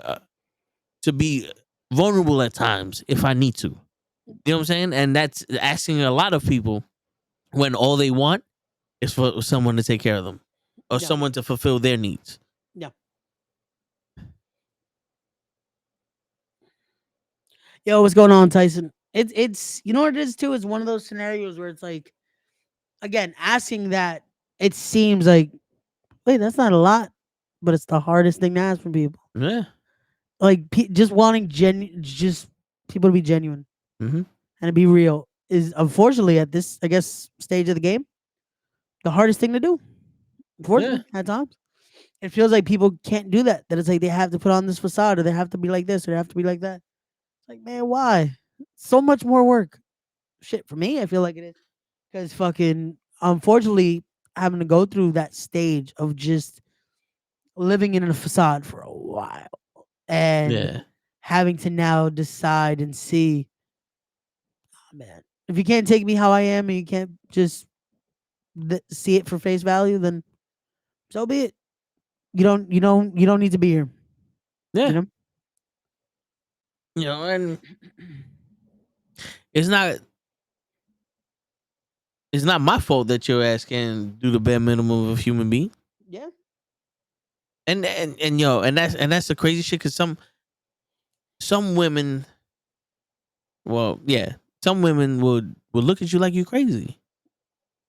to be vulnerable at times if I need to. You know what I'm saying? And that's asking a lot of people when all they want is for someone to take care of them or Yeah. someone to fulfill their needs. Yeah. Yo, what's going on, Tyson? It's you know what it is too? It's one of those scenarios where it's like, again, asking that, it seems like, wait, that's not a lot, but it's the hardest thing to ask from people. Yeah. Like just wanting just people to be genuine Mm-hmm. and to be real is, unfortunately, at this, I guess, stage of the game, the hardest thing to do. Unfortunately, at times, it feels like people can't do that. That it's like they have to put on this facade, or they have to be like this, or they have to be like that. It's like, man, why? So much more work. Shit, for me, I feel like it is, because fucking, unfortunately, having to go through that stage of just living in a facade for a while and Yeah. having to now decide and see, oh, man, if you can't take me how I am and you can't just see it for face value, then so be it. You don't need to be here. Yeah. You know? And it's not my fault that your ass can do the bare minimum of a human being. Yeah. And that's the crazy shit, because some women, well, yeah, some women would look at you like you're crazy.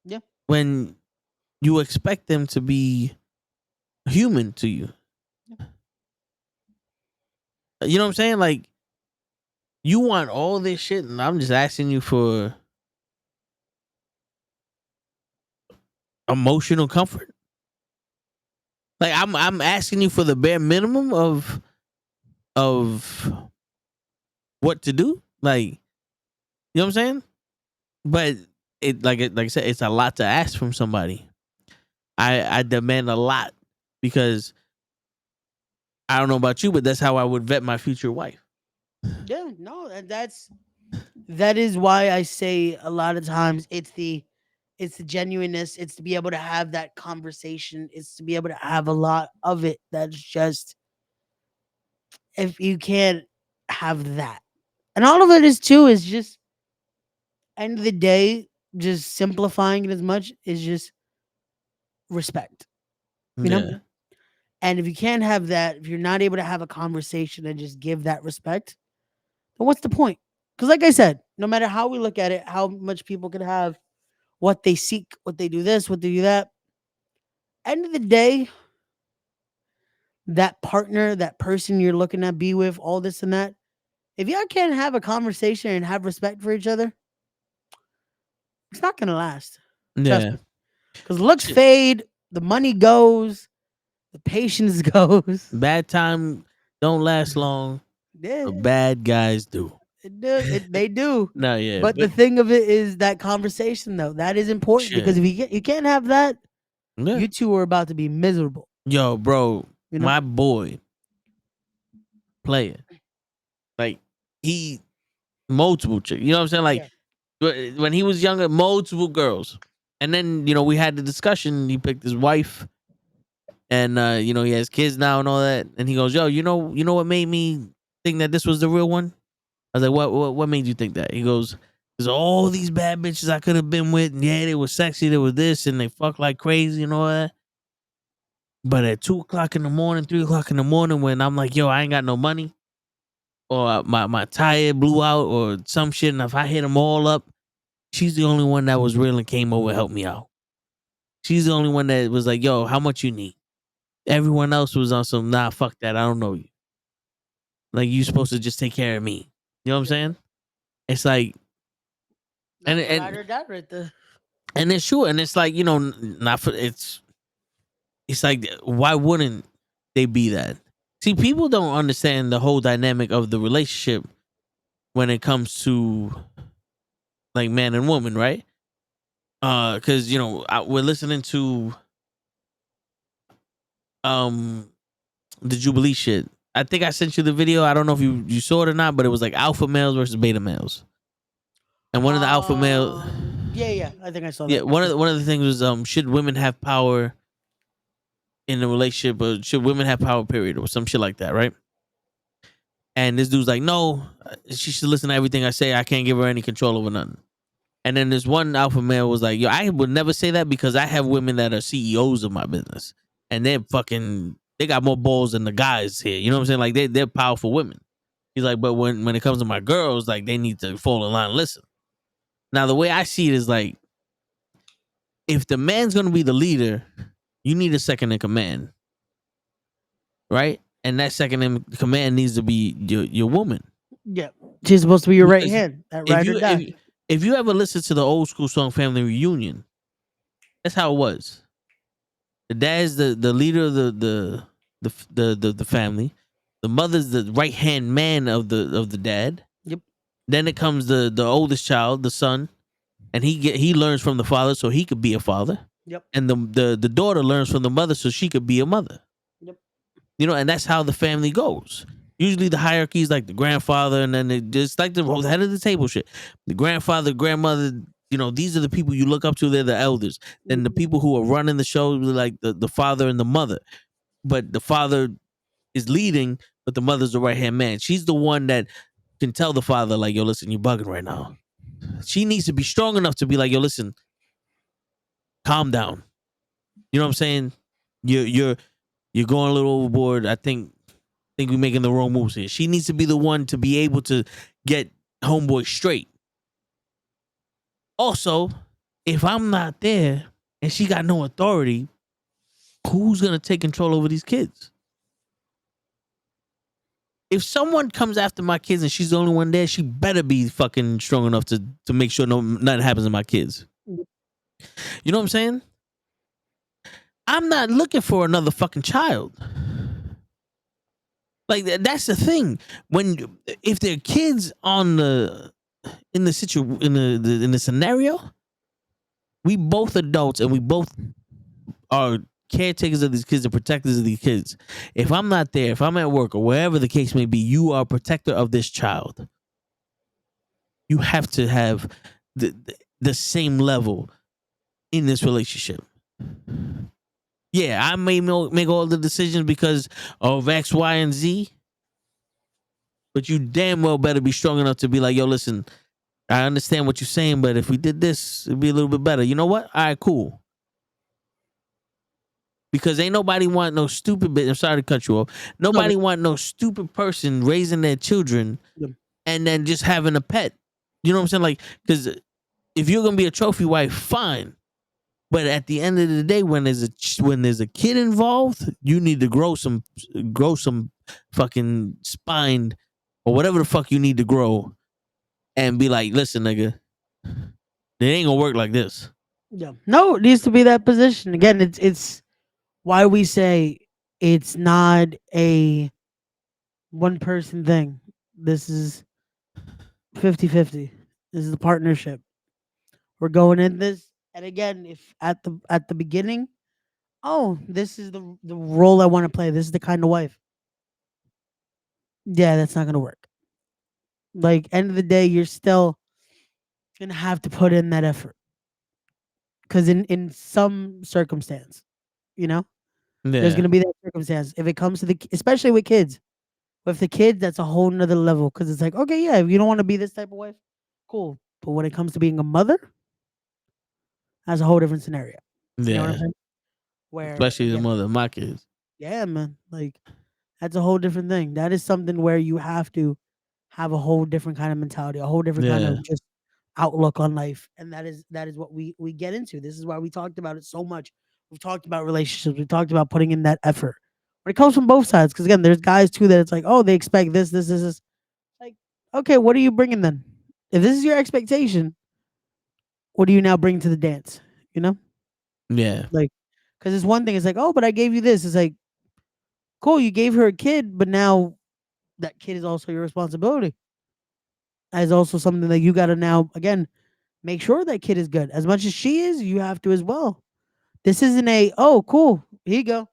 Yeah. When you expect them to be human to you. You know what I'm saying? Like, you want all this shit, and I'm just asking you for emotional comfort. Like, I'm asking you for the bare minimum of what to do. Like, you know what I'm saying? But like I said, it's a lot to ask from somebody. I demand a lot, because I don't know about you, but that's how I would vet my future wife. Yeah, no, that is why I say a lot of times it's the genuineness, it's to be able to have that conversation, it's to be able to have a lot of it. That's just, if you can't have that. And all of it is too is just, end of the day, just simplifying it as much, is just respect. You know? Yeah. And if you can't have that, if you're not able to have a conversation and just give that respect, then what's the point? Because, like I said, no matter how we look at it, how much people could have what they seek, what they do this, what they do that, end of the day, that partner, that person you're looking to be with, all this and that, if y'all can't have a conversation and have respect for each other, it's not gonna last. Trust Yeah. me. Because looks fade, the money goes, the patience goes. Bad time don't last long. Yeah, But bad guys do. they do. No, yeah. But the thing of it is that conversation, though, that is important, because if you can't have that, yeah. you two are about to be miserable. Yo, bro, You know? my boy player, like, he multiple chicks. You know what I'm saying? Like, when he was younger, multiple girls. And then, we had the discussion. He picked his wife, and he has kids now and all that. And he goes, "Yo, you know what made me think that this was the real one?" I was like, "What made you think that?" He goes, "There's all these bad bitches I could have been with, and yeah, they were sexy, they were this, and they fuck like crazy and all that. But at 2:00 in the morning, 3:00 in the morning, when I'm like, yo, I ain't got no money, or my tire blew out, or some shit, and if I hit them all up, she's the only one that was real and came over and helped me out. She's the only one that was like, yo, how much you need? Everyone else was on some, nah, fuck that, I don't know you. Like, you supposed to just take care of me." You know what I'm saying? It's like, and right there. And it's true, and it's like, not for it's like, why wouldn't they be that. See, people don't understand the whole dynamic of the relationship when it comes to like man and woman, right? Because we're listening to the Jubilee shit. I think I sent you the video. I don't know if you saw it or not, but it was like alpha males versus beta males. And one of the alpha male, Yeah, I think I saw that. yeah, one of the things was should women have power in a relationship, or should women have power? Period, or some shit like that, right? And this dude's like, no, she should listen to everything I say. I can't give her any control over nothing. And then this one alpha male was like, yo, I would never say that because I have women that are CEOs of my business, and they got more balls than the guys here. You know what I'm saying? Like they're powerful women. He's like, but when it comes to my girls, like they need to fall in line and listen. Now the way I see it is like, if the man's gonna be the leader, you need a second in command, right? And that second in command needs to be your woman. Yeah, she's supposed to be your right Because hand. That If ride or you die. if you ever listen to the old school song Family Reunion, that's how it was. The dad's the leader of the family. The mother's the right hand man of the dad. Yep. Then it comes the oldest child, the son, and he learns from the father so he could be a father. Yep. And the daughter learns from the mother so she could be a mother. Yep. And that's how the family goes. Usually the hierarchy is like the grandfather, and then it's like the head of the table shit. The grandfather, grandmother, these are the people you look up to. They're the elders. Then the people who are running the show, like the father and the mother. But the father is leading, but the mother's the right hand man. She's the one that can tell the father, like, yo, listen, you're bugging right now. She needs to be strong enough to be like, yo, listen, calm down. You know what I'm saying? You're going a little overboard. I think we're making the wrong moves here. She needs to be the one to be able to get homeboy straight. Also, if I'm not there and she got no authority, who's gonna take control over these kids? If someone comes after my kids and she's the only one there, she better be fucking strong enough to make sure nothing happens to my kids. You know what I'm saying? I'm not looking for another fucking child. Like that's the thing. If there are kids in the scenario, we both adults and we both are caretakers of these kids and protectors of these kids. If I'm not there, if I'm at work or wherever the case may be, you are a protector of this child. You have to have the same level in this relationship. Yeah, I may make all the decisions because of X, Y, and Z, but you damn well better be strong enough to be like, yo, listen, I understand what you're saying, but if we did this, it'd be a little bit better. You know what? All right, cool. Because ain't nobody want no stupid bitch. I'm sorry to cut you off. Nobody want no stupid person raising their children and then just having a pet. You know what I'm saying? Like, because if you're gonna be a trophy wife, fine. But at the end of the day, when there's a kid involved, you need to grow some fucking spine or whatever the fuck you need to grow, and be like, listen, nigga, it ain't gonna work like this. Yeah. No, it needs to be that position. Again, it's why we say it's not a one person thing. This is 50-50. This is a partnership. We're going in this. And again, if at the beginning, oh, this is the role I want to play. This is the kind of wife. Yeah, that's not gonna work. Like end of the day, you're still gonna have to put in that effort. Because in some circumstance, there's gonna be that circumstance. If it comes to especially with kids. With the kids, that's a whole nother level. Because it's like, okay, yeah, if you don't want to be this type of wife, cool. But when it comes to being a mother, that's a whole different scenario. You know what I'm saying? Where Especially the mother of my kids. Yeah, man. Like that's a whole different thing. That is something where you have to have a whole different kind of mentality, a whole different kind of just outlook on life. And that is what we get into. This is why we talked about it so much. We've talked about relationships. We talked about putting in that effort. When it comes from both sides, because again, there's guys too that it's like, oh, they expect this. Like, okay, what are you bringing then? If this is your expectation, what do you now bring to the dance? You know? Yeah. Like, because it's one thing. It's like, oh, but I gave you this. It's like, cool, you gave her a kid, but now that kid is also your responsibility. As also something that you got to now again make sure that kid is good as much as she is. You have to as well. This isn't a oh cool here you go.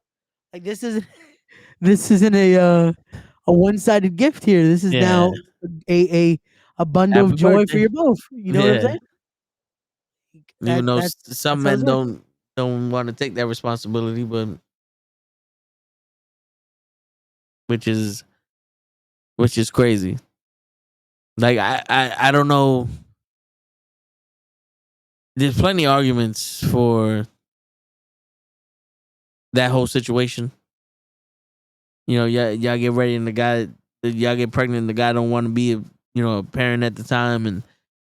Like this isn't this isn't a one sided gift here. This is Yeah. now a bundle Happy of joy for birthday. you both. You know what I'm Yeah. saying? Even though some That's how this men works. don't want to take that responsibility, but which is crazy. Like I don't know. There's plenty of arguments for that whole situation. You know, y'all get ready and y'all get pregnant and the guy don't want to be a parent at the time and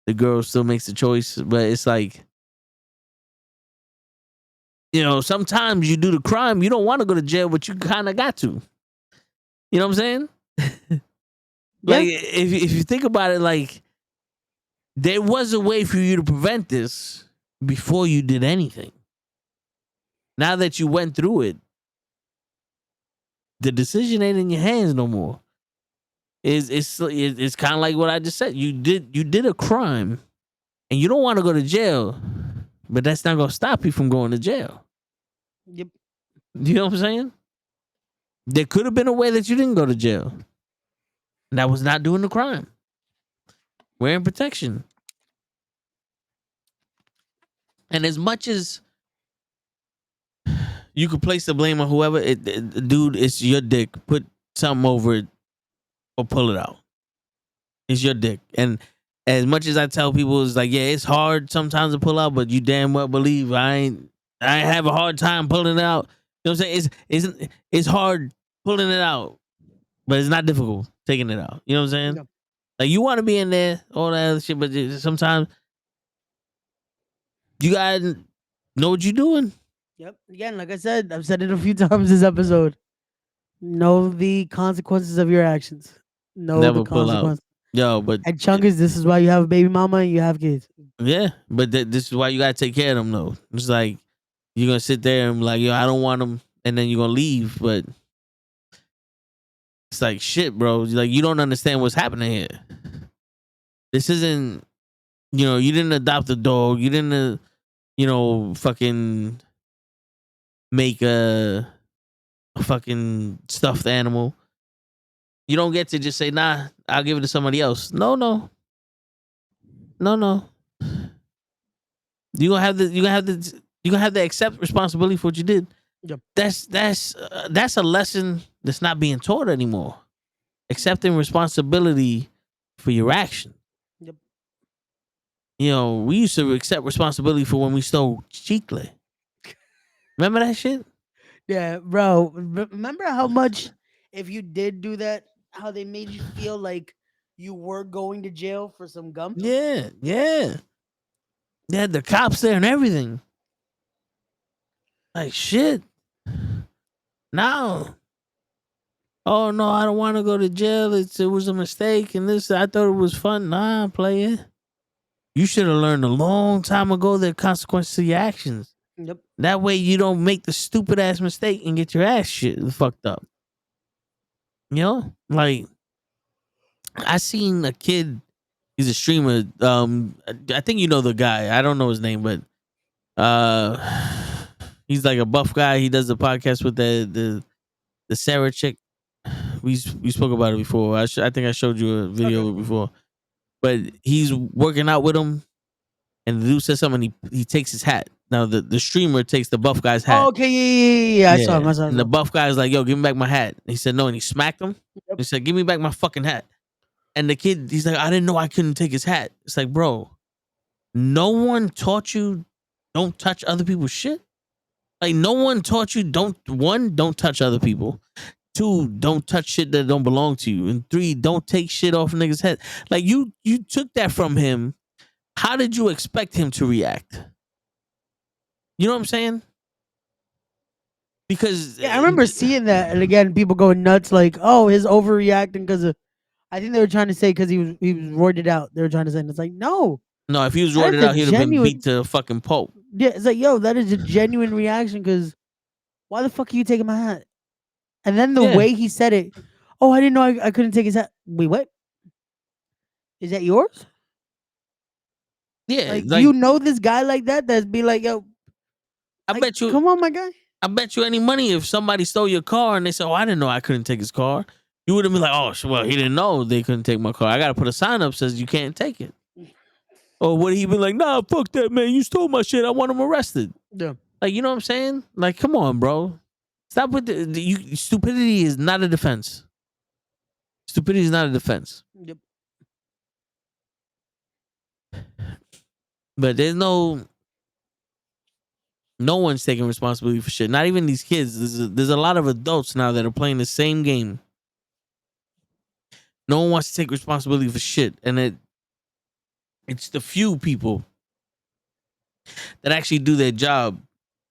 the girl still makes the choice. But it's like, sometimes you do the crime, you don't want to go to jail, but you kind of got to. You know what I'm saying? Like, Yeah. if you think about it, like, there was a way for you to prevent this before you did anything. Now that you went through it, the decision ain't in your hands no more. It's kind of like what I just said. You did a crime, and you don't want to go to jail, but that's not gonna stop you from going to jail. Yep. You know what I'm saying? There could have been a way that you didn't go to jail. And that was not doing the crime. Wearing protection. And as much as you could place the blame on whoever, dude, it's your dick. Put something over it or pull it out. It's your dick. And as much as I tell people, it's like, yeah, it's hard sometimes to pull out, but you damn well believe I have a hard time pulling it out. You know what I'm saying? It's hard pulling it out, but it's not difficult taking it out. You know what I'm saying? Yeah. Like, you want to be in there, all that other shit, but sometimes you gotta know what you're doing. Yep. Again, like I said, I've said it a few times this episode. Know the consequences of your actions. Know the Never pull out. consequences. Yo, but And Chungus, this is why you have a baby mama and you have kids. yeah, but this is why you gotta take care of them though. It's like you're gonna sit there and be like, yo, I don't want them, and then you're gonna leave, but it's like shit, bro. Like, you don't understand what's happening here. This isn't, you didn't adopt a dog. You didn't, fucking make a fucking stuffed animal. You don't get to just say, nah, I'll give it to somebody else. No. You're gonna have to accept responsibility for what you did. Yep. That's a lesson that's not being taught anymore. Accepting responsibility for your action. Yep. We used to accept responsibility for when we stole chicle. Remember that shit? Yeah, bro. Remember how much, if you did do that, how they made you feel like you were going to jail for some gum? Yeah. They had the cops there and everything. Like, shit. Now, oh no, I don't want to go to jail. It was a mistake, and this, I thought it was fun. Nah, player. You should have learned a long time ago the consequences of your actions. Yep. That way you don't make the stupid ass mistake and get your ass shit fucked up. Like, I seen a kid, he's a streamer. I think you know the guy. I don't know his name, but he's like a buff guy. He does a podcast with the Sarah chick. We spoke about it before. I think I showed you a video before. But he's working out with him, and the dude says something. And he takes his hat. Now the streamer takes the buff guy's hat. Oh, okay, yeah. I saw him. And the buff guy's like, "Yo, give me back my hat." And he said no, and he smacked him. Yep. He said, "Give me back my fucking hat." And the kid, he's like, "I didn't know I couldn't take his hat." It's like, bro, no one taught you don't touch other people's shit. Like, no one taught you don't touch other people. 2, don't touch shit that don't belong to you. And 3, don't take shit off niggas' head. Like, you took that from him. How did you expect him to react? You know what I'm saying? Because I remember seeing that, and again, people going nuts like, "Oh, his overreacting because of." I think they were trying to say because he was roided out. They were trying to say, and it's like, no, if he was That is roided a out, he'd have been genuine- beat to a fucking pulp. yeah, it's like, yo, that is a genuine reaction. Because why the fuck are you taking my hat? And then the Yeah. way he said it, oh, I didn't know I couldn't take his hat. Wait, what? Is that yours? Yeah, Like, like you know this guy like that? That's be like, yo, I like, bet you. come on, my guy. I bet you any money if somebody stole your car and they said, "Oh, I didn't know I couldn't take his car," you would have been like, "Oh, well, he didn't know they couldn't take my car. I got to put a sign up says you can't take it." Or would he be like, "Nah, fuck that, man. You stole my shit. I want him arrested." Yeah. Like, you know what I'm saying? Like, come on, bro. Stop with stupidity is not a defense. Stupidity is not a defense. Yep. But there's no one's taking responsibility for shit. Not even these kids. There's a lot of adults now that are playing the same game. No one wants to take responsibility for shit, and it's the few people that actually do their job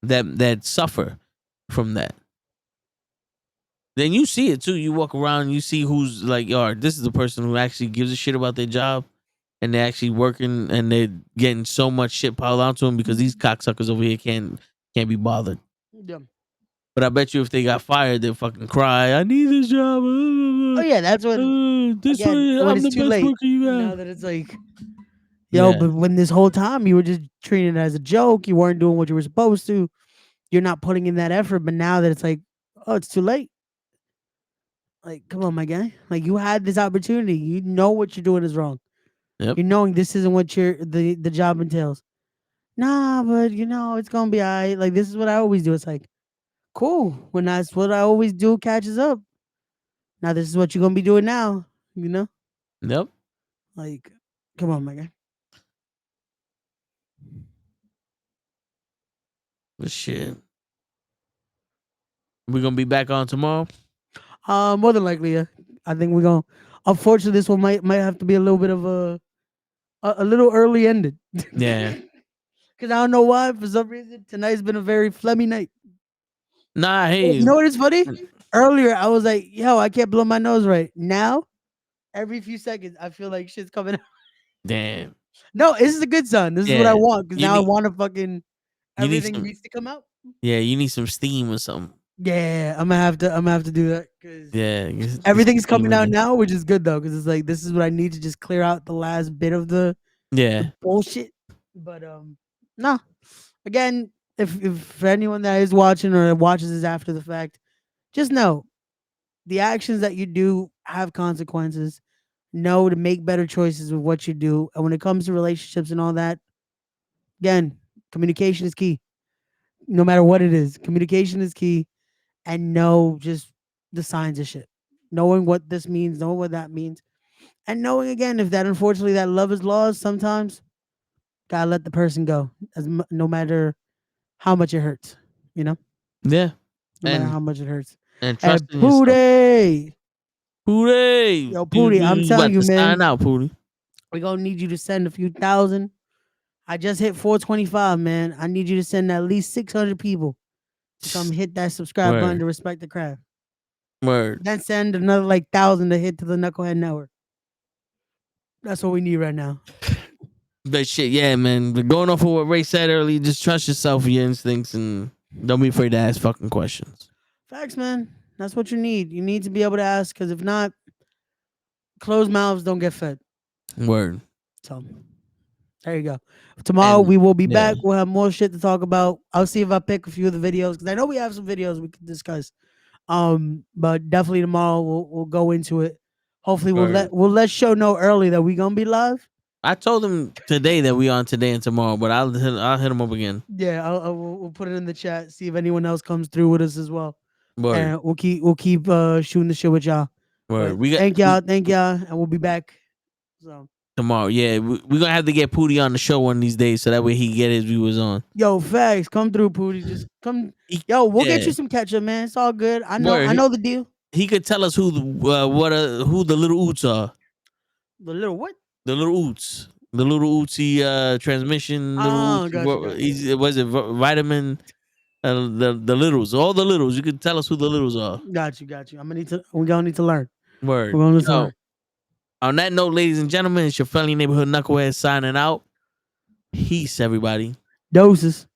that suffer from that. Then you see it too. You walk around, you see who's like, yo, this is the person who actually gives a shit about their job, and they're actually working, and they're getting so much shit piled onto them because these cocksuckers over here can't be bothered. Yeah. But I bet you if they got fired, they'll fucking cry. I need this job. Oh yeah, that's when This again, way, when I'm it's the too best late. worker you Now have. that it's like, yo, Yeah. but when this whole time you were just treating it as a joke, you weren't doing what you were supposed to. You're not putting in that effort. But now that it's like, oh, it's too late. Like, come on, my guy. Like, you had this opportunity. You know what you're doing is wrong. Yep. You're knowing this isn't what the job entails. Nah, but it's gonna be all right. Like, this is what I always do. It's like, cool. When that's what I always do catches up. Now this is what you're gonna be doing now. Yep. Like, come on, my guy. But shit. We're gonna be back on tomorrow. More than likely, yeah. I think we're gonna. Unfortunately, this one might have to be a little bit of a little early ended. Yeah. Because I don't know why. For some reason, tonight's been a very phlegmy night. Nah, You hey. know what is funny? Earlier, I was like, yo, I can't blow my nose right. Now, every few seconds, I feel like shit's coming out. Damn. No, this is a good sign. This is what I Yeah. want. Because You now I need- want to fucking you need everything some- needs to come out. Yeah, you need some steam or something. Yeah, I'm gonna have to do that because Yeah. everything's steam coming in out there. now, which is good though. Because it's like this is what I need to just clear out the last bit of the Yeah. bullshit. But no. Again, if for anyone that is watching or watches this after the fact, just know the actions that you do have consequences. Know to make better choices with what you do. And when it comes to relationships and all that, again, communication is key. No matter what it is, communication is key. And know just the signs of shit. Knowing what this means, knowing what that means. And knowing again, if that unfortunately that love is lost, sometimes gotta let the person go. No matter how much it hurts, Yeah. no matter And how much it hurts. and Hey, trust in yourself. Pootie, Pootie. Yo, Pootie, I'm telling you, about to man. sign out, Pootie. we're gonna need you to send a few thousand. I just hit 425, man. I need you to send at least 600 people to come hit that subscribe button Word. to respect the craft. Word. Then send another like 1,000 to hit to the Knucklehead Network. That's what we need right now. But shit, yeah, man. But going off of what Ray said earlier, just trust yourself, your instincts, and don't be afraid to ask fucking questions. Facts, man. That's what you need. You need to be able to ask, because if not, closed mouths don't get fed. Word. So there you go. Tomorrow And- we will be yeah. back. We'll have more shit to talk about. I'll see if I pick a few of the videos, because I know we have some videos we can discuss. But definitely tomorrow we'll go into it. Hopefully we'll Word. let show know early that we gonna be live. I told him today that we on today and tomorrow, but I'll hit him up again. Yeah, we'll put it in the chat. See if anyone else comes through with us as well. Word. And we'll keep shooting the shit with y'all. Word. But thank y'all, and we'll be back. So tomorrow. Yeah, we're gonna have to get Pootie on the show one of these days so that way he can get his viewers on. yo, facts, come through, Pootie. Just come. Yo, we'll get Yeah. you some ketchup, man. It's all good. I know. Word. I know the deal. He could tell us who the little oots are. The little what? The little oots. The little ootsy transmission. Oh, Little gotcha. was it vitamin? The littles, all the littles. You could tell us who the littles are. Got you. We're gonna need to learn. Word. We're gonna need to learn. On that note, ladies and gentlemen, it's your friendly neighborhood knucklehead signing out. Peace, everybody. Doses.